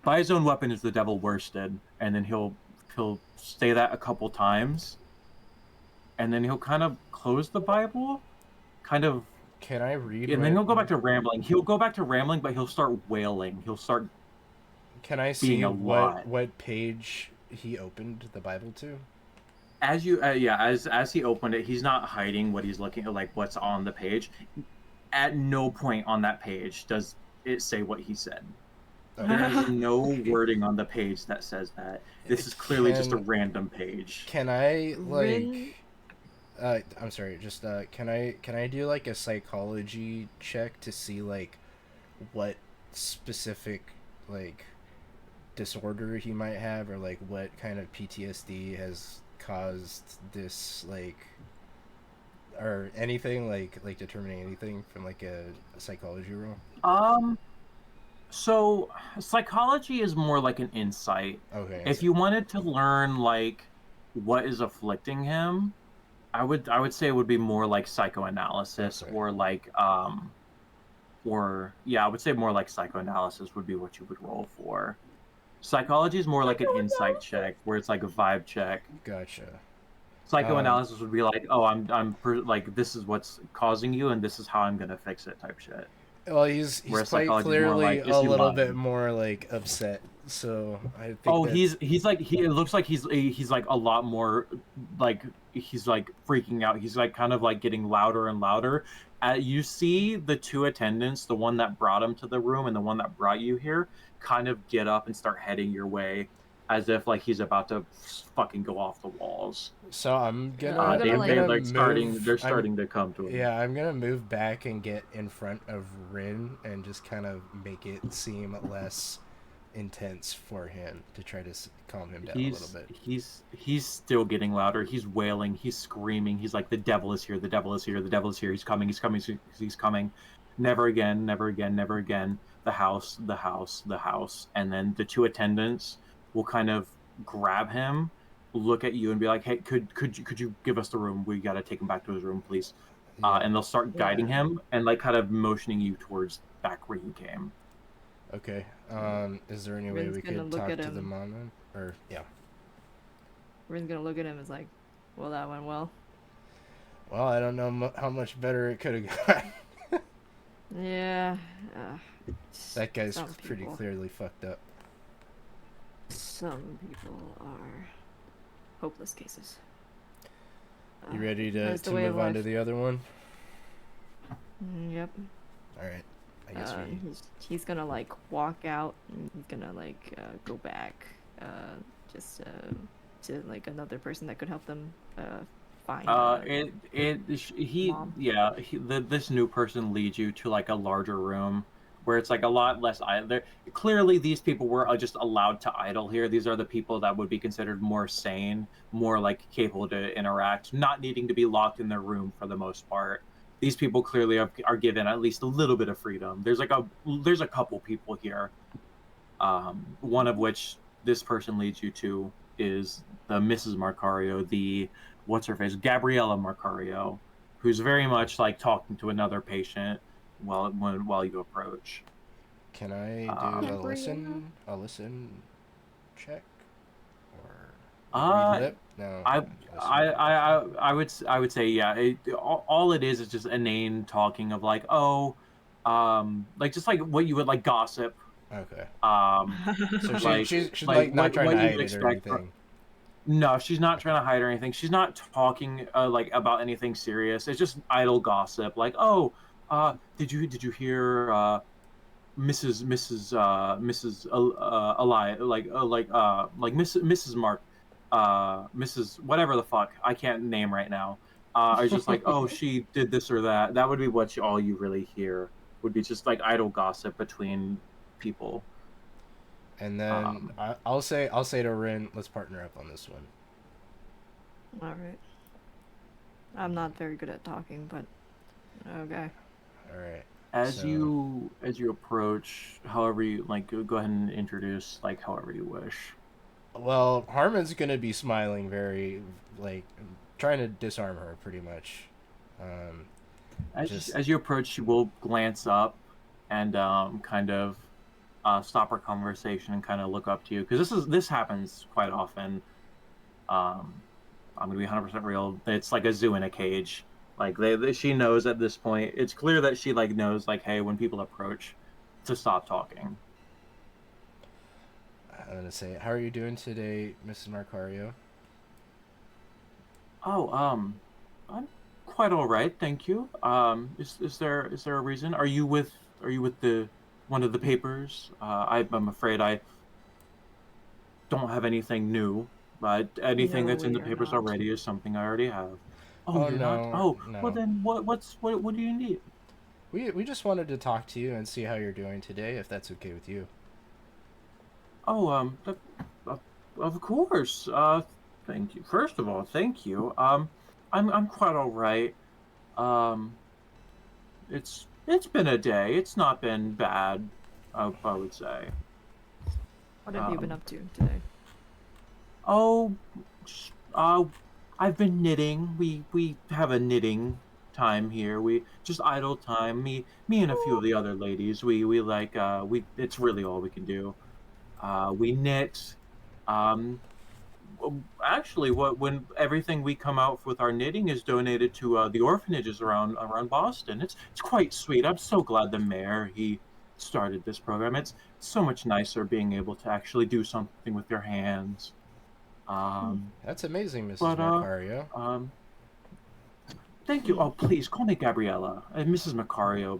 by his own weapon is the devil worsted, and then he'll say that a couple times, and then he'll kind of close the Bible, kind of, Can I read and then what? he'll go back to rambling. He'll go back to rambling, but he'll start wailing. He'll start Can I being see a lot. what page he opened the Bible to? As you, as he opened it, he's not hiding what he's looking at, like what's on the page. At no point on that page does it say what he said. There is no wording on the page that says that. This is clearly just a random page. Can I Rin- I'm sorry, just can I do like a psychology check to see like what specific like disorder he might have, or like what kind of PTSD has caused this, like, or anything, like determining anything from like a psychology role? So psychology is more like an insight. Okay. If you wanted to learn like what is afflicting him, I would say it would be more like psychoanalysis, Okay. or like or yeah, I would say more like psychoanalysis would be what you would roll for. Psychology is more like an insight check, where it's like a vibe check. Gotcha. Psychoanalysis would be like, oh, like, this is what's causing you, and this is how I'm gonna fix it, type shit. Well, he's Whereas quite psychology is more clearly like, is a he little lying? bit more like upset. So I think. Oh, that's... he's like, it looks like he's like a lot more, like, he's like freaking out. He's like kind of like getting louder and louder. You see the two attendants, the one that brought him to the room and the one that brought you here, kind of get up and start heading your way, as if like he's about to fucking go off the walls. So I'm gonna. I'm gonna, I'm gonna like starting. move- They're I'm- starting to come to him. Yeah, I'm gonna move back and get in front of Rin and just kind of make it seem less intense for him to try to calm him down a little bit. He's still getting louder. He's wailing. He's screaming. He's like, the devil is here. The devil is here. The devil is here. He's coming. He's coming. He's coming. Never again. Never again. Never again. The house. The house. The house. And then the two attendants will kind of grab him, look at you, and be like, hey, could you give us the room? We gotta take him back to his room, please. Yeah. And they'll start guiding him and like kind of motioning you towards back where you came. Okay. Is there any way Rin's we gonna could look talk at to him. the mom then? Or yeah. Rin's gonna look at him and is like, well, that went well. Well, I don't know how much better it could have gone. Yeah. That guy's some pretty people- clearly fucked up. Some people are hopeless cases. You ready to that's the way of move on to life. the other one? Yep. All right. I guess we. He's gonna like walk out and he's gonna like go back just to like another person that could help them find Mom. This new person leads you to like a larger room where it's like a lot less idle. Clearly, these people were just allowed to idle here. These are the people that would be considered more sane, more like capable to interact, not needing to be locked in their room for the most part. These people clearly are given at least a little bit of freedom. There's a couple people here, one of which this person leads you to is the Mrs. Marcario, the what's her face, Gabriella Marcario, who's very much like talking to another patient while you approach. Can I do a listen check, or read lip? No. I would say yeah. All it is just inane talking of like, oh, like just like what you would like gossip. Okay. So she's like not trying to hide it or anything. No, she's not trying to hide or anything. She's not talking like about anything serious. It's just idle gossip. Like, oh, did you hear Mrs. Eli, like Mrs. Mark, Mrs. whatever the fuck I can't name right now. I was just like, oh, she did this or that. That would be all you really hear would be just like idle gossip between people. And then I'll say to Rin, let's partner up on this one. All right. I'm not very good at talking, but okay. All right. As you approach, however you like, go ahead and introduce like however you wish. Well, Harmon's gonna be smiling, very like trying to disarm her, pretty much. As you approach, she will glance up and kind of stop our conversation and kind of look up to you, because this happens quite often. I'm gonna be 100% real. It's like a zoo in a cage. Like she knows at this point. It's clear that she like knows like, hey, when people approach, to stop talking. I'm gonna say, how are you doing today, Mrs. Marcario? Oh, I'm quite all right, thank you. Is there a reason? Are you with the one of the papers? I'm afraid I don't have anything new, but anything No, that's in we the are papers not. already is something I already have. Oh, Oh you're not? no, Oh, well no. then what do you need? We just wanted to talk to you and see how you're doing today, if that's okay with you. Oh, uh, of course. Thank you. First of all, thank you. I'm quite all right. Um, it's been a day. It's not been bad, I would say. What have you been Um, up to today? oh, s- uh, I've been knitting. We have a knitting time here. We just idle time. Me and a few of the other ladies. We like we. It's really all we can do. We knit. Um, Actually, when everything we come out with our knitting is donated to the orphanages around Boston. It's quite sweet. I'm so glad the mayor he started this program. It's so much nicer being able to actually do something with your hands. Um, That's amazing, Mrs. but Marcario. um, thank you. Oh, please call me Gabriella. Mrs. Macario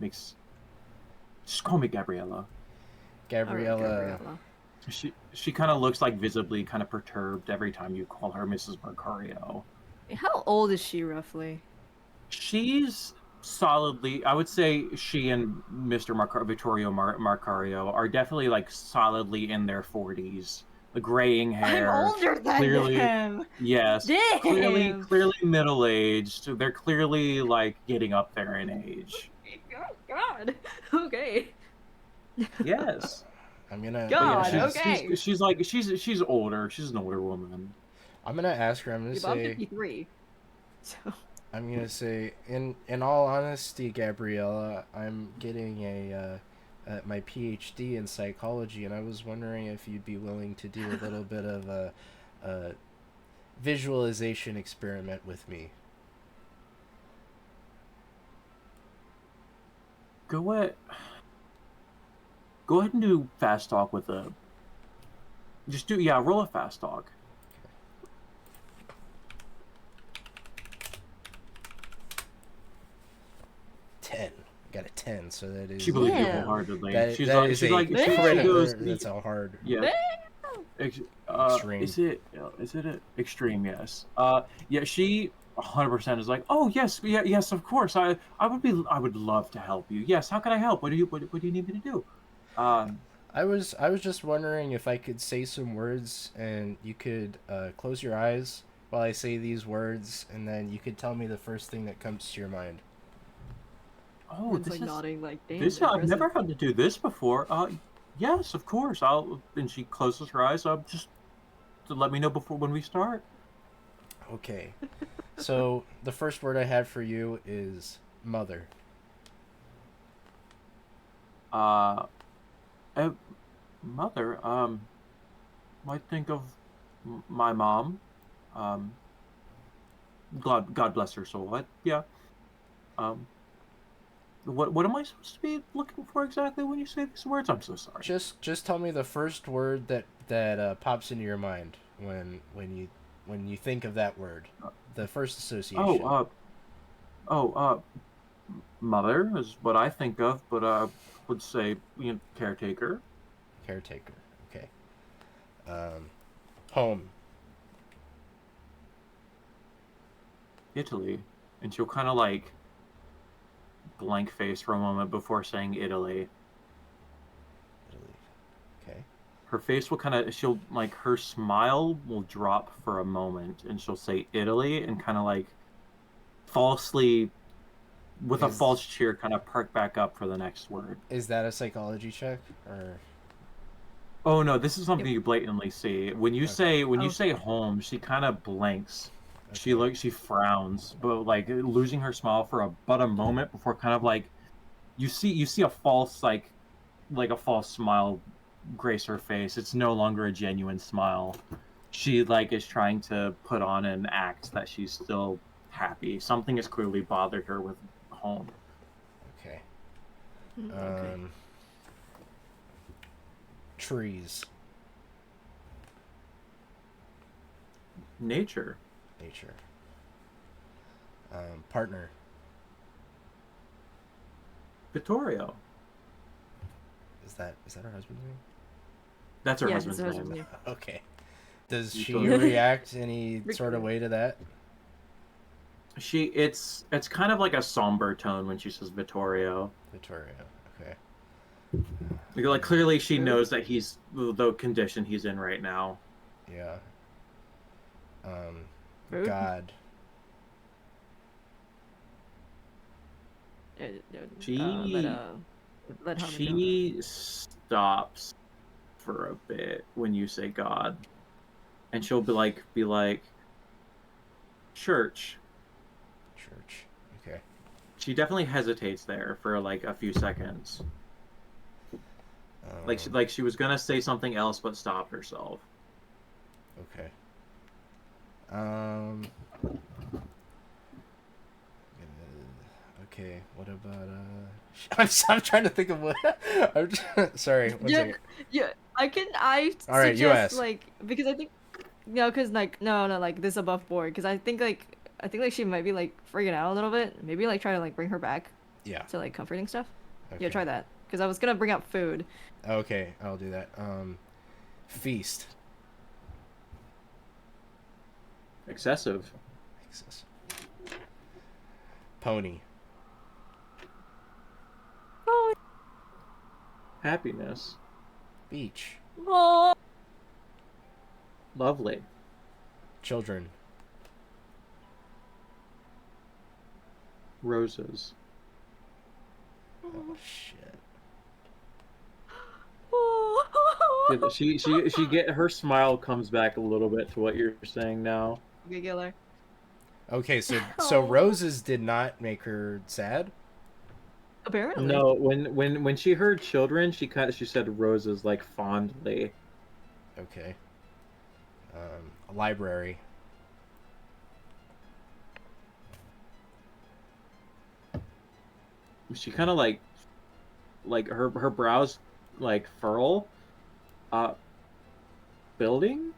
makes just call me Gabriella. Alright, Gabriella, Gabriella. She kind of looks like visibly kind of perturbed every time you call her Mrs. Macario. How old is she roughly? She's solidly, I would say she and Mr. Vittorio Marcario are definitely like solidly in their 40s. The graying I'm hair, older than clearly, him! yes, Damn! clearly middle-aged. They're clearly like getting up there in age. Oh, God! Okay. Yes. I'm gonna But yeah, God, ask. okay. she's older. She's an older woman. I'm gonna ask her. I'm gonna Yeah, but I'm say. 53. So, I'm gonna say. In all honesty, Gabriella, I'm getting my PhD in psychology, and I was wondering if you'd be willing to do a little bit of a visualization experiment with me. Go ahead. Go ahead and do fast talk with a. Just do yeah. Roll a fast talk. 10. Got a 10, so that is She believes you Damn. wholeheartedly. that She's that like is she's a like she critical. goes That's a hard yeah. extreme. Is it a extreme? Yes. Yeah. She 100% is like, oh yes, yeah, yes, of course. I would love to help you. Yes. How can I help? What do you need me to do? Um. I was just wondering if I could say some words and you could close your eyes while I say these words, and then you could tell me the first thing that comes to your mind. Oh, it's like nodding, like, damn. this. I've impressive. never had to do this before. Yes, of course. I'll. And she closes her eyes. Just to let me know before when we start. Okay. So the first word I had for you is mother. Uh, uh Mother. I think of my mom. Um, God bless her soul. Yeah. Um, what am I supposed to be looking for exactly when you say these words? I'm so sorry. Just tell me the first word that pops into your mind when you think of that word. The first association. Oh, mother is what I think of, but would say caretaker. Caretaker. Okay. Home. Italy, and she'll kind of like blank face for a moment before saying Italy. Italy. Okay. Her face will kind of she'll like her smile will drop for a moment, and she'll say Italy and kind of like falsely with a Is false cheer kind of perk back up for the next word. is that a psychology check or? Oh no, this is something Yep. you blatantly see. When you Okay. say Okay. home, she kind of blanks. Okay. She frowns, but like losing her smile for but a moment before kind of like you see a false like like a false smile grace her face. It's no longer a genuine smile. She like is trying to put on an act that she's still happy. Something has clearly bothered her with home. Okay. Okay. Trees. Nature. Nature. Partner. Vittorio. Is that her husband's name? That's her Yeah, husband's it's her husband's name. name. Okay. Does she Victoria. react any sort of way to that? It's kind of like a somber tone when she says Vittorio. Victoria. Okay. Like clearly she knows that he's the condition he's in right now. Yeah. Rude. God. She let Harmon go. she stops for a bit when you say God, and she'll be like church. Church. Okay. She definitely hesitates there for like a few seconds. Like she was gonna say something else but stopped herself. Okay. Okay. What about I'm trying to think of what. Sorry. One Yeah, second. yeah. I All right, you suggest ask. like because I think because like no like this above board because I think like she might be like freaking out a little bit. Maybe like try to like bring her back Yeah. to like comforting stuff. Okay. Yeah, try that because I was gonna bring up food. Okay, I'll do that. Feast. Excessive. Pony. Oh. Happiness. Beach. Oh. Lovely. Children. Roses. Oh shit. Oh. She get her smile comes back a little bit to what you're saying now. Okay, Giller. Okay, so Oh. roses did not make her sad. Apparently. No, when she heard children, she said roses like fondly. Okay. A library. She kind of like her brows like furl. Building.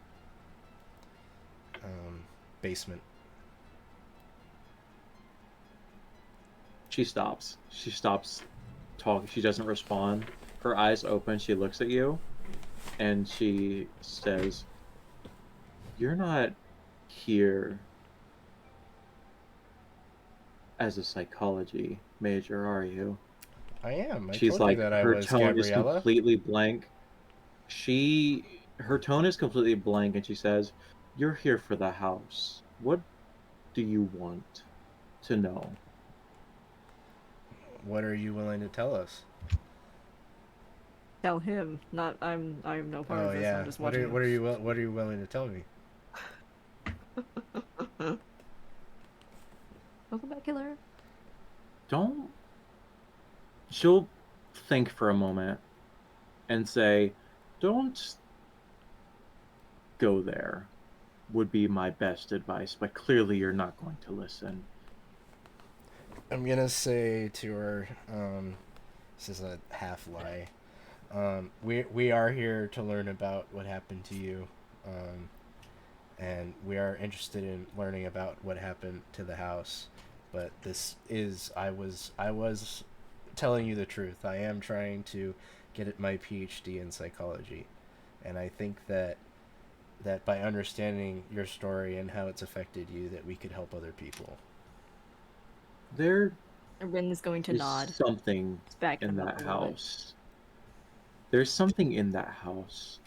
Basement. She stops. She stops talking. She doesn't respond. Her eyes open. She looks at you, and she says, "You're not here as a psychology major, are you?" I am. I She's told you like, that I her was, tone is Gabriella. completely blank. Her tone is completely blank, and she says, "You're here for the house. What do you want to know?" What are you willing to tell us? Tell him. Not I'm no part Oh of this. yeah. I'm just What watching. are you willing to tell me? Welcome back, Killer. Don't. She'll think for a moment and say, "Don't go there," would be my best advice, but clearly you're not going to listen. I'm gonna say to her, this is a half lie. We are here to learn about what happened to you, and we are interested in learning about what happened to the house. But this is I was telling you the truth. I am trying to get my PhD in psychology, and I think that by understanding your story and how it's affected you, that we could help other people. There Rin is going to is nod. something Back in him up that a little bit. house. There's something in that house.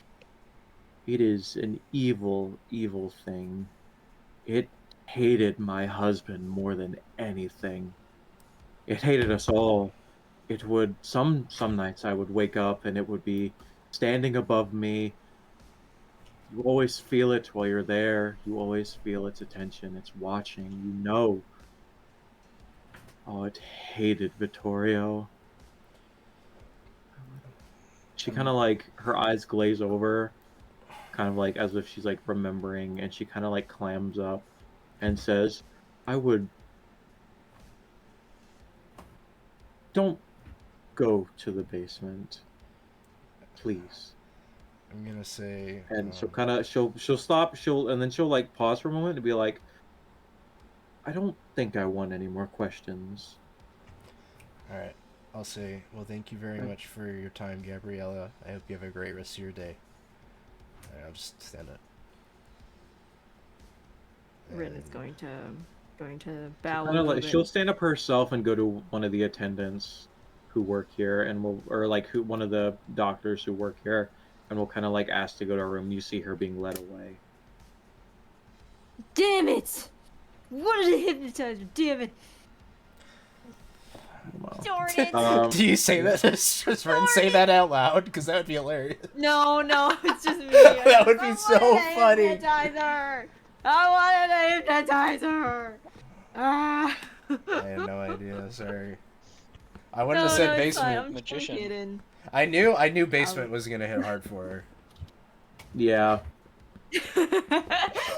It is an evil, evil thing. It hated my husband more than anything. It hated us all. It would some nights I would wake up and it would be standing above me. You always feel it while you're there. You always feel its attention. It's watching. You know. Oh, it hated Vittorio. she kind of like her eyes glaze over, kind of like as if she's like remembering, and she kind of like clams up and says, "I would don't go to the basement, please." I'm gonna say. And she'll stop, and then she'll like pause for a moment and be like, "I don't think I want any more questions." All right. I'll say. Well, thank you very Okay. much for your time, Gabriella. I hope you have a great rest of your day. And I'll just stand up. Rin is And- going to bow a Kind of little like bit. she'll stand up herself and go to one of the attendants who work here, and or like one of the doctors who work here, and will kind of like ask to go to her room. You see her being led away. Damn it! What did it hypnotizer? Damn it! Well, Darn it! Do you say that? Does Ren say that out loud? Because that would be hilarious. No, it's just me. That would be I so wanted a funny. Hypnotizer. I wanted a hypnotizer. Ah. I had no idea. Sorry. I wouldn't have No, said it's fine. basement. I'm Magician. just kidding. I knew basement was gonna hit hard for her. yeah.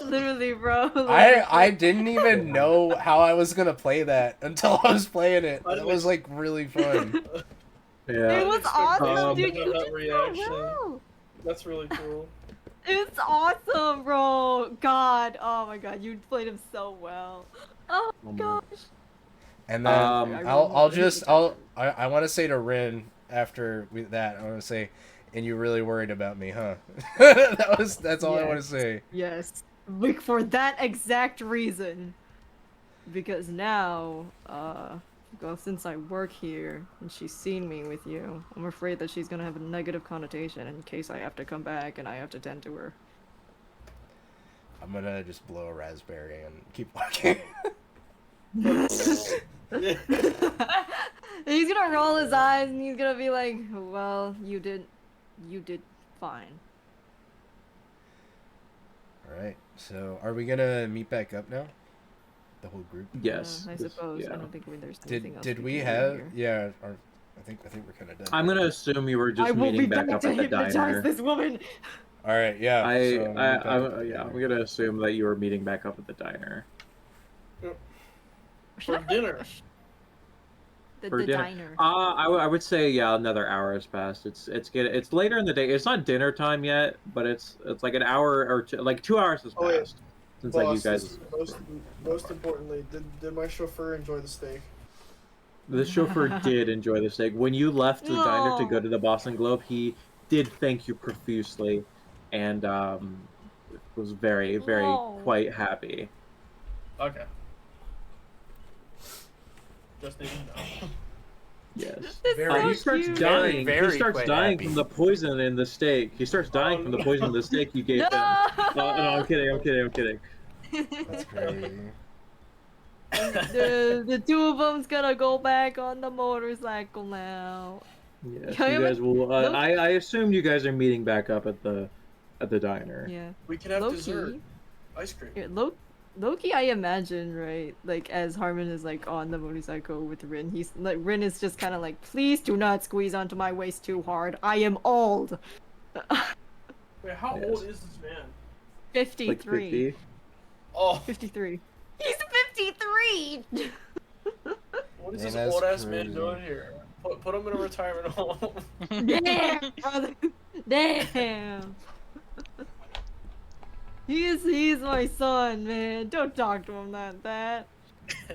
Literally, bro. I didn't even know how I was gonna play that until I was playing it. That was like really fun. Yeah. It was awesome, Um, dude. You that did so reaction. well. That's really cool. It's awesome, bro. God, oh my God, you played him so well. Oh my gosh. And then Um, I want to say to Rin after that, I want to say, and you really worried about me, huh? That's all I want to Yes. say. Yes, like for that exact reason. Because now, well, since I work here and she's seen me with you, I'm afraid that she's gonna have a negative connotation in case I have to come back and I have to tend to her. I'm gonna just blow a raspberry and keep walking. He's gonna roll his eyes and he's gonna be like, "Well, you did fine." All right. So, are we gonna meet back up now? The whole group. yes. I this- suppose. yeah. I don't think there's anything else. Did we can do have? here. Yeah. I think we're kind of done. I'm gonna assume you were I just will be meeting back back up to at the hypnotize diner. this woman. All right. Yeah. so meet back up at the Yeah, I'm diner. gonna assume that you were meeting back up at the diner. For dinner. The For dinner. diner. I would say yeah, another hour has passed. It's later in the day. It's not dinner time yet, but it's like an hour or two, like 2 hours has Oh, wait. passed since like you Boss, guys. most importantly, did my chauffeur enjoy the steak? The chauffeur did enjoy the steak. When you left the diner to No. go to the Boston Globe, he did thank you profusely, and was very No. quite happy. Okay. Just need to know. Yes. This is Very- so He starts cute. dying. Very he starts quite dying happy. from the poison in the steak. He starts dying from the poison in the steak you gave him. No, I'm kidding. That's crazy. The two of them's gonna go back on the motorcycle now. Yes, Yeah, you but guys will. look- I assume you guys are meeting back up at the diner. Yeah. We can have Low-key. dessert. Ice cream. Yeah, Loki, I imagine, right? Like, as Harmon is, like, on the motorcycle with Rin, he's, like, Rin is just kind of like, please do not squeeze onto my waist too hard. I am old. Wait, how Yes. old is this man? 53. Like 50. Oh, 53. He's 53! what is Man, this that's old ass man crazy. doing here? Put him in a retirement home. Damn, brother. Damn. He's my son, man. Don't talk to him that.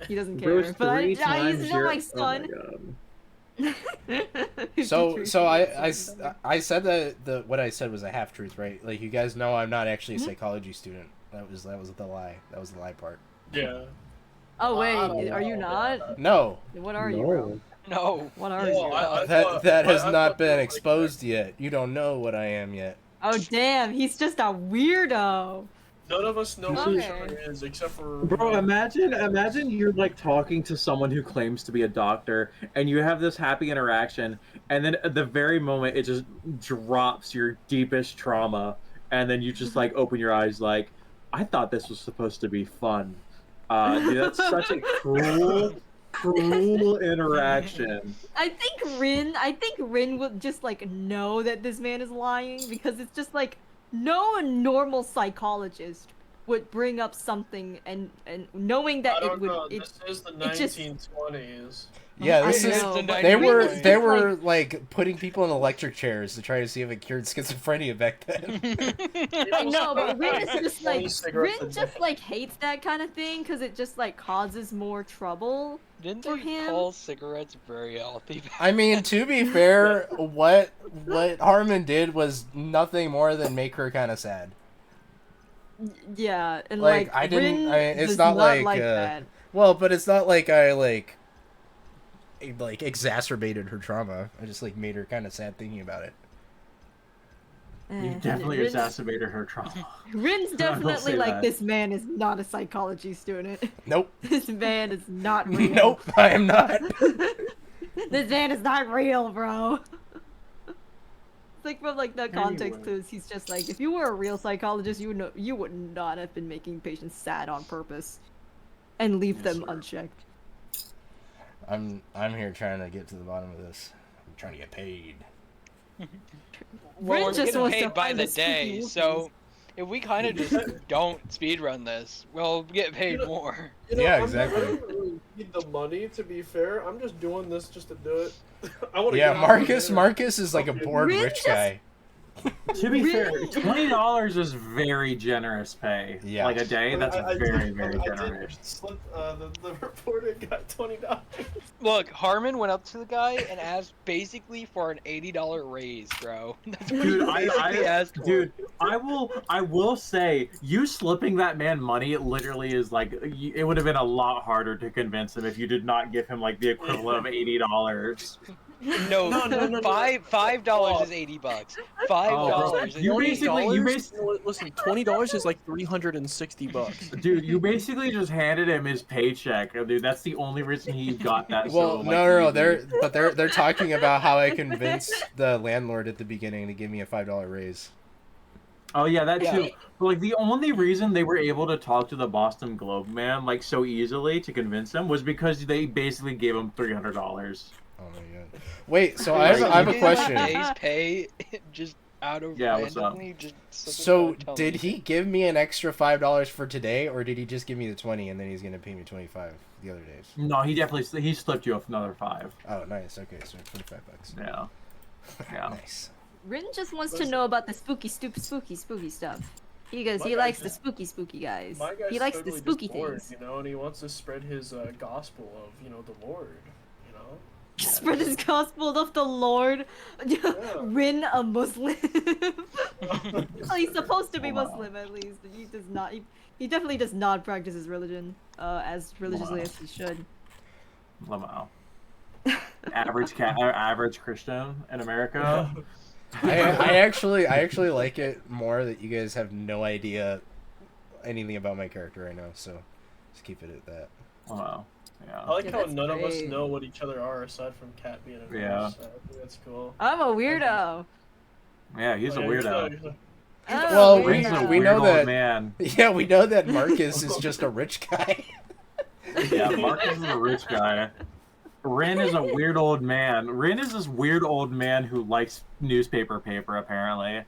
He doesn't care. Bruce, But three he's times still your- my Oh my son. god. So 53. I said that what I said was a half truth, right? Like, you guys know I'm not actually a Mhm. psychology student. That was the lie. That was the lie part. Yeah. Oh wait, I don't are you know, not? No, What are you, bro? No. What are No, you? I that thought- that has I not thought you been were like exposed yet. You don't know what I am yet. Oh damn, he's just a weirdo. None of us know what Okay. he is except for. Bro, imagine you're like talking to someone who claims to be a doctor, and you have this happy interaction, and then at the very moment it just drops your deepest trauma, and then you just like open your eyes like, I thought this was supposed to be fun. Dude, that's such a cruel cruel interaction. I think Rin would just like know that this man is lying because it's just like no normal psychologist would bring up something and knowing that I it don't would know. it, This is the it just 1920s. Yeah, I this is. know, but They Rin were is they just, were like putting people in electric chairs to try to see if it cured schizophrenia back then. I know, but Rin is just 20 like cigarettes a Rin just day. like hates that kind of thing because it just like causes more trouble. Didn't For they him? call cigarettes very healthy? I mean, to be fair, what Harmon did was nothing more than make her kind of sad. Yeah, and Like, like I didn't. Rin I mean, it's does not like that. well, but it's not like I like exacerbated her trauma. I just like made her kind of sad thinking about it. You Eh, definitely Rin's- exacerbated her trauma. Rin's I will definitely say like that. this man is not a psychology student. Nope. This man is not real. Nope. I am not. This man is not real, bro. It's like from like the context Anyway. clues, he's just like, if you were a real psychologist, you would know you would not have been making patients sad on purpose and leave Yes, them sir. unchecked. I'm here trying to get to the bottom of this. I'm trying to get paid. Well, Rin we're just getting wants to paid by find the the spooky day, Wookiees. so if we kind of just don't speedrun this, we'll get paid You know- more. You know, Yeah, I exactly. don't really need the money, to be fair. I'm just doing this just to do it. I want to Yeah, get off my Marcus. dinner. Marcus is like a Okay. bored Rin rich just- guy. To be fair, Really? $20 is very generous pay. Yeah. Like a day, that's very, very I generous. did slip, the reporter got $20. Look, Harmon went up to the guy and asked basically for an $80 raise, bro. That's what Dude, he basically asked for. dude, I will say, you slipping that man money, it literally is like, it would have been a lot harder to convince him if you did not give him like the equivalent of $80. No, No. $5 is $80. $5. You basically- Listen, $20 is like $360. Dude, you basically just handed him his paycheck, dude. That's the only reason he got that. Well, so, no. easy. They're talking about how I convinced the landlord at the beginning to give me a $5 raise. Oh yeah, that Yeah. too. But, like the only reason they were able to talk to the Boston Globe man like so easily to convince him was because they basically gave him $300. Oh my god. Wait, so I have a He question. Days pay just out of Yeah, what's up? randomly. Just So did he give me an extra $5 for today, or did he just give me the 20 and then he's gonna pay me 25 the other days? No, he slipped you another $5. Oh, nice. Okay, so $25. Yeah. Yeah. Nice. Rin just wants to know about the spooky stuff. He goes, My he guy's likes the just- spooky guys. My guy's He likes totally the spooky just bored, things. you know, and he wants to spread his gospel of, the Lord, you know? Spread this gospel of the Lord. Rin, a Muslim. Well, he's supposed to be Wow. Muslim at least. He does not. He definitely does not practice his religion as religiously Wow. as he should. Wow. Average Christian in America. I actually like it more that you guys have no idea anything about my character right now, so just keep it at that. Wow. Yeah. I like Yeah, how that's none of us great. know what each other are aside from Kat being a Yeah. nurse. I think that's cool. I'm a weirdo. Yeah, he's a Oh, yeah, weirdo. I'm a Well, Rin's a weirdo. we know weird that- old man. Yeah, we know that Marcus is just a rich guy. Yeah, Marcus is a rich guy. Rin is a weird old man. Rin is this weird old man who likes newspaper paper, apparently.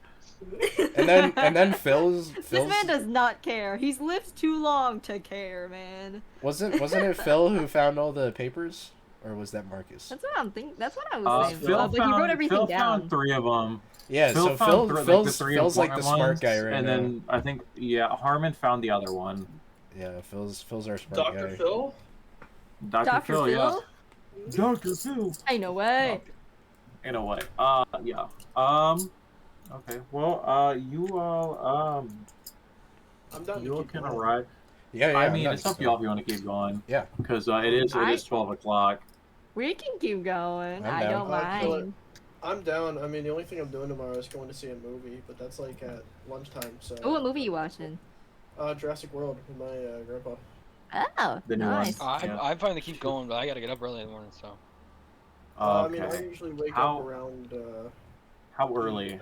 And then Phil's This man does not care. He's lived too long to care, man. wasn't it Phil who found all the papers, or was that Marcus? That's what I'm thinking. That's what I was saying. Phil But he wrote everything Phil down. found 3 of them. Yeah, so Phil's like the smart guy right and now. then I think Harmon found the other one. Yeah, Phil's our smart Dr. guy. Phil? Dr. Phil, yeah. Phil? Dr. Phil. Ain't no way. In a way. Yeah. Okay. Well, you all I'm done. you all can arrive. Yeah, I I'm mean, done, it's up to so- y'all if you want to keep going. Yeah. Because it is 12 o'clock. We can keep going. I'm I down. don't mind. I'm down. I mean, the only thing I'm doing tomorrow is going to see a movie, but that's like at lunchtime. So. Oh, what movie you watching? Jurassic World with my grandpa. Oh, The new one. nice. I'm fine to keep going, but I gotta get up early in the morning, so. I mean, I Okay. usually wake How- up around. How early?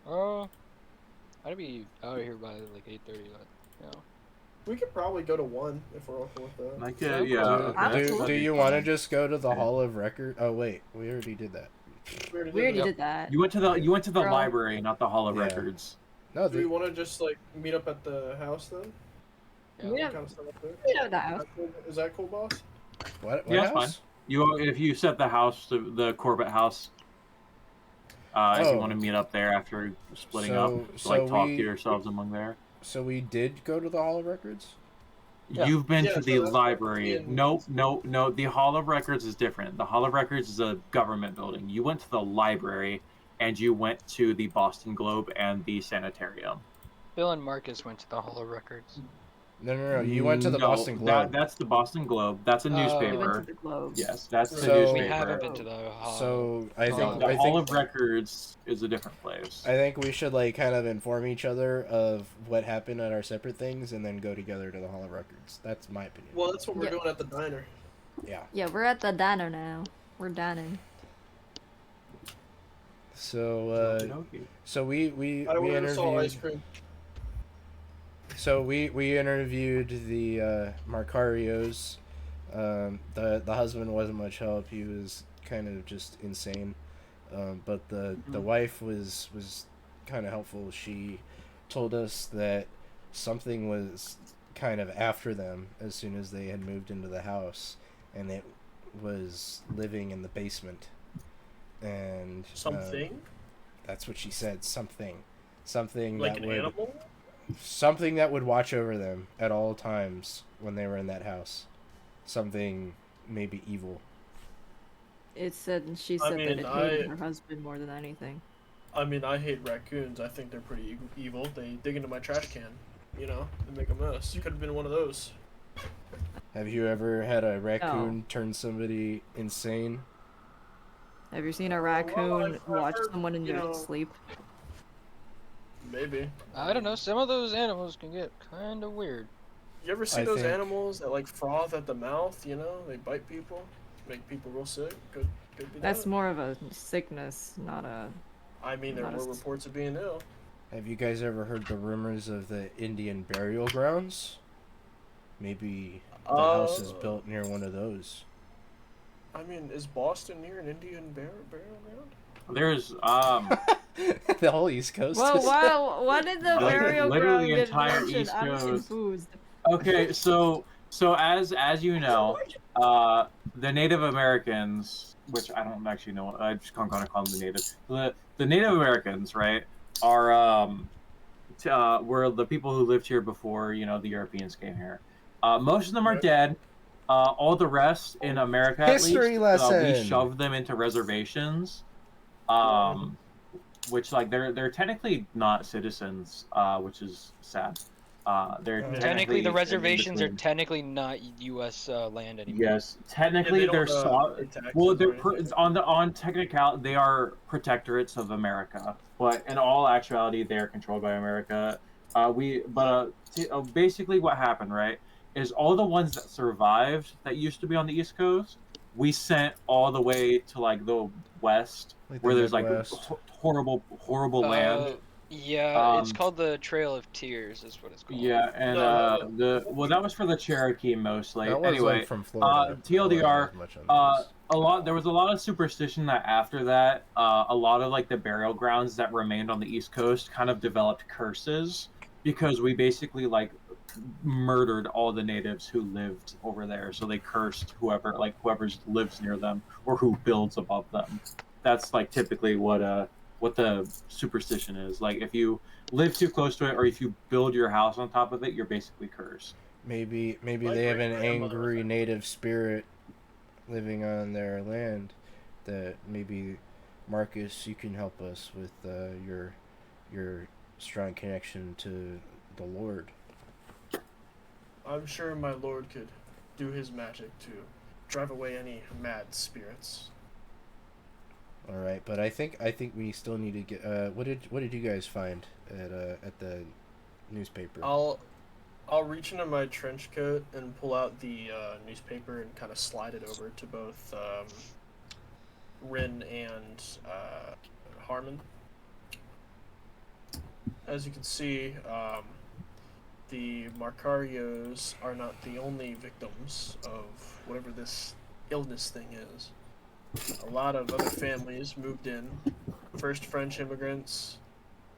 I'd be out of here by like 8:30, but you know. We could probably go to one if we're okay with that. Like, Yeah, yeah. cool. I'm that'd cool. Do be you want to fine. just go to the Yeah. Hall of Record? Oh wait, we already did that. We already Yep. did that. You went to the We're all- library, not the Hall of Yeah. Records. No, Do we want to just like meet up at the house then? Yeah. We don't, Kind of stuff up there. we don't know that house. Is that cool, boss? what Yeah, that's house? If you set the house, the Corbett house. If Oh. you want to meet up there after splitting up, So like talk we- to yourselves among there. So we did go to the Hall of Records. Yeah. You've been Yeah, to so the that's library. what me and- No. The Hall of Records is different. The Hall of Records is a government building. You went to the library, and you went to the Boston Globe and the sanitarium. Bill and Marcus went to the Hall of Records. No. You went to the No, Boston Globe. That's the Boston Globe. That's a Oh. We went to newspaper. the Globe. Yes, that's the So- newspaper. We haven't been to the Hall. So I Oh. think The I Hall think of Records is a different place. I think we should like kind of inform each other of what happened at our separate things, and then go together to the Hall of Records. That's my opinion. Well, that's what we're Yeah. doing at the diner. Yeah. Yeah, we're at the diner now. We're dining. So Okey-dokey. so we I don't want to saw ice interviewed. cream. So we interviewed the Marcarios. The husband wasn't much help. He was kind of just insane. But the wife was kind of helpful. She told us that something was kind of after them as soon as they had moved into the house, and it was living in the basement. And Something that's what she said. Something like that an would animal. something that would watch over them at all times when they were in that house. Something maybe evil. It said she I said mean, that it hated I- her husband more than anything. I mean, I hate raccoons. I think they're pretty evil. They dig into my trash can, you know, and make a mess. You could have been one of those. Have you ever had a raccoon turn somebody insane? Have you seen a raccoon I've watch heard, someone in you their know- sleep? Maybe. I don't know. Some of those animals can get kind of weird. You ever see I those think- animals that like froth at the mouth? You know, they bite people, make people real sick. Could be That's that. more of a sickness, not a. I mean, there not were a- reports of being ill. Have you guys ever heard the rumors of the Indian burial grounds? Maybe the house is built near one of those. I mean, is Boston near an Indian burial ground? There's The whole East Coast. Whoa, is- wow! Why did the Like, burial literally ground the get entire mentioned? East I'm Coast. confused. okay. So as you know, the Native Americans, which I don't actually know, I just can't gonna call them the Native. The Native Americans, right, are were the people who lived here before the Europeans came here. Most of them are dead. All the rest in America, History at least, lesson. we shoved them into reservations, which like they're technically not citizens, which is sad. They're Technically, the in reservations are between. technically not U.S. Land anymore. Yes, technically Yeah, they're they don't, pay taxes well, or they're anything. on technical they are protectorates of America, but in all actuality they are controlled by America. Basically what happened, right, is all the ones that survived that used to be on the East Coast, we sent all the way to like the west, Like the where there's Midwest. like horrible land. Yeah, it's Um, called the Trail of Tears, is what it's called. Yeah, and that was for the Cherokee mostly. That was anyway, like from Florida. TLDR, Much on this. there was a lot of superstition that after that, a lot of like the burial grounds that remained on the East Coast kind of developed curses because we basically like murdered all the natives who lived over there. So they cursed whoever lives near them or who builds above them. That's like typically what the superstition is. Like if you live too close to it or if you build your house on top of it, you're basically cursed. Maybe My they have an great-grandmother angry native spirit living on their land. That maybe Marcus, you can help us with your strong connection to the Lord. I'm sure my lord could do his magic to drive away any mad spirits. All right, but I think we still need to get. What did you guys find at the newspaper? I'll reach into my trench coat and pull out the newspaper and kind of slide it over to both Rin and Harmon. As you can see, the Marcarios are not the only victims of whatever this illness thing is. A lot of other families moved in. First French immigrants,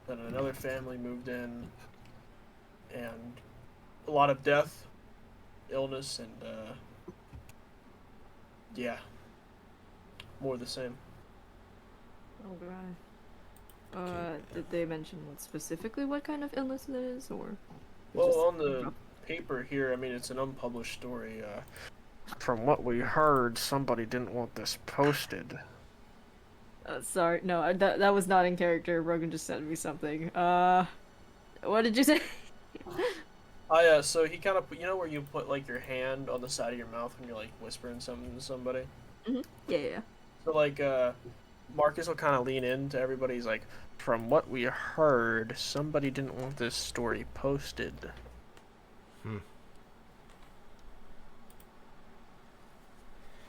then another family moved in, and a lot of death, illness, and yeah, more of the same. Oh god. Did they mention specifically what kind of illness it is, or? Well, just- on the paper here, I mean, it's an unpublished story. From what we heard, somebody didn't want this posted. Sorry, no, that was not in character. Rogan just sent me something. What did you say? Oh yeah, so he kind of put, you know where you put like your hand on the side of your mouth when you're like whispering something to somebody? Yeah. So like Marcus will kind of lean into everybody. He's like, from what we heard, somebody didn't want this story posted.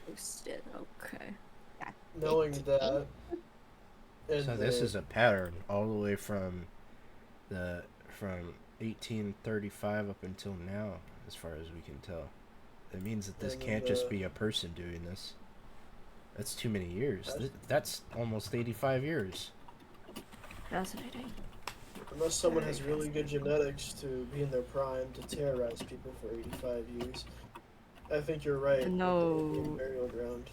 Posted. Okay. Knowing that. And So this is a pattern all the way from 1835 up until now, as far as we can tell. It means that this And can't just be a person doing this. That's too many years. That's almost 85 years. Fascinating. unless someone has really good genetics to be in their prime to terrorize people for 85 years. I think you're right. with the No. Indian burial ground.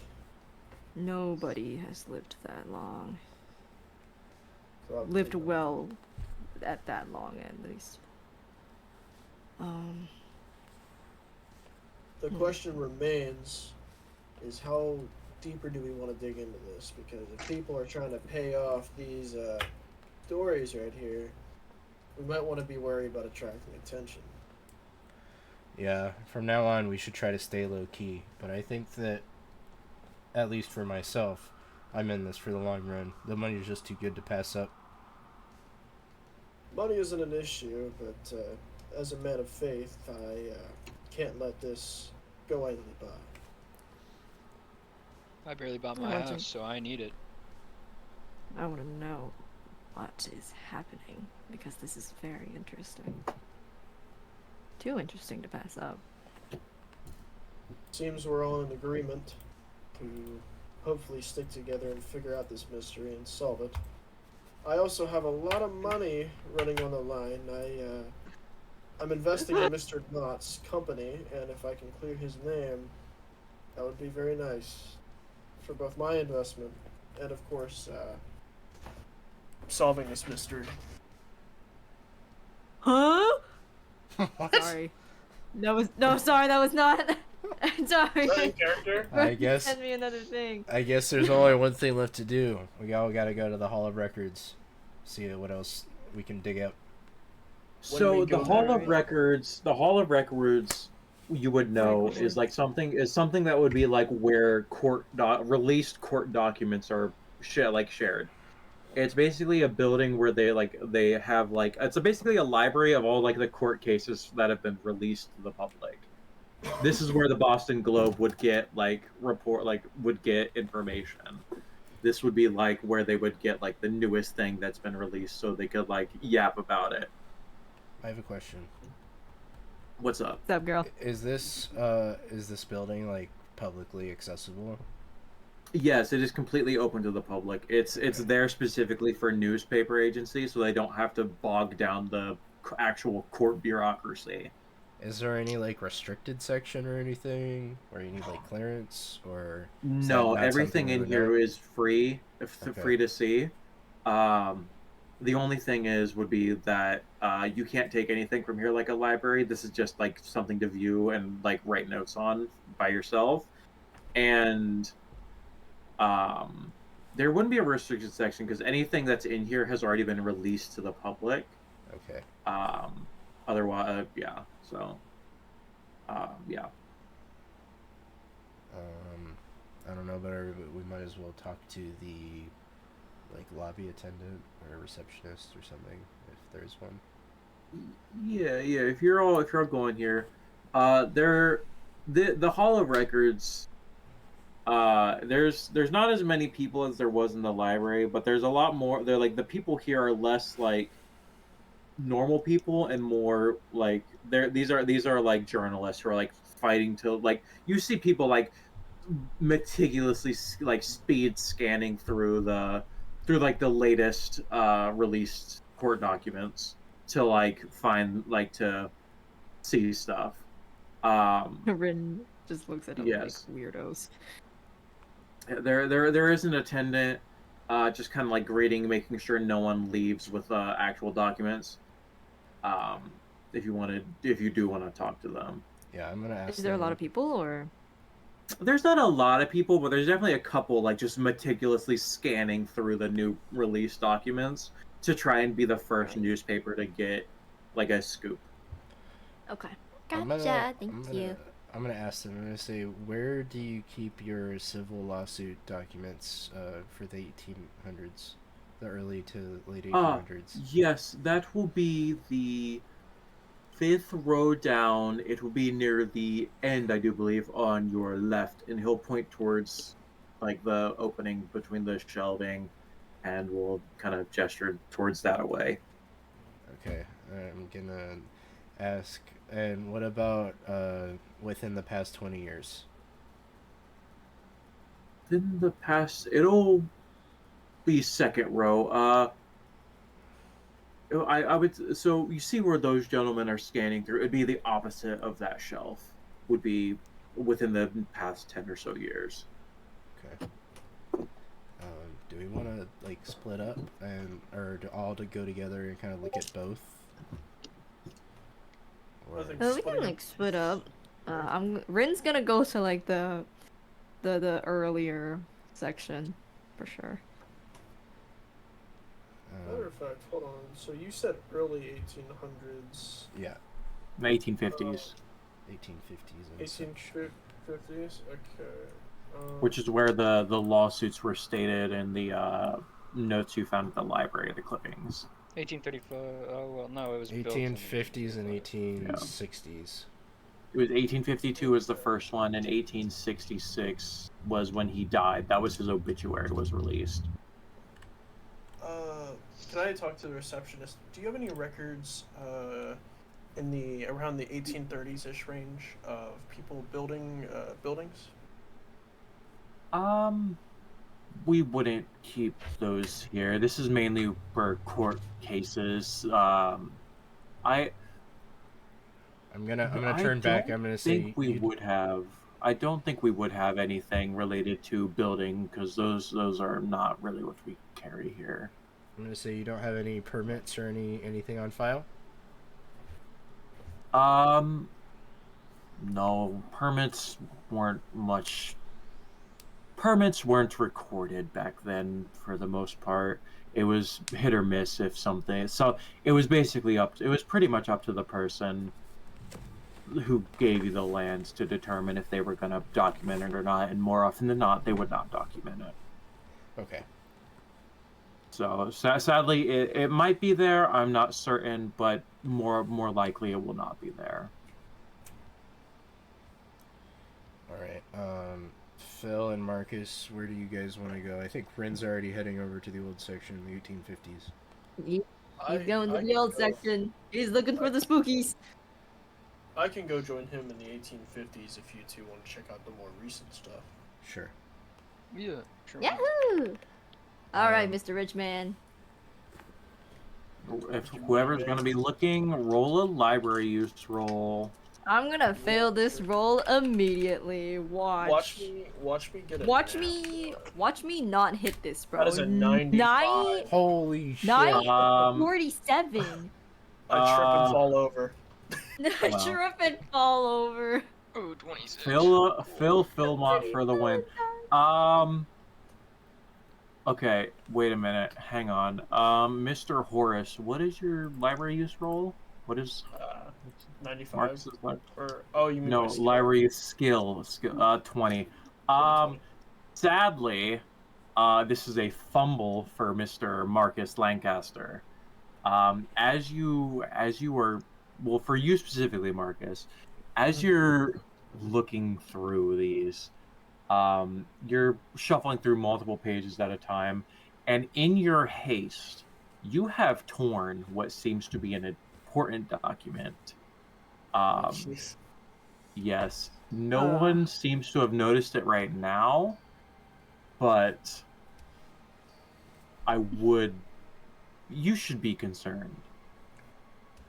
Nobody has lived that long. Probably Lived not. well at that long, at least. The question remains is how deeper do we want to dig into this? Because if people are trying to pay off these stories right here, we might want to be worried about attracting attention. Yeah, from now on we should try to stay low key, but I think that, at least for myself, I'm in this for the long run. The money is just too good to pass up. Money isn't an issue, but as a man of faith, I can't let this go idly by. I barely bought I my want to- house, so I need it. I want to know what is happening, because this is very interesting. Too interesting to pass up. Seems we're all in agreement to hopefully stick together and figure out this mystery and solve it. I also have a lot of money running on the line. I'm investing in Mr. Knott's company, and if I can clear his name, that would be very nice for both my investment and, of course, solving this mystery. Huh? What? Sorry. Sorry, that was not. I'm sorry. Is that in character? I guess Send me another thing. I guess there's only one thing left to do. We all gotta go to the Hall of Records, see what else we can dig up. When So we the go Hall there, of right? Records, you would know Record. is something that would be like where released court documents are shared. It's basically a building where they have it's basically a library of all the court cases that have been released to the public. This is where the Boston Globe would get would get information. This would be where they would get the newest thing that's been released, so they could yap about it. I have a question. What's up? What's up, girl? Is this building publicly accessible? Yes, it is completely open to the public. It's there specifically for newspaper agencies, so they don't have to bog down the actual court bureaucracy. Is there any restricted section or anything where you need clearance or? No, not everything something we in would here know? is free, Okay. free to see. The only thing would be that you can't take anything from here like a library. This is just something to view and write notes on by yourself. And there wouldn't be a restricted section because anything that's in here has already been released to the public. Okay. Otherwise, yeah. So, yeah. I don't know, but we might as well talk to the lobby attendant or a receptionist or something if there's one. Yeah. If you're all going here, the Hall of Records. There's not as many people as there was in the library, but there's a lot more. They're the people here are less normal people and more like these are like journalists who are like fighting to like you see people like meticulously like speed scanning through like the latest released court documents to like find like to see stuff. Rin just looks at them like Yes. weirdos. There is an attendant, just kind of like greeting, making sure no one leaves with actual documents. If you do want to talk to them. Yeah, I'm gonna ask Is there a lot them. of people, or There's not a lot of people, but there's definitely a couple like just meticulously scanning through the new release documents to try and be the first Right. newspaper to get like a scoop. okay? I'm Gotcha. gonna, Thank I'm you. gonna, I'm gonna ask them. I'm gonna say, where do you keep your civil lawsuit documents for the 1800s, the early to late Ah, 1800s? yes, that will be the fifth row down. It will be near the end, I do believe, on your left, and he'll point towards like the opening between the shelving, and we'll kind of gesture towards that away. Okay, I'm gonna ask. And what about within the past 20 years? In the past, it'll be second row. I would so you see where those gentlemen are scanning through. It'd be the opposite of that shelf. Would be within the past 10 or so years. Okay. Do we want to like split up and or to all to go together and kind of look at both? Or I think We splitting can up- like split up. Rin's gonna go to like the earlier section, for sure. Matter of fact, hold on. So you said early 1800s, yeah, 1850s, 1850s and 1850s. Okay. which is where the lawsuits were stated in the notes you found at the library, the clippings. 1834. Oh well, no, it was built in 1850s and 1865. 1860s. It was 1852 was the first one, and 1866 was when he died. That was his obituary was released. Can I talk to the receptionist? Do you have any records in the around the 1830s ish range of people building buildings? We wouldn't keep those here. This is mainly for court cases. I I'm gonna I turn back. don't I'm gonna think say we you. would have. I don't think we would have anything related to building because those are not really what we carry here. I'm gonna say you don't have any permits or anything on file. No, weren't much. Permits weren't recorded back then for the most part. It was hit or miss if something. So it was basically it was pretty much up to the person who gave you the lands to determine if they were going to document it or not, and more often than not, they would not document it. Okay. So sadly, it might be there. I'm not certain, but more likely it will not be there. All right. Phil and Marcus, where do you guys want to go? I think Rin's already heading over to the old section in the 1850s. He's going to I the can old go- section. He's looking for the spookies. I can go join him in the 1850s if you two want to check out the more recent stuff. Sure. Yeah, sure. Yahoo! All right, Um, Mr. Rich Man. If whoever's going to be looking, roll a library use roll. I'm gonna fail this roll immediately. Watch me get a Watch nat me. one. Watch me not hit this, bro. That is a 95. Holy shit. 47. I trip and fall over. Wow. Trip and fall over. Oh, 26. Phil Philmont for the win. Okay, wait a minute. Hang on. Mr. Horace, what is your library use roll? What is 95. Marcus's library? Or you mean No, my skill? library skill 20. 20. Sadly, this is a fumble for Mr. Marcus Lancaster. As you are, well, for you specifically, Marcus, as you're looking through these, you're shuffling through multiple pages at a time, and in your haste, you have torn what seems to be an important document. Jeez. Yes, no one seems to have noticed it right now, but you should be concerned.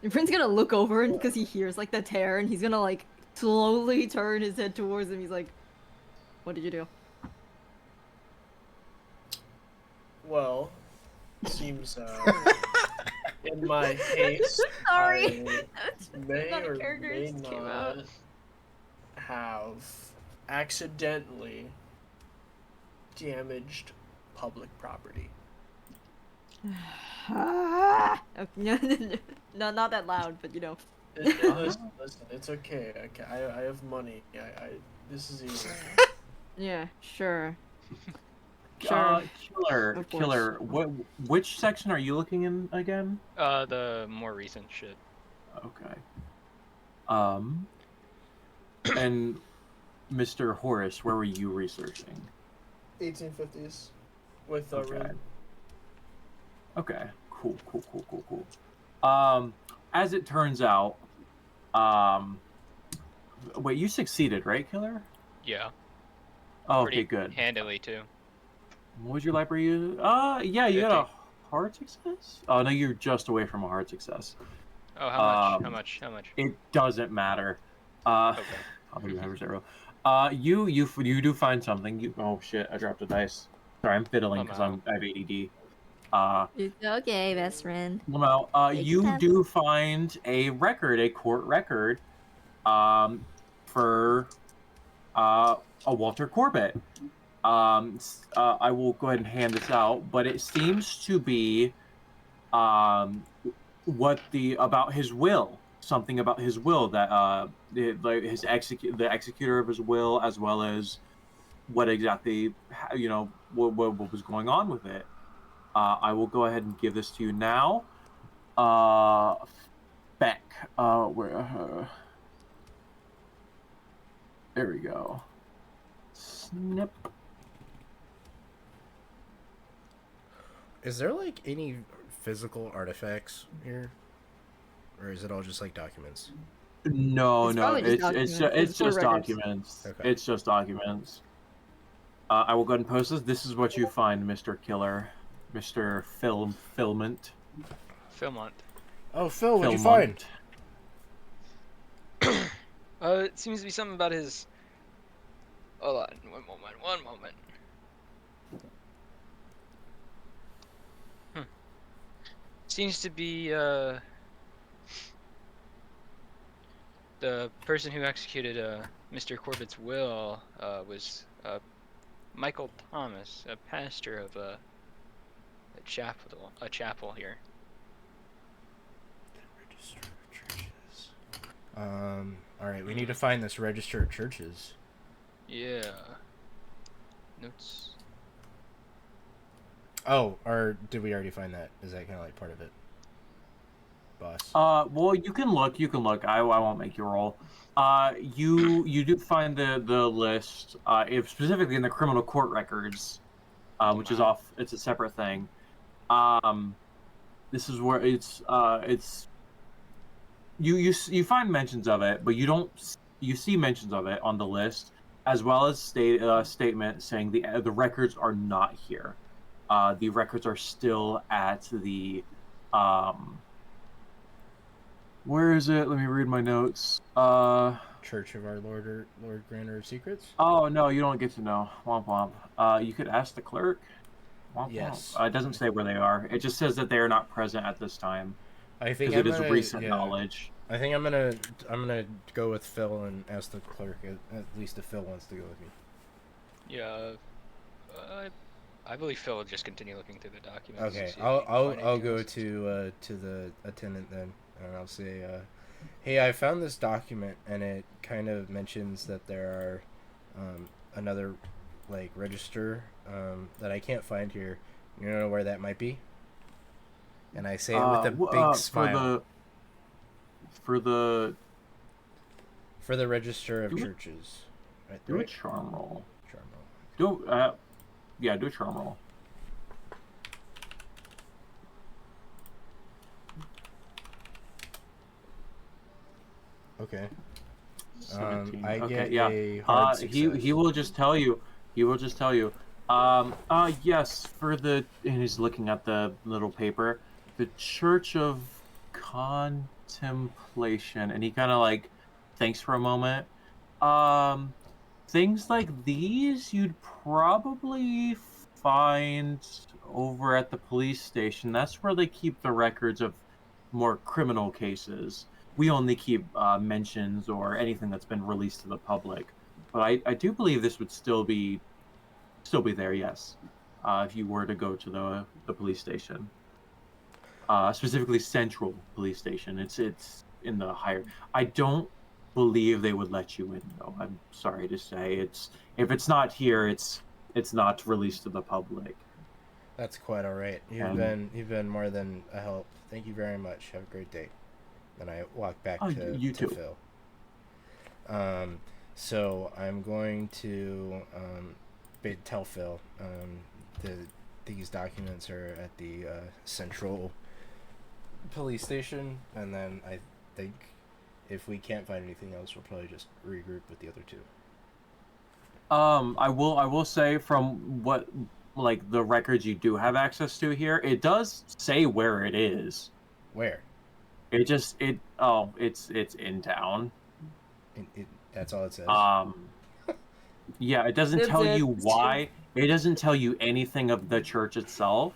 Your friend's gonna look over and because he hears like the tear, and he's gonna like slowly turn his head towards him. He's like, "What did you do?" Well, seems in my haste, Sorry. I may Not a or character, may it just came out. not have accidentally damaged public property. No, not that loud, but you know. Listen, it's okay. I have money. This is easy. Yeah, sure. Sure. Of course. Killer. Which section are you looking in again? The more recent shit. Okay. And Mr. Horace, where were you researching? 1850s. With Okay. Rin. Okay. Cool. As it turns out, wait, you succeeded, right, Killer? Yeah. Oh, Pretty okay, good. handily too. What was your library use? Yeah, you got a hard success? Oh, no, you're just away from a hard success. Oh, how much? How much? It doesn't matter. Okay. I'll do have zero. You do find something. Oh shit! I dropped a dice. Sorry, I'm fiddling because I have ADD. It's okay, best friend. Well, Take your you time. do find a record, a court record, for a Walter Corbett. I will go ahead and hand this out, but it seems to be about his will, something about his will that the executor of his will, as well as what exactly what was going on with it. I will go ahead and give this to you now. Beck, where? There we go. Snip. Is there like any physical artifacts here, or is it all just like documents? No, It's no, probably just documents. it's just records. documents. Okay. It's just documents. I will go ahead and post this. This is what you find, Mr. Killer, Mr. Filmont. Philmont. Oh, Phil, what'd you find? It seems to be something about his. Hold on, one moment. Seems to be the person who executed Mr. Corbett's will was Michael Thomas, a pastor of a chapel here. Register of churches. All right, we need to find this register of churches. Yeah. Notes. Oh, or did we already find that? Is that kind of like part of it, boss? Well, you can look. I won't make you roll. You do find the list. Specifically in the criminal court records, which is off. It's a separate thing. This is where it's you find mentions of it, but you see mentions of it on the list, as well as statement saying the records are not here. The records are still at the where is it? Let me read my notes. Church of Our Lord Granter of Secrets? Oh no, you don't get to know. Womp womp. You could ask the clerk. Womp Yes. womp. It doesn't say where they are. It just says that they are not present at this time. I think Because it is recent knowledge. I think I'm gonna go with Phil and ask the clerk at least if Phil wants to go with me. Yeah. I believe Phil will just continue looking through the documents. Okay, see if he can find I'll anything go else. to the attendant then, and I'll say, hey, I found this document, and it kind of mentions that there are another like register that I can't find here. You know where that might be? And I say it with a big smile. For the register of churches. Right, do a right? charm roll. Charm roll. Do a charm roll. Okay. 17. I Okay, get yeah. a hard success. He will just tell you. He will just tell you. Yes, for the, and he's looking at the little paper, the Church of Contemplation, and he kind of like thinks for a moment. Um, Things like these you'd probably find over at the police station. That's where they keep the records of more criminal cases. We only keep mentions or anything that's been released to the public. But I do believe this would still be there, yes, if you were to go to the police station, specifically Central Police Station. It's in the higher. I don't believe they would let you in though. I'm sorry to say. It's if it's not here, it's not released to the public. That's quite all right. And You've been more than a help. Thank you very much. Have a great day. Then I walk back oh, to you too. Phil. So I'm going to tell Phil that these documents are at the central police station, and then I think if we can't find anything else, we'll probably just regroup with the other two. I will say from what like the records you do have access to here, it does say where it is. Where? It's in town. That's all it says. Yeah, it doesn't That's tell it. you why. It doesn't tell you anything of the church itself.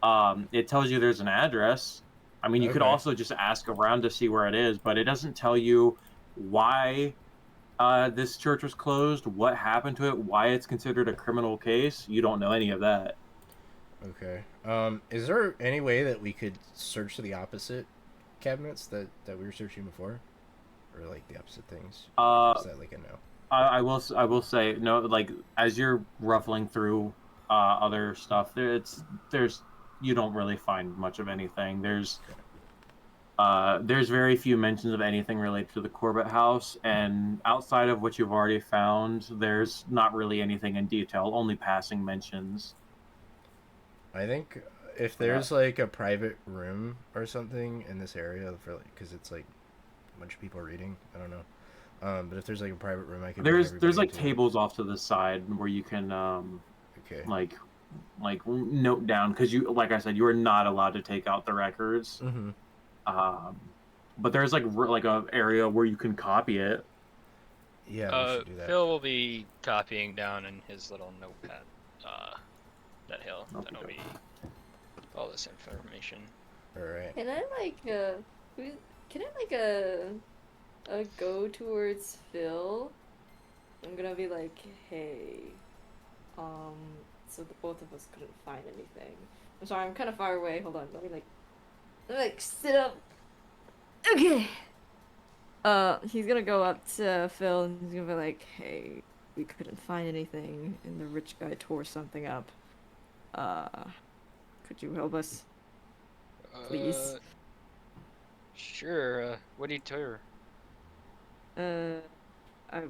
It tells you there's an address. I mean, you could Okay. also just ask around to see where it is, but it doesn't tell you why this church was closed, what happened to it, why it's considered a criminal case. You don't know any of that. Okay. Is there any way that we could search the opposite cabinets that we were searching before, or like the opposite things? Is that like a no? I will say no. Like as you're ruffling through other stuff, there's you don't really find much of anything. There's very few mentions of anything related to the Corbett house, and outside of what you've already found, there's not really anything in detail. Only passing mentions. I think if there's like a private room or something in this area for like, because it's like a bunch of people are reading. I don't know. But if there's like a private room, I can. There's like tables off to the side where you can Okay. like note down, because you, like I said, you are not allowed to take out the records. Mm-hmm. But there's like a area where you can copy it. Yeah, we should do that. Phil will be copying down in his little notepad. That that'll be all this information. All right. Can I go towards Phil? I'm gonna be like, hey, so the both of us couldn't find anything. I'm sorry, I'm kind of far away. Hold on, let me sit up. Okay. He's gonna go up to Phil and he's gonna be like, hey, we couldn't find anything, and the rich guy tore something up. Could you help us? Please. Sure. What did he tear?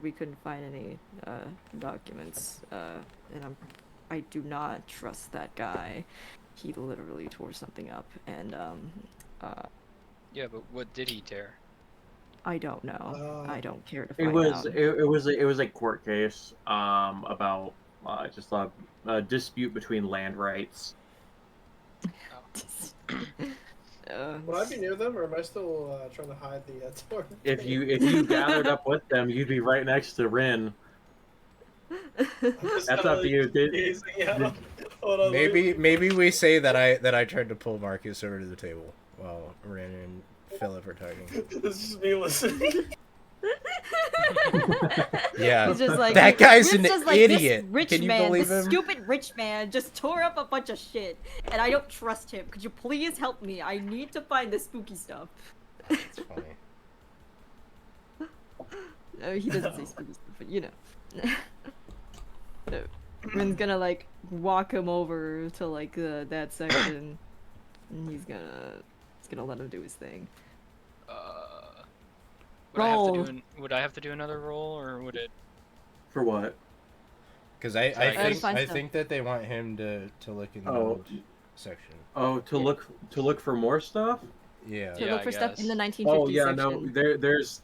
We couldn't find any documents, and I do not trust that guy. He literally tore something up, and Yeah, but what did he tear? I don't know. I don't care to It find was out. it was a court case about just a dispute between land rights. Would I be near them, or am I still trying to hide the torn? If you gathered up with them, you'd be right next to Rin. That's up to you. Maybe we say that I tried to pull Marcus over to the table while Ren and Philip are talking. This is me listening. Yeah, He's just like, that guy's an just like, idiot. This rich Can you man, believe this him? stupid rich man, just tore up a bunch of shit, and I don't trust him. Could you please help me? I need to find the spooky stuff. That's funny. No, he doesn't say spooky stuff, but you know. So, Rin's gonna like walk him over to like that section, and he's gonna let him do his thing. Roll. Would I have to do another roll, or would it? For what? Because I I think that they want him to look in the old section. Oh, to look for more stuff. Yeah. To Yeah, look I for stuff guess. in the 1950s Oh yeah, section. no, there's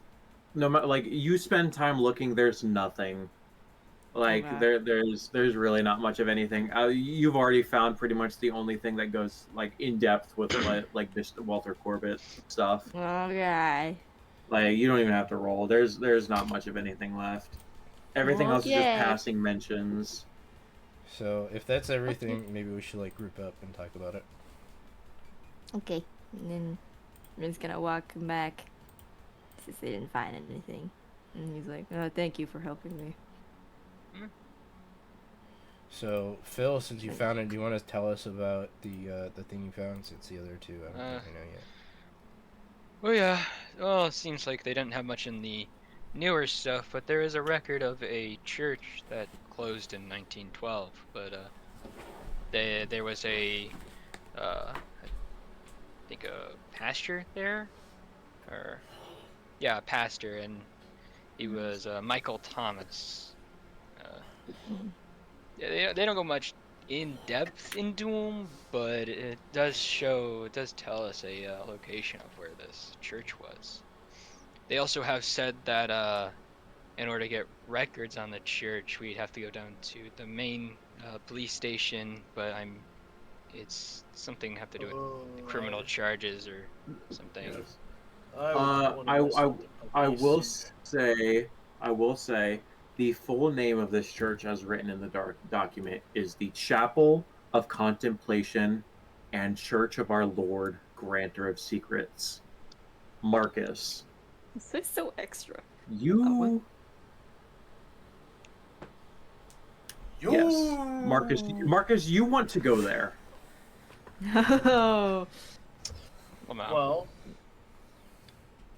no matter, like, you spend time looking, there's nothing. Like Okay. there's really not much of anything. You've already found pretty much the only thing that goes like in depth with like this Walter Corbett stuff. Okay. Like you don't even have to roll. There's not much of anything left. Everything else is just Okay. passing mentions. So if that's everything, maybe we should like group up and talk about it. Okay. And then I'm just gonna walk back since they didn't find anything. And he's like, "Oh, thank you for helping me." So Phil, since you found it, do you want to tell us about the thing you found? Since the other two, I don't think we know yet. Well, yeah. Well, it seems like they didn't have much in the newer stuff, but there is a record of a church that closed in 1912. But there was I think a pastor there, or yeah, a pastor, and he was Michael Thomas. Yeah, they don't go much in depth into them, but it does tell us a location of where this church was. They also have said that in order to get records on the church, we'd have to go down to the main police station, but it's something have to do with criminal charges or something. Yes. I would wanna mess with the I will police. say the full name of this church, as written in the document, is the Chapel of Contemplation and Church of Our Lord, Granter of Secrets. Marcus, This is so extra. you. Yes, Marcus, you want to go there. Oh. Well, no. Well,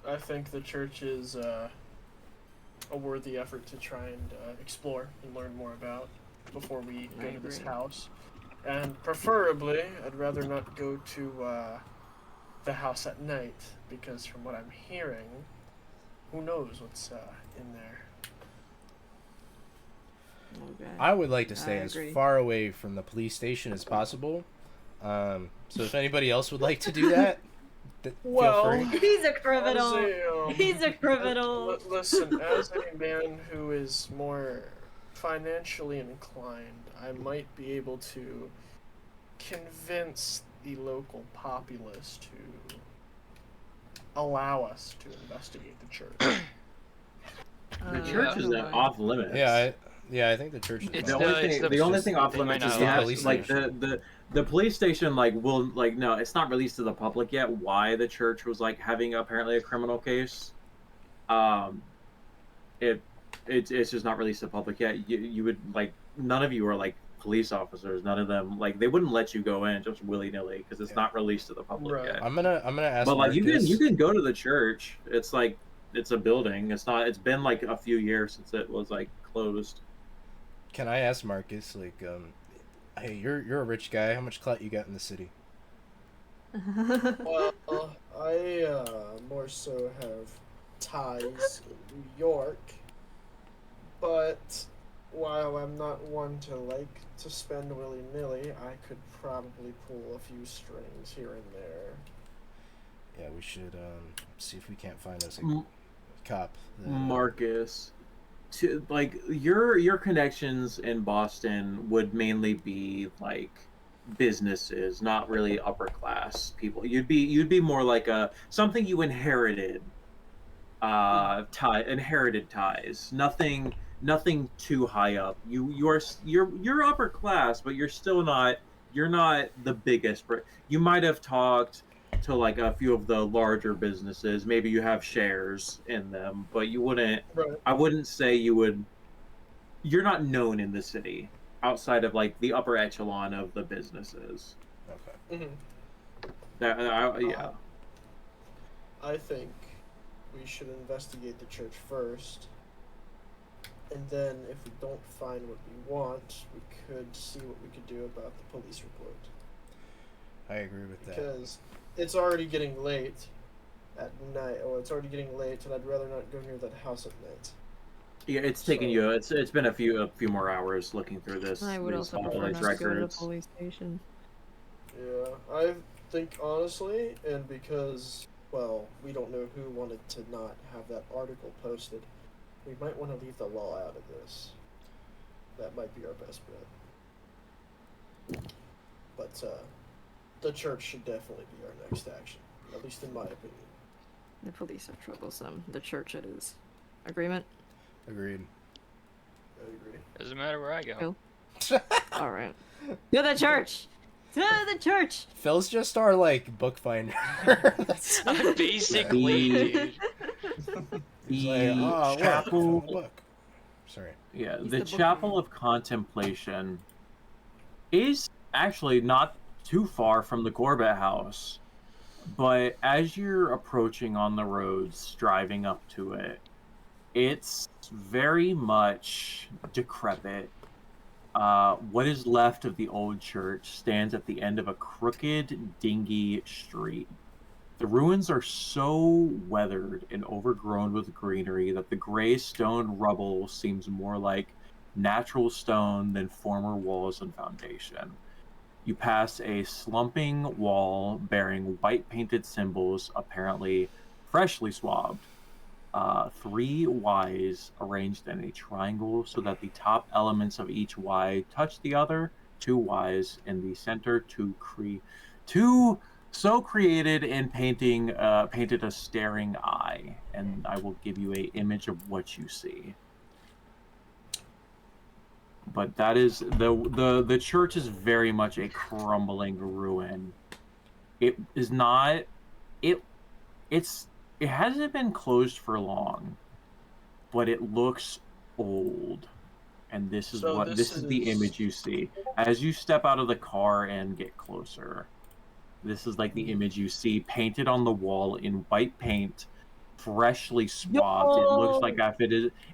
I think the church is a worthy effort to try and explore and learn more about before we I go to this agree. house. And preferably, I'd rather not go to the house at night, because from what I'm hearing, who knows what's in there. Okay. I would like to I stay as agree. far away from the police station as possible. So if anybody else would like to do that, Well, feel free. He's a As criminal. a, He's a criminal. Listen, as a man who is more financially inclined, I might be able to convince the local populace to allow us to investigate the church. The Uh, church is yeah. off limits. Yeah, I think the church is It's The fine. only it's thing, the- the only just- thing off they might limits is not you allow have police like station. the police station like will like no, it's not released to the public yet. Why the church was like having apparently a criminal case, um, it's just not released to the public yet. You would like none of you are like police officers. None of them like they wouldn't let you go in just willy nilly because it's Yeah. not released to the public Right. yet. I'm gonna ask But like Marcus. you can go to the church. It's like it's a building. It's not. It's been like a few years since it was like closed. Can I ask Marcus, like, hey, you're a rich guy. How much clout you got in the city? Well, I more so have ties in New York, but while I'm not one to like to spend willy nilly, I could probably pull a few strings here and there. Yeah, we should see if we can't find us a M- cop. That, Marcus, to like your connections in Boston would mainly be like businesses, not really upper class people. You'd be more like a something you inherited, inherited ties. Nothing too high up. You're upper class, but you're not the biggest. You might have talked to like a few of the larger businesses. Maybe you have shares in them, but you wouldn't. Right. I wouldn't say you would. You're not known in the city outside of like the upper echelon of the businesses. okay. Yeah. I think we should investigate the church first, and then if we don't find what we want, we could see what we could do about the police report. I agree with that. Because it's already getting late at night, or it's already getting late, and I'd rather not go near that house at night. Yeah, it's taken So- you. It's been a few more hours looking through this. I would these also prefer holidays not to go to the records. police station. Yeah, I think honestly, and because well, we don't know who wanted to not have that article posted. We might want to leave the law out of this. That might be our best bet. But the church should definitely be our next action, at least in my opinion. The police are troublesome. The church it is. Agreement? Agreed. I agree. Doesn't matter where I go. Cool. Alright. To the church! To the church! Phil's just our like bookfinder. That's Basically, dude. He's The like, oh, chapel. look, book. Sorry. Yeah, He's the the Chapel bookman. of Contemplation is actually not too far from the Corbett house. But as you're approaching on the roads, driving up to it, it's very much decrepit. What is left of the old church stands at the end of a crooked, dingy street. The ruins are so weathered and overgrown with greenery that the gray stone rubble seems more like natural stone than former walls and foundation. You pass a slumping wall bearing white painted symbols, apparently freshly swabbed. 3 Ys arranged in a triangle so that the top elements of each Y touch the other. 2 Ys in the center two so created in painting painted a staring eye, and I will give you a image of what you see. But that is the church is very much a crumbling ruin. It is not it hasn't been closed for long, but it looks old. And this is So this is the image you see as you step out of the car and get closer. This is like the image you see painted on the wall in white paint, freshly swabbed. It looks like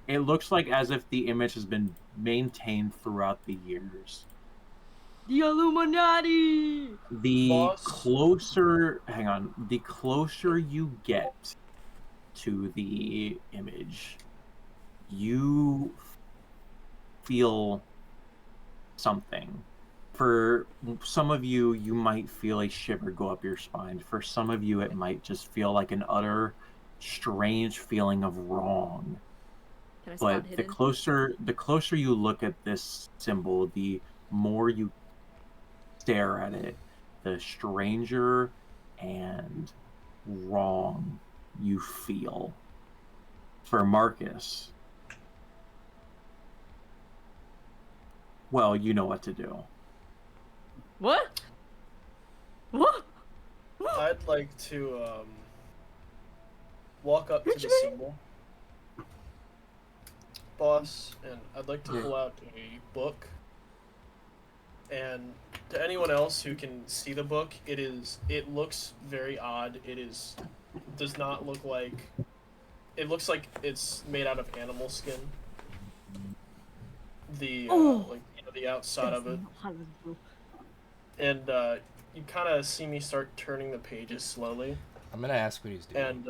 it looks like as if the image has been maintained throughout the years. The Illuminati! The Boss. closer you get to the image, you feel something. For some of you, you might feel a shiver go up your spine. For some of you, it might just feel like an utter strange feeling of wrong. Can I spot But hidden? the closer you look at this symbol, the more you stare at it, the stranger and wrong you feel. For Marcus, well, you know what to do. What? What? I'd like to walk up to the symbol, boss, and I'd like to pull out a book. And to anyone else who can see the book, it looks very odd. Does not look like. It looks like it's made out of animal skin. The the outside of it. And you kind of see me start turning the pages slowly. I'm gonna ask what he's doing. And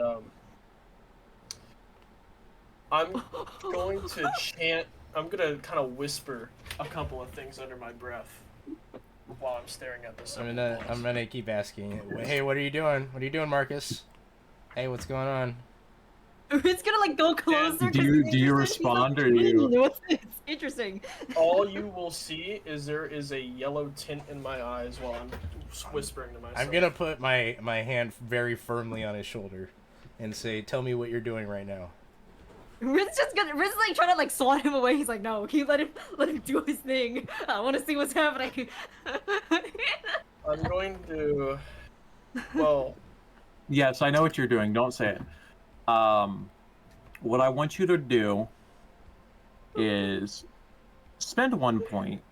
I'm going to chant. I'm gonna kind of whisper a couple of things under my breath while I'm staring at this. I'm gonna keep asking. Hey, what are you doing? What are you doing, Marcus? Hey, what's going on? It's gonna like go closer. Do you respond or you? What's this? Interesting. All you will see is there is a yellow tint in my eyes while I'm whispering to myself. I'm gonna put my hand very firmly on his shoulder, and say, "Tell me what you're doing right now." Riz is like trying to like swat him away. He's like, no, can you let him do his thing? I want to see what's happening. I'm going to. Well. Yes, I know what you're doing. Don't say it. What I want you to do is spend 1 point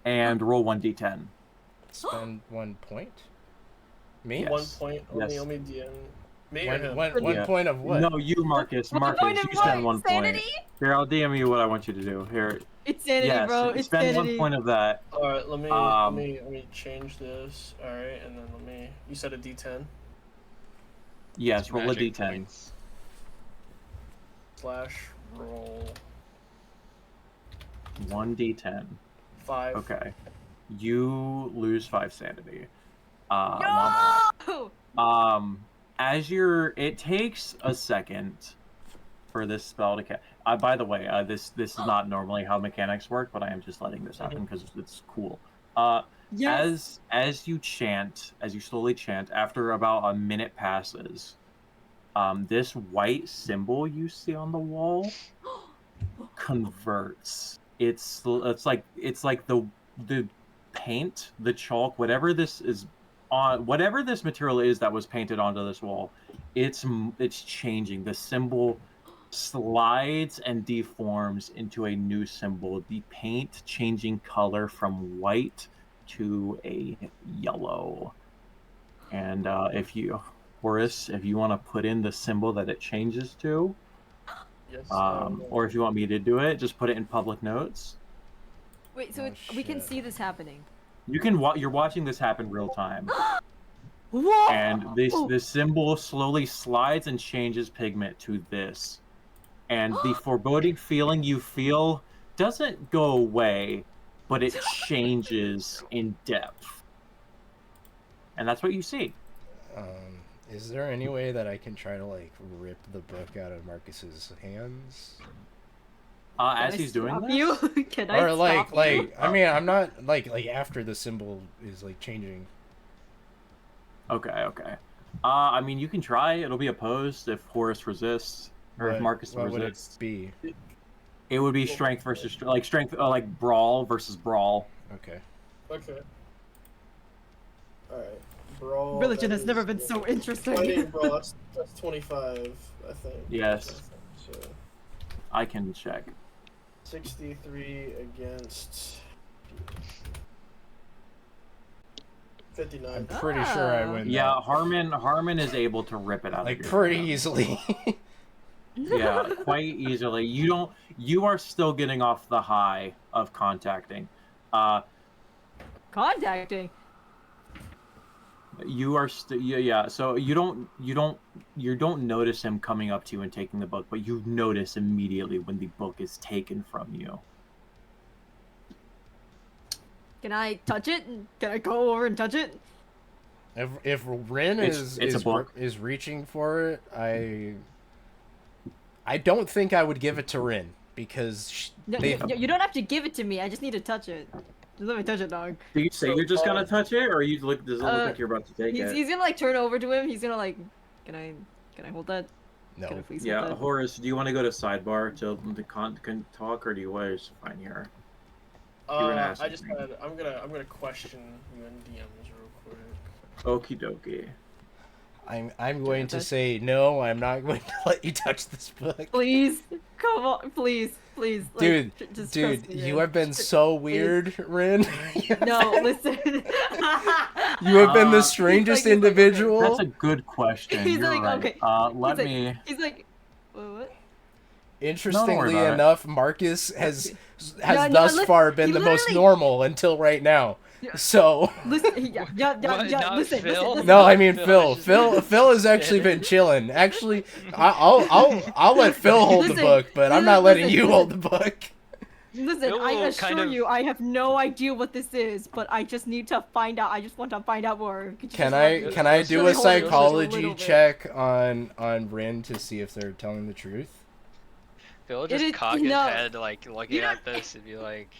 and roll 1d10. Spend 1 point. Me? Yes. 1 point. Yes. Only DM. Me or One, him? one Yeah. point of what? No, you, Marcus. Marcus, point of you spend what? 1 Sanity? point. Here, I'll DM you what I want you to do. Here. It's sanity, Yes, bro. It's spend sanity. 1 point of that. All right, let me change this. All right, and then You said a D10 Yes, roll a Magic d10. points. / roll 1d10. 5. Okay. You lose 5 sanity. No! it takes a second for this spell to cast. By the way, this is not normally how mechanics work, but I am just letting this happen because it's cool. Yes. As you slowly chant, after about a minute passes, this white symbol you see on the wall converts. It's like the paint, the chalk, whatever this is on, whatever this material is that was painted onto this wall, it's changing. The symbol slides and deforms into a new symbol. The paint changing color from white to a yellow. And Horace, if you want to put in the symbol that it changes to, Yes. or if you want me to do it, just put it in public notes. Wait, so Oh, we can shit. see this happening. You can you're watching this happen real time. Whoa! And this symbol slowly slides and changes pigment to this. And the foreboding feeling you feel doesn't go away, but it changes in depth. And that's what you see. Is there any way that I can try to like rip the book out of Marcus's hands? As Can I he's doing stop this, you? Can I Or stop you? I mean, I'm not like after the symbol is like changing. okay. I mean, you can try. It'll be opposed if Horace resists, or if Marcus what would it resists. be? It would be strength versus strength, like brawl versus brawl. Okay. Okay. Alright. Brawl. Religion that has never is- been so Fighting interesting. brawl, that's 25, I think. Yes. So I can check. 63 against 59. I'm pretty sure I win. Yeah, that. Harmon is able to rip it out Like of your pretty hand. easily. Yeah, quite easily. You are still getting off the high of contacting. Contacting. You are still yeah. So you don't notice him coming up to you and taking the book, but you notice immediately when the book is taken from you. Can I touch it? Can I go over and touch it? If Rin It's a book. is reaching for it, I don't think I would give it to Rin because No, you don't have to give it to me. I just need to touch it. Just let me touch it, dog. Do you say you're just gonna touch it, or does it look like you're about to take it? He's gonna like turn over to him. He's gonna like, can I hold that? Can I no. please Yeah, hold that? Horace, do you want to go to sidebar to can talk, or do you want to just fine here? were gonna ask I just something. I'm gonna question you in DMs real quick. Okie dokie. I'm going to touch- say no. I'm not going to let you touch this book. Please, come on, please. Like, Dude, just dude, trust me, you man. have been so weird, Rin. No, listen. You have been the strangest he's like, okay. individual. That's a good question. He's You're like, right. okay. Let he's me. Like, he's like, what? Interestingly about it. enough, Marcus has No, thus li- far been he the most literally- normal until right now. Yeah. So Listen, What, not listen, Phil? listen. no, I mean Phil Phil. just- Phil has actually been chilling. Actually, I'll let Phil hold the Listen, book, but I'm not letting you listen. hold the book. Listen, Phil I will assure kind of- you, I have no idea what this is, but I just need to find out. I just want to find out more. Could you Can just I let me- can I Let's do really a hold it just a psychology little bit. check on Rin to see if they're telling the truth? Phil It just is- cock his no. head like looking You at this and be like.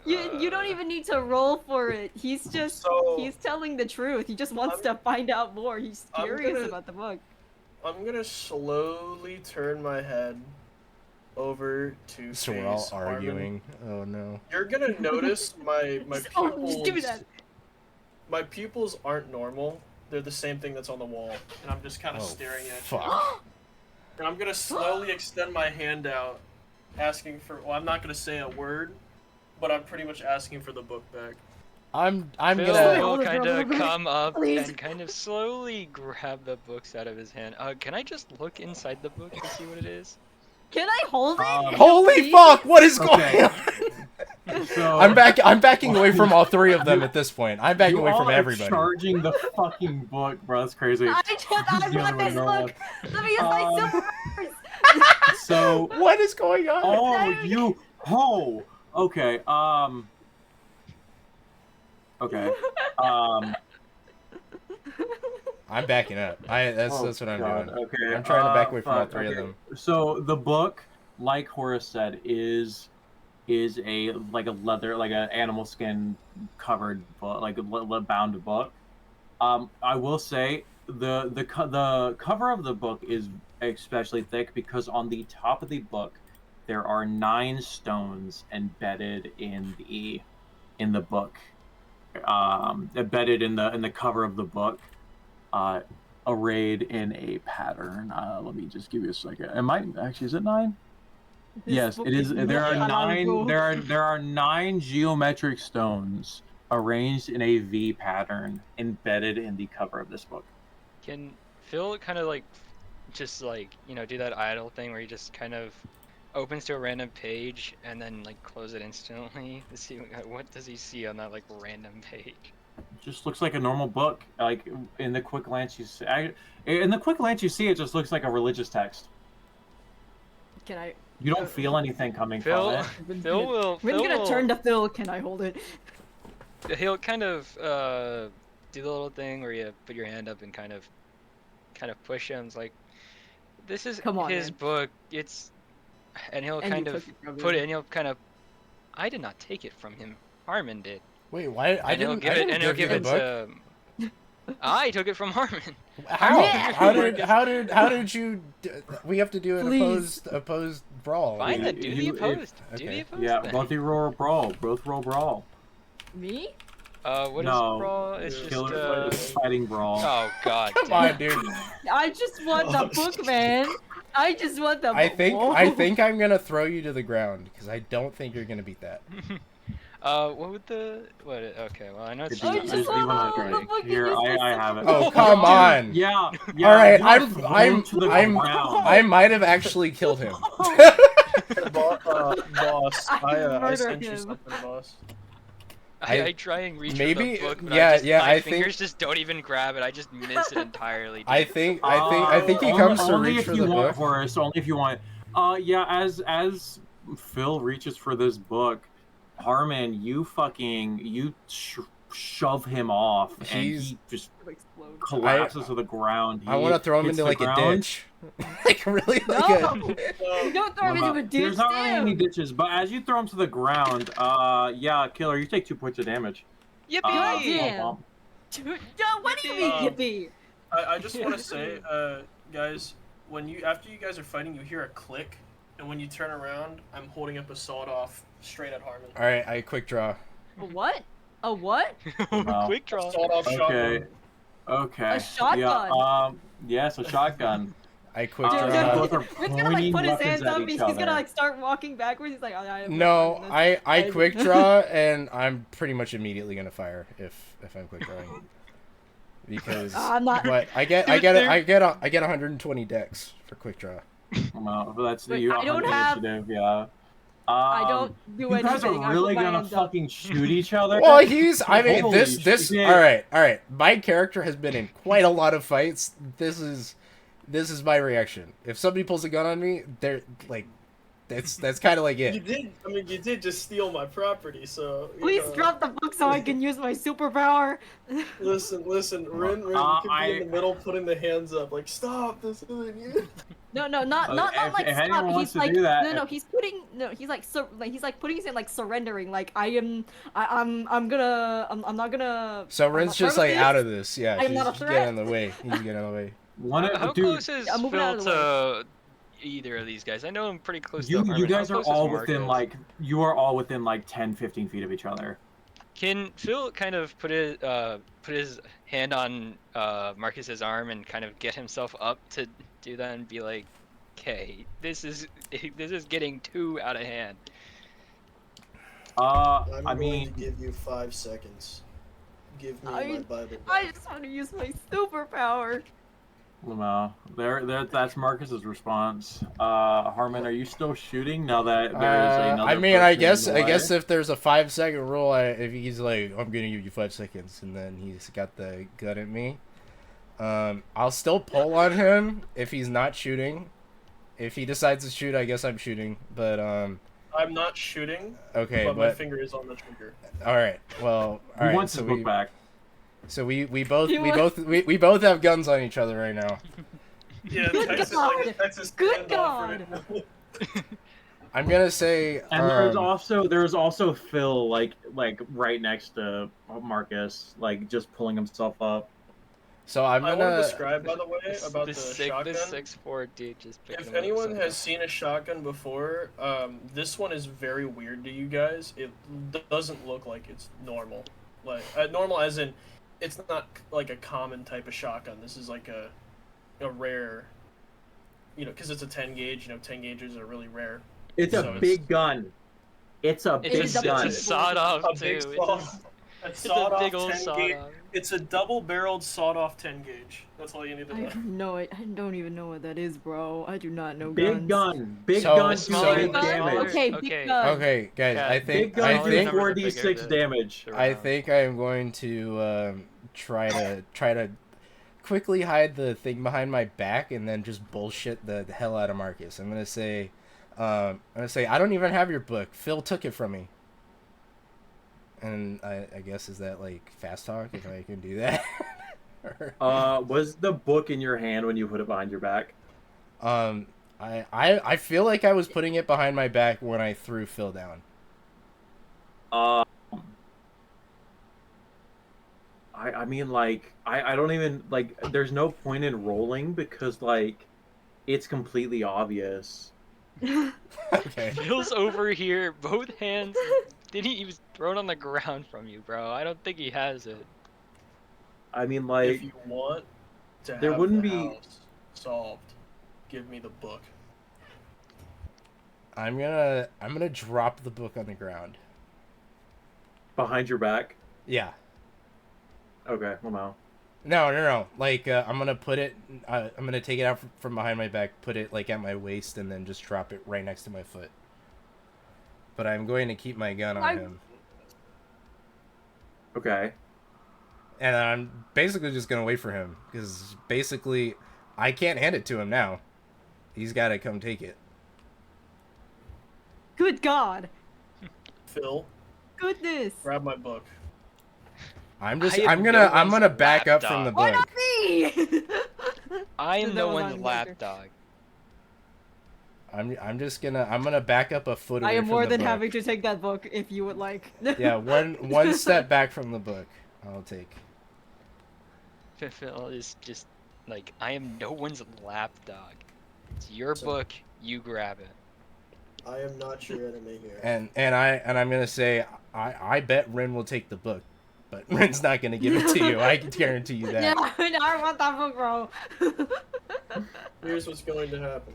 You don't even need to roll for it. He's just So- he's telling the truth. He just wants I'm- to find out more. He's I'm curious gonna- about the book. I'm gonna slowly turn my head over to So we're all face Harmon. arguing. Oh no. You're gonna notice my Oh, pupils. just give me that. My pupils aren't normal. They're the same thing that's on the wall, and I'm just kind of Oh, staring at you. fuck. And I'm gonna slowly extend my hand out, asking for. Well, I'm not gonna say a word, but I'm pretty much asking for the book back. I'm Phil gonna. will Hold it, kind bro, of bro. come up Please. and kind of slowly grab the books out of his hand. Can I just look inside the book to see what it is? Can I hold it? Holy Please? fuck! What is going Okay. on? So I'm backing away from all three of them at this point. I'm backing you away all from are everybody. charging the fucking book, bro. That's crazy. I The want other this way look. Let me use my silver first. So, What is going on? okay. Okay. I'm backing up. That's Oh, what I'm God, doing. Okay. I'm trying to back away from all fuck, three of okay. them. So the book, like Horace said, is a like a leather, like an animal skin covered book, like a bound book. I will say the cover of the book is especially thick because on the top of the book there are 9 stones embedded in the book, embedded in the cover of the book, uh, arrayed in a pattern. Let me just give you a second. It might actually, is it 9? This Yes, book it is. not There are allowed, 9. bro. There are 9 geometric stones arranged in a V pattern embedded in the cover of this book. Can Phil kind of like just like, do that idle thing where he just kind of opens to a random page and then like close it instantly to see what does he see on that like random page? It just looks like a normal book. Like in the quick glance you see, in the quick glance you see, it just looks like a religious text. Can I? You don't feel anything coming Phil, from it. Rin's Phil gonna, will. Rin's Phil gonna will, turn to Phil. Can I hold it? He'll kind of do the little thing where you put your hand up and kind of push him. It's like, this is Come on, his man. book. And he'll And you kind of took it from put it, him. and he'll kind of. I did not take it from him. Harmon did. Wait, why? I And he'll didn't. give I it. didn't And he'll give you give the it book. to. I took it from Harmon. How? Yeah. How did you? We have to do an Please. opposed brawl. Fine, then do the You- opposed. Do okay. the opposed. Yeah, then. both of you roll brawl. Both roll brawl. Me? What is No, brawl? It's Yeah, just Killer fighting brawl. Oh God. Come damn. on, dude. I just want the book, man. I just want the book. I think I'm gonna throw you to the ground because I don't think you're gonna beat that. What would the what? Okay, well I know it's It's I the just D100. want the book. Here, I have it. Oh, come on. Yeah. All right, you are thrown to the ground. I might have actually killed him. Boss, I murder sent you him. something, boss. I try and reach maybe- for the book, but yeah, yeah, my I think- fingers just don't even grab it. I just miss it entirely. Dude. I think he Only- comes to only reach if for you the want, book. Horace. Only if you want. Yeah. As Phil reaches for this book, Harmon, you shove him off, and He's- he just Explode. collapses to the ground. I want to throw him hits into the like a ground. ditch, like really No! like a. Don't throw him into a ditch, There's not really any damn! ditches, but as you throw him to the ground, yeah, Killer, you take 2 points of damage. Yippee! Goddamn. Bump, No, what do you mean, Um, hippie? I just want to say, guys, after you guys are fighting, you hear a click, and when you turn around, I'm holding up a sawed off straight at Harmon. All right, I quick draw. A what? A what? Wow. Quick draw. Sawed off Okay. shotgun. Okay. A shotgun? Yeah, yes, a shotgun. I quick Dude, draw. both are Rick's gonna like pointing put his weapons hands at up. each He's other. gonna like start walking backwards. He's like, oh, I have No, fun in this. I quick draw and I'm pretty much immediately gonna fire if I'm quick drawing. Because I'm not. what I get 120 dex for quick draw. Well, that's Wait, you I don't on have- initiative, yeah. I don't do You anything. guys are I really put my gonna hands up. fucking shoot each other? Well, I mean, Holy this. shit. All right. My character has been in quite a lot of fights. This is my reaction. If somebody pulls a gun on me, they're like, that's kind of like You it. did. I mean, you did just steal my property, so. you Please know. drop the book so I can use my superpower. Listen. Rin could be in the middle, putting the hands up, like, stop. This isn't you. No, not if- like if anyone stop. wants He's to like do that- no. He's putting He's like he's like putting his in like surrendering. Like I'm not gonna. So I'm Rin's not just part like this. out of this. Yeah, I'm he's not a just threat. getting in the way. He's getting in the way. How Dude, close is I'm moving out Phil of the to either of these guys? I know I'm pretty close you to Harmon. you How guys are close is all within Marcus? you are all within like 10, 15 feet of each other. Can Phil kind of put his hand on Marcus's arm and kind of get himself up to do that and be like, "Okay, this is getting too out of hand." I'm I going mean, to give you 5 seconds. Give me I- my Bible. I just want to use my superpower. Lamau, that's Marcus's response. Harmon, are you still shooting now that there is another? I mean, I person in the guess way? if there's a 5-second rule, if he's like, I'm gonna give you 5 seconds, and then he's got the gun at me, I'll still pull on him if he's not shooting. If he decides to shoot, I guess I'm shooting. But I'm not shooting. okay, but my but finger is on the trigger. all right. Well, all Who right. wants So his book back? So we both You we want- both we both have guns on each other right now. Yeah, Good Texas, God! like, Texas Good standoff right God! now. I'm gonna say And there's also Phil like right next to Marcus, like just pulling himself up. so I'm I want to gonna describe, by the way, about the This shotgun. 6'4" dude just picked If him up anyone somehow. has seen a shotgun before, this one is very weird to you guys. It doesn't look like it's normal. Like normal as in, it's not like a common type of shotgun. This is like a rare, because it's a 10 gauge. 10 gauges are really rare. It's So a it's- big gun. It's a It is big a gun. big- It's a sawed off A too. big It's sawed, a, a it's a sawed-off big old 10 sawed gauge. off. It's a double-barreled sawed-off 10 gauge. That's all you need to I know. have no, I don't even know what that is, bro. I do not know Big guns. gun. Big So- gun. The smaller- Do the damage. smaller- Okay, okay. big gun. okay, guys. Yeah, I Big think gun I do think number, the 4d6 bigger the- damage. I round. think I am going to try to quickly hide the thing behind my back and then just bullshit the hell out of Marcus. I'm gonna say I don't even have your book. Phil took it from me. And I guess is that like fast talk if I can do that? Was the book in your hand when you put it behind your back? I feel like I was putting it behind my back when I threw Phil down. I mean, like, I don't even, like, there's no point in rolling because, like, it's completely obvious. Okay. Phil's over here, both hands. He was thrown on the ground from you, bro. I don't think he has it. I mean, If like, you want to there have wouldn't the be- house solved, give me the book. I'm gonna drop the book on the ground. behind your back. Yeah. Okay, well, no. No. Like I'm gonna put it. I'm gonna take it out from behind my back, put it like at my waist, and then just drop it right next to my foot. But I'm going to keep my gun on him, Okay. and I'm basically just gonna wait for him because basically I can't hand it to him now. He's got to come take it. Good God! Phil, Goodness! grab my book. I'm I am no I'm gonna one's back up from the lapdog. Why book. not me? I am That no was one's on lapdog. I'm gonna back up a foot away I am from more the than book. happy to take that book if you would like. Yeah, one step back from the book. I'll take. Phil is just like, I am no one's lapdog. It's your So- book. You grab it. I am not your enemy here. And I'm gonna say I bet Rin will take the book, but Rin's not gonna give it to you. I can guarantee you that. Yeah, I want that book, bro. Here's what's going to happen.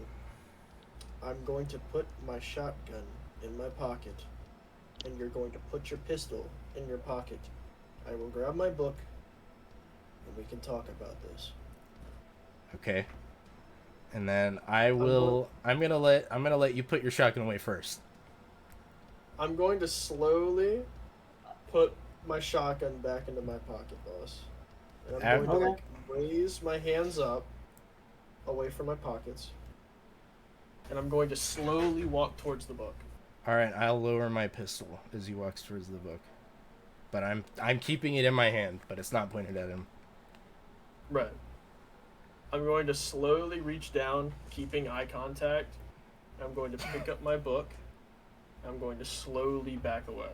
I'm going to put my shotgun in my pocket, and you're going to put your pistol in your pocket. I will grab my book, and we can talk about this. Okay. And then I'm gonna let you put your shotgun away first. I'm going to slowly put my shotgun back into my pocket, boss. And I'm going to like raise my hands up away from my pockets. And I'm going to slowly walk towards the book. All right, I'll lower my pistol as he walks towards the book, but I'm keeping it in my hand, but it's not pointed at him. Right. I'm going to slowly reach down, keeping eye contact. I'm going to pick up my book. I'm going to slowly back away.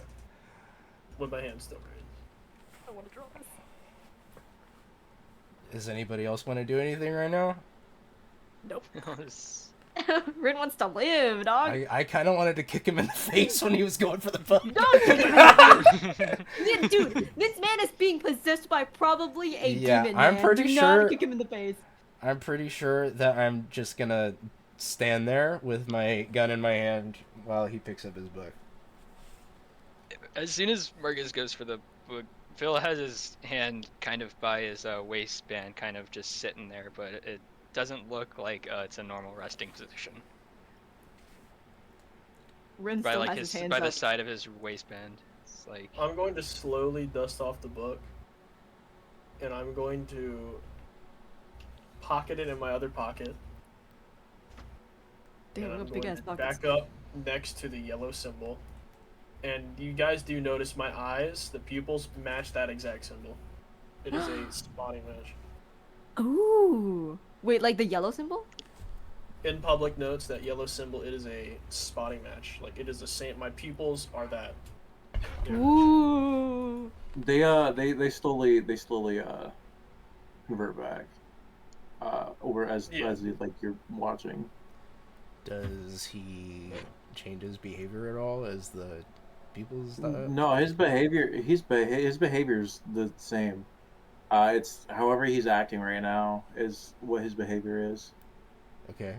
With my hand still raised. I want to draw this. Does anybody else want to do anything right now? Nope. This- Rin wants to live, dog. I kind of wanted to kick him in the face when he was going for the book. Don't kick him in the face. Dude, this man is being possessed by probably a Yeah, demon. I'm man. pretty Do sure- not kick him in the face. I'm pretty sure that I'm just gonna stand there with my gun in my hand while he picks up his book. As soon as Marcus goes for the book, Phil has his hand kind of by his waistband, kind of just sitting there, but it doesn't look like it's a normal resting position. Rin By still like has his his hands by up. the side of his waistband. It's like I'm going to slowly dust off the book. And I'm going to pocket it in my other pocket. Damn, and real I'm big going ass to pockets. back up next to the yellow symbol. And you guys do notice my eyes, the pupils match that exact symbol. It is a spotting match. Ooh. Wait, like the yellow symbol? In public notes, that yellow symbol, it is a spotting match. Like, it is the same. My pupils are that. damage. Ooh. They slowly convert back. Over as Yeah. like you're watching. Does he change his behavior at all as the people's? No, his behavior's the same. It's however he's acting right now is what his behavior is. Okay.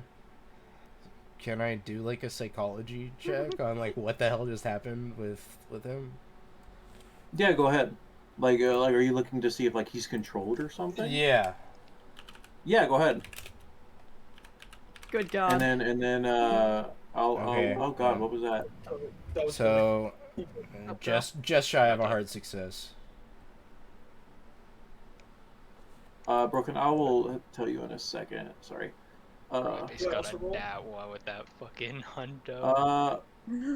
Can I do like a psychology check on like what the hell just happened with him? Yeah, go ahead. Like are you looking to see if like he's controlled or something? Yeah. Yeah, go ahead. Good God. And then Okay. oh God, what was that? That was So Up, just shy of a hard success. Broken, I will tell you in a second. Sorry. He's yeah, got what's the a roll? nat one with that fucking hundo.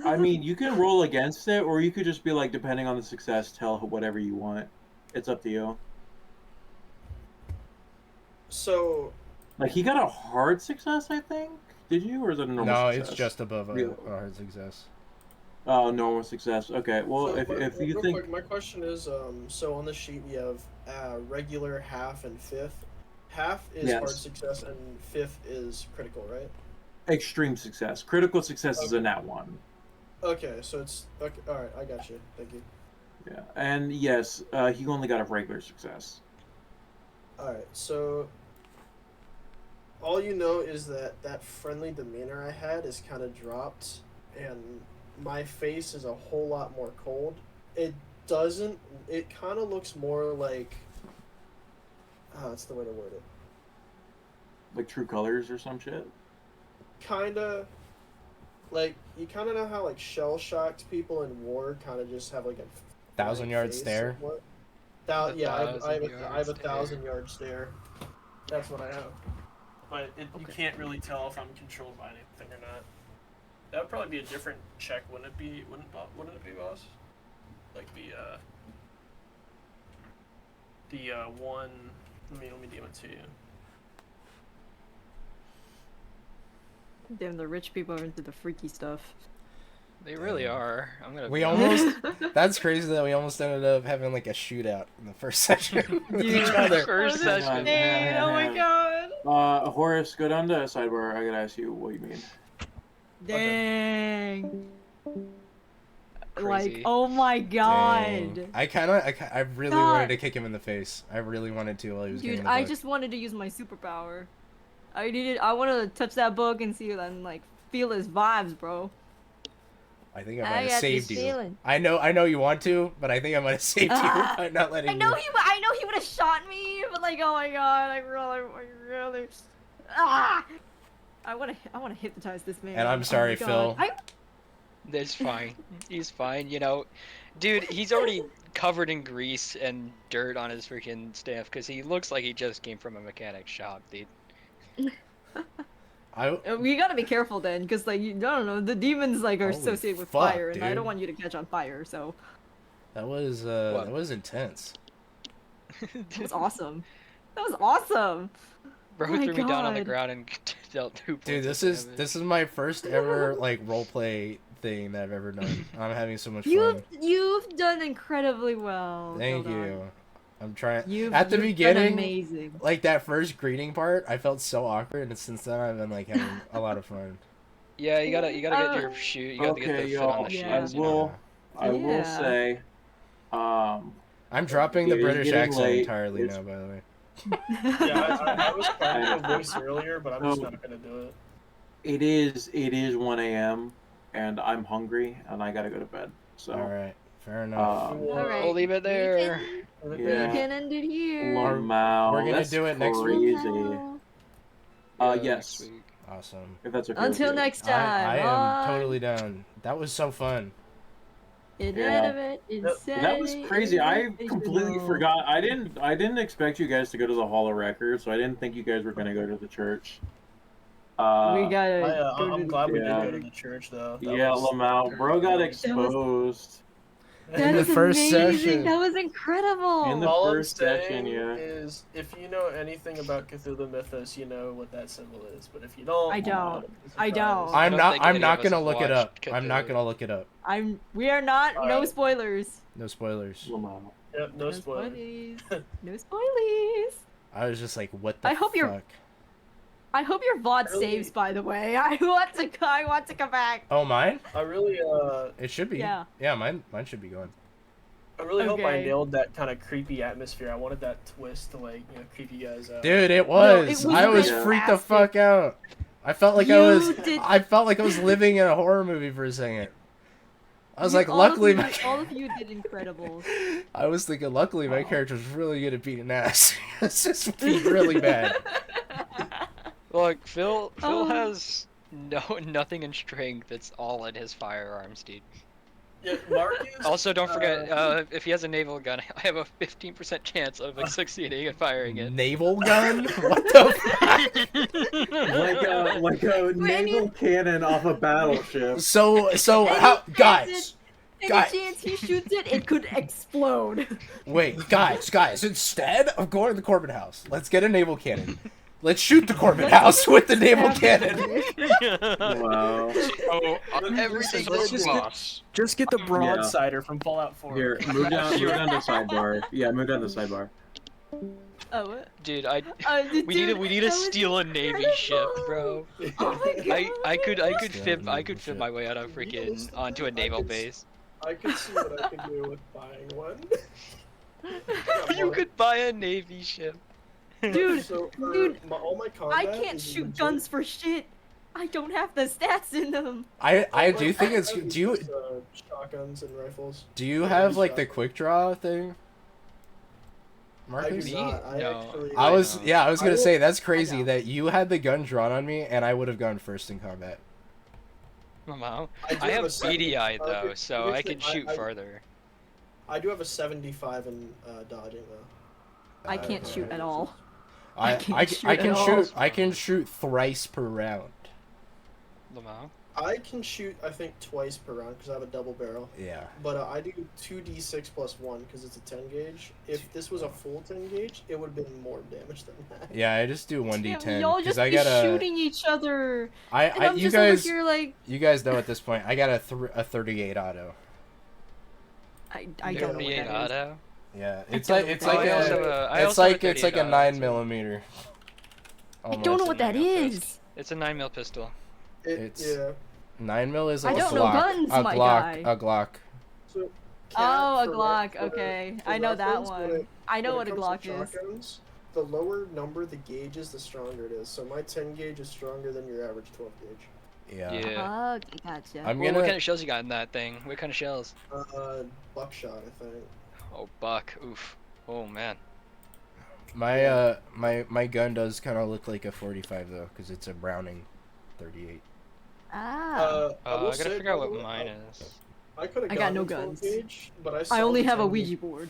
I mean, you can roll against it, or you could just be like, depending on the success, tell whatever you want. It's up to you. So, Like, he got a hard success, I think. Did you, or is it a normal No, success? it's just above a Real- hard success. Oh, normal success. Okay. Well, so if you real think, quick, my question is, so on the sheet we have regular, half, and fifth. Half is hard Yes. success, and fifth is critical, right? extreme success, critical success is a Okay. nat one. Okay, so it's okay. All right, I got you. Thank you. Yeah, and yes, he only got a regular success. All right, so all you know is that that friendly demeanor I had is kind of dropped, and my face is a whole lot more cold. It doesn't. It kind of looks more like. That's the way to word it. Like true colors or some shit. Kinda. Like you kind of know how like shell shocked people in war kind of just have like a 1,000-yard face stare. somewhat? A Yeah, I have a 1,000-yard stare. 1,000-yard stare. That's what I have. But you can't really tell if I'm controlled by anything or not. That would probably be a different check, wouldn't it be? Wouldn't it be, boss? Like the one. Let me DM it to you. Damn, the rich people are into the freaky stuff. They really are. I'm gonna. We be almost. That's crazy that we almost ended up having like a shootout in the first session with Dude. each other. First session. Hang on, Dang, oh my hang on. God. Horace, go down to sidebar. I gotta ask you what you mean. Dang. Like, Crazy. oh my God. Dang. I really God. wanted to kick him in the face. I really wanted to while he was Dude, getting the I book. just wanted to use my superpower. I wanted to touch that book and see and like feel his vibes, bro. I think I I might have got saved this you. feeling. I know you want to, but I think I might have saved you by not letting I know you. I know he would have shot me, but like, oh my God, I really, I wanna hypnotize this man. And I'm Oh sorry, my God. Phil. That's fine. He's fine. You know, dude, he's already covered in grease and dirt on his freaking staff because he looks like he just came from a mechanic shop, dude. We gotta be careful then, because like you don't know, the demons like are Holy associated with fuck, fire, and I dude. don't want you to catch on fire. So That was intense. that was awesome. That was awesome. Bro Oh my threw me down on the God. ground and dealt 2 points Dude, of this is damage. my first ever like roleplay thing that I've ever done. I'm having so much fun. You've done incredibly well. Thank Gildon. you. I'm trying. You've At the done beginning, amazing. like that first greeting part, I felt so awkward, and since then I've been like having a lot of fun. Yeah, you gotta get your shoot. You gotta get Okay, the fit on y'all. the Yeah. shoes. You know? I will Yeah. say, I'm dropping the It is British getting accent late. entirely It's- now, by the way. Yeah, I was trying to voice earlier, but I'm just No. not gonna do it. it is 1 a.m. and I'm hungry and I gotta go to bed. So, All right, fair enough. um, All right. We'll leave it there. We Yeah. can end it here. Lamau, We're gonna that's do it next week? crazy. Wow. Yeah, Yes. next week. Awesome. If that's okay. with Until you. next time. I am bye. totally down. That was so fun. Yeah. That was crazy. I completely forgot. I didn't expect you guys to go to the Hall of Records, so I didn't think you guys were gonna go to the church. We gotta go to I'm glad we did Yeah. go to the church though. That Yeah, was- Lamau, bro got exposed. That the is first amazing. session. That was incredible. In the All first I'm session, saying yeah. is, if you know anything about Cthulhu mythos, you know what that symbol is. But if you don't, I don't. be I surprised. don't. I'm don't not. think I'm any of not us gonna have look it up. watched I'm not Cthulhu. gonna look it up. We are not. No Alright. spoilers. No spoilers. Lamau. Yep, no spoiler. spoilies. No spoilies. I was just like, what the I hope fuck? you're- I hope your VOD Really? saves, by the way. I want to come back. Oh, mine? I really, It should be. Yeah. Yeah, mine should be going. I really hope I Okay. nailed that kind of creepy atmosphere. I wanted that twist to creep you guys out. Dude, it it was. was I was fantastic. freaked the fuck out. I felt like You did- I felt like I was living in a horror movie for a second. I was like, All luckily of you, my. all of you did incredible. I was thinking, luckily my Oh. character's really good at beating ass. It's just being really bad. Look, Phil Oh. has nothing in strength. It's all in his firearms, dude. Yeah, Marcus. Also, don't forget, if he has a naval gun, I have a 15% chance of succeeding at firing it. Naval gun? What the Like a naval cannon off a battleship. So Any how chance guys? Any Guys. chance he shoots it, it could explode. Wait, guys, instead of going to the Corbin house, let's get a naval cannon. Let's shoot the Corbin house with the naval cannon. Wow. Oh, Everything Let's is just boss. Just get the broadsider from Fallout 4. Here, move down to sidebar. Yeah, move down to sidebar. Oh, what? Dude, we Dude, need to that was steal a navy ship, bro. Oh my god. I could Steal a naval fit ship. my way out of freaking onto a naval base. I could see what I could do with buying one. You could buy a navy ship. Dude, So, dude, all my I combat can't is shoot legit. guns for shit. I don't have the stats in them. I do think it's. It's Do you just, shotguns and rifles? do you have like the quick draw thing, Marcus? I do not. I No. actually. I was I was gonna I say will- that's crazy know. that you had the gun drawn on me and I would have gone first in combat. Wow. do I have a 70 BDI though, target. so I Here's can the- shoot I- further. I do have a 75 in dodging though. I can't shoot at all. I can't shoot I can at all. shoot I can shoot thrice per round. Lamau. I can shoot, I think, twice per round because I have a double barrel. Yeah. But I do 2d6 plus 1 because it's a 10 gauge. If this was a full 10 gauge, it would have been more damage than that. Yeah, I just do 1d10 Y'all because just I be got a shooting each other. And I I'm you just guys over here like, you guys know at this point I got a 38 auto. I don't know what 38 that is. auto. Yeah, I it's don't like know it's what like that is. it's like a 9mm. I don't know Almost. what that is. It's a 9mm pistol. It's- Yeah. 9mm is I like a don't know Glock. guns, a my Glock. guy. A Glock. So, Oh, a for Glock. for- Okay, for I know that reference, one. I know what a when it Glock comes to is. shotguns, the lower number the gauge is, the stronger it is. So my 10 gauge is stronger than your average 12 gauge. Yeah. Yeah. Oh, gotcha. I'm Well, gonna. what kind of shells you got in that thing? What kind of shells? Buckshot, I think. Oh, buck. Oof. Oh man. My gun does kind of look like a 45 though, because it's a Browning 38. Ah. I will I gotta say, figure out by what the way, mine is. I could have I got gotten no a 12 guns. gauge, but I, I saw only the have a 10 Ouija gauge. board.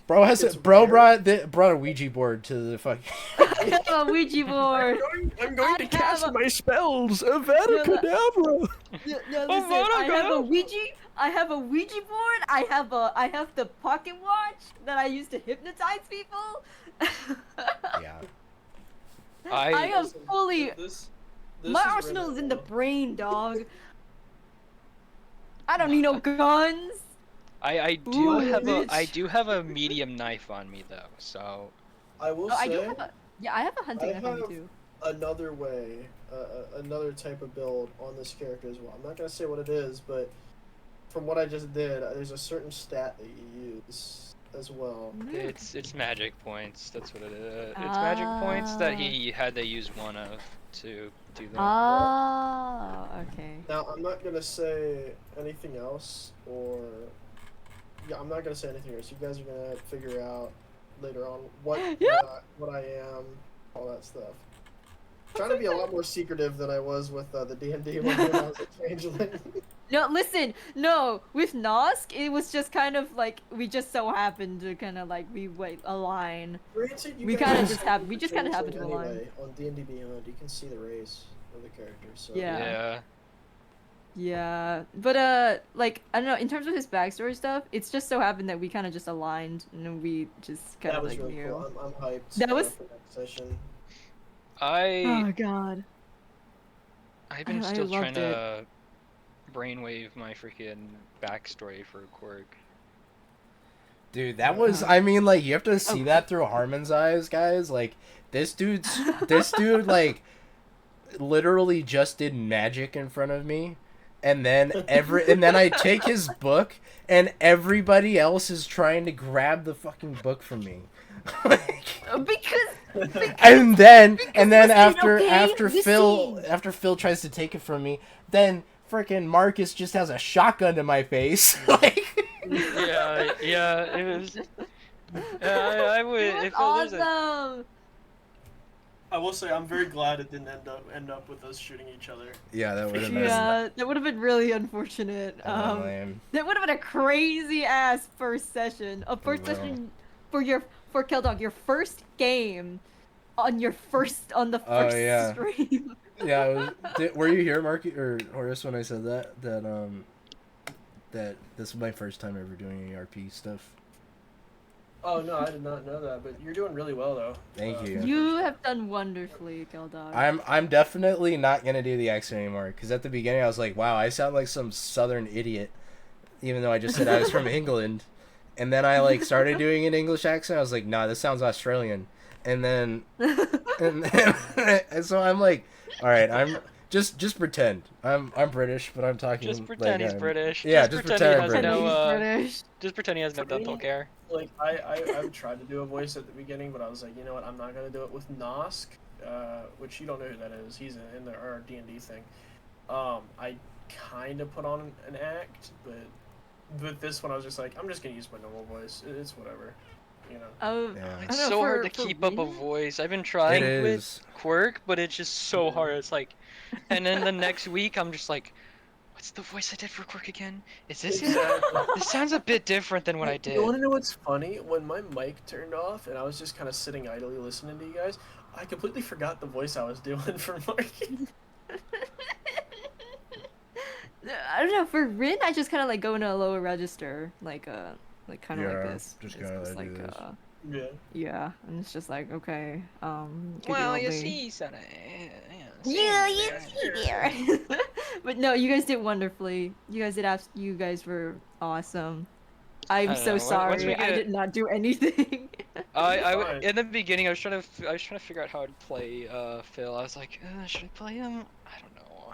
Bro has It's bro weird. brought a Ouija board to the fucking. I have a Ouija board. I'm going to I cast have a- my spells. No, Avada-kedavra. No, listen, Oh, I have a Ouija. I have a Ouija board. I have the pocket watch that I use to hypnotize people. Yeah. I am Listen, fully. This My is arsenal is in the Renata. brain, dog. I don't need no guns. I do Ooh, have bitch. I do have a medium knife on me though, so I will Oh, I do say have a. Yeah, I have a hunting I knife on me have- too. another way, another type of build on this character as well. I'm not gonna say what it is, but from what I just did, there's a certain stat that you use as well. it's magic points. That's what it is. It's magic points that he had to use one of to do that. Oh, okay. Now, I'm not gonna say anything else, or yeah, I'm not gonna say anything else. You guys are gonna figure out later on Yeah. what I am, all that stuff. Trying to be a lot more secretive than I was with the D&D when I was a changeling. No, listen. No, with Nosk, it was just kind of like we just so happened to kind of like we align. Granted, you We guys kinda can just see have- the we just kinda happen changeling to align. anyway, on D&D Beyond, you can see the race of the character. So Yeah. Yeah. Yeah, but like I don't know. In terms of his backstory stuff, it's just so happened that we kind of just aligned, and we just kind That of was like really knew. cool. I'm hyped That was. for next session. I Oh God, I've been I still trying loved it. to brainwave my freaking backstory for Quirk. Dude, that was, I mean, like, you have to see that through Harmon's eyes, guys. Like, this dude, like, literally just did magic in front of me. And then I take his book, and everybody else is trying to grab the fucking book from me. Like, and then listen, after okay? This scene. after Phil tries to take it from me, then freaking Marcus just has a shotgun to my face. Like, Yeah, it was. I would. It was If there's a awesome. I will say I'm very glad it didn't end up with us shooting each other. yeah, that would have been. Yeah, that would have been really unfortunate. Lame. That would have been a crazy ass first session. A first Well. session for Kill Dog, your first game on the first yeah. stream. Yeah, were you here, Mark or Horace, when I said that that this was my first time ever doing ARP stuff? Oh no, I did not know that, but you're doing really well though. Thank you. You have done wonderfully, Kill Dog. I'm definitely not gonna do the accent anymore, because at the beginning I was like, wow, I sound like some southern idiot, even though I just said I was from England, and then I like started doing an English accent. I was like, nah, this sounds Australian, and then and so I'm like, all right, I'm just pretend I'm British, but I'm talking just pretend like he's British. Yeah, just just pretend he pretend has I'm no. British. Just pretend he has no dental care. Like I've tried to do a voice at the beginning, but I was like, you know what, I'm not gonna do it with Nosk, which you don't know who that is. He's in our D&D thing. I kind of put on an act, but with this one I was just like, I'm just gonna use my normal voice. It's whatever, you know. Yeah. It's I don't know, so hard to for keep up a me- voice. I've been trying It with is. Quirk, but it's just so hard. It's like, and then the next week I'm just like, what's the voice I did for Quirk again? Is this it? This sounds a bit different than what I did. You want to know what's funny? When my mic turned off and I was just kind of sitting idly listening to you guys, I completely forgot the voice I was doing for Marky. I don't know. For Rin, I just kind of like go into a lower register, like kind of like Yeah, this. just It's kinda just like this. Yeah. Yeah, and it's just like okay. Could Well, you you help me? see, son. Yeah, you see there. But no, you guys did wonderfully. You guys did you guys were awesome. I'm don't so know, once sorry. we I get- did not do anything. Fine. In the beginning, I was trying to figure out how to play Phil. I was like, should I play him? I don't know.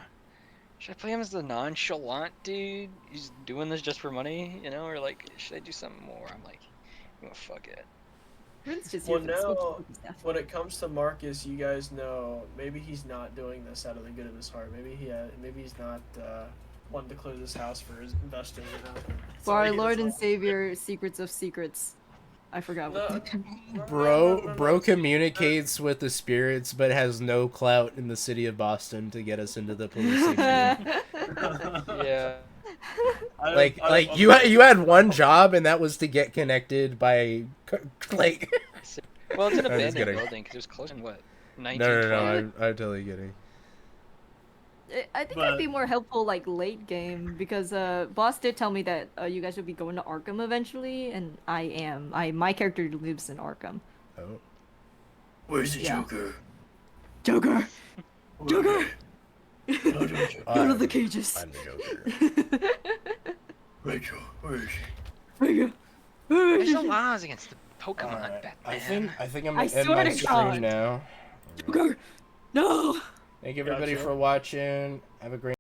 Should I play him as the nonchalant dude? He's doing this just for money, you know, or like, should I do something more? I'm like, oh, fuck it. Rin's just Well, here for the now, spooky stuff. when it comes to Marcus, you guys know maybe he's not doing this out of the good of his heart. Maybe he's not wanting to close his house for his investing. You know. For our So he Lord doesn't- and Savior, Secrets of Secrets. I forgot what. Bro communicates with the spirits, but has no clout in the city of Boston to get us into the police station. Yeah. You had one job, and that was to get connected by like. Well, it's an I'm just abandoned kidding. building because it was closed in what? No, 1920? I'm totally kidding. I think But- I'd be more helpful like late game because boss did tell me that you guys would be going to Arkham eventually, and I am. My character lives in Arkham. Oh. Where's the Yeah. Joker? Joker, Joker, Joker. go to the cages. I'm the Joker. Rachel, where is she? Rachel, There's no laws against the Pokemon, Alright, Batman. I think I'm I gonna end swear my to stream God. now. Joker, no. Thank you everybody Gotcha. for watching. Have a great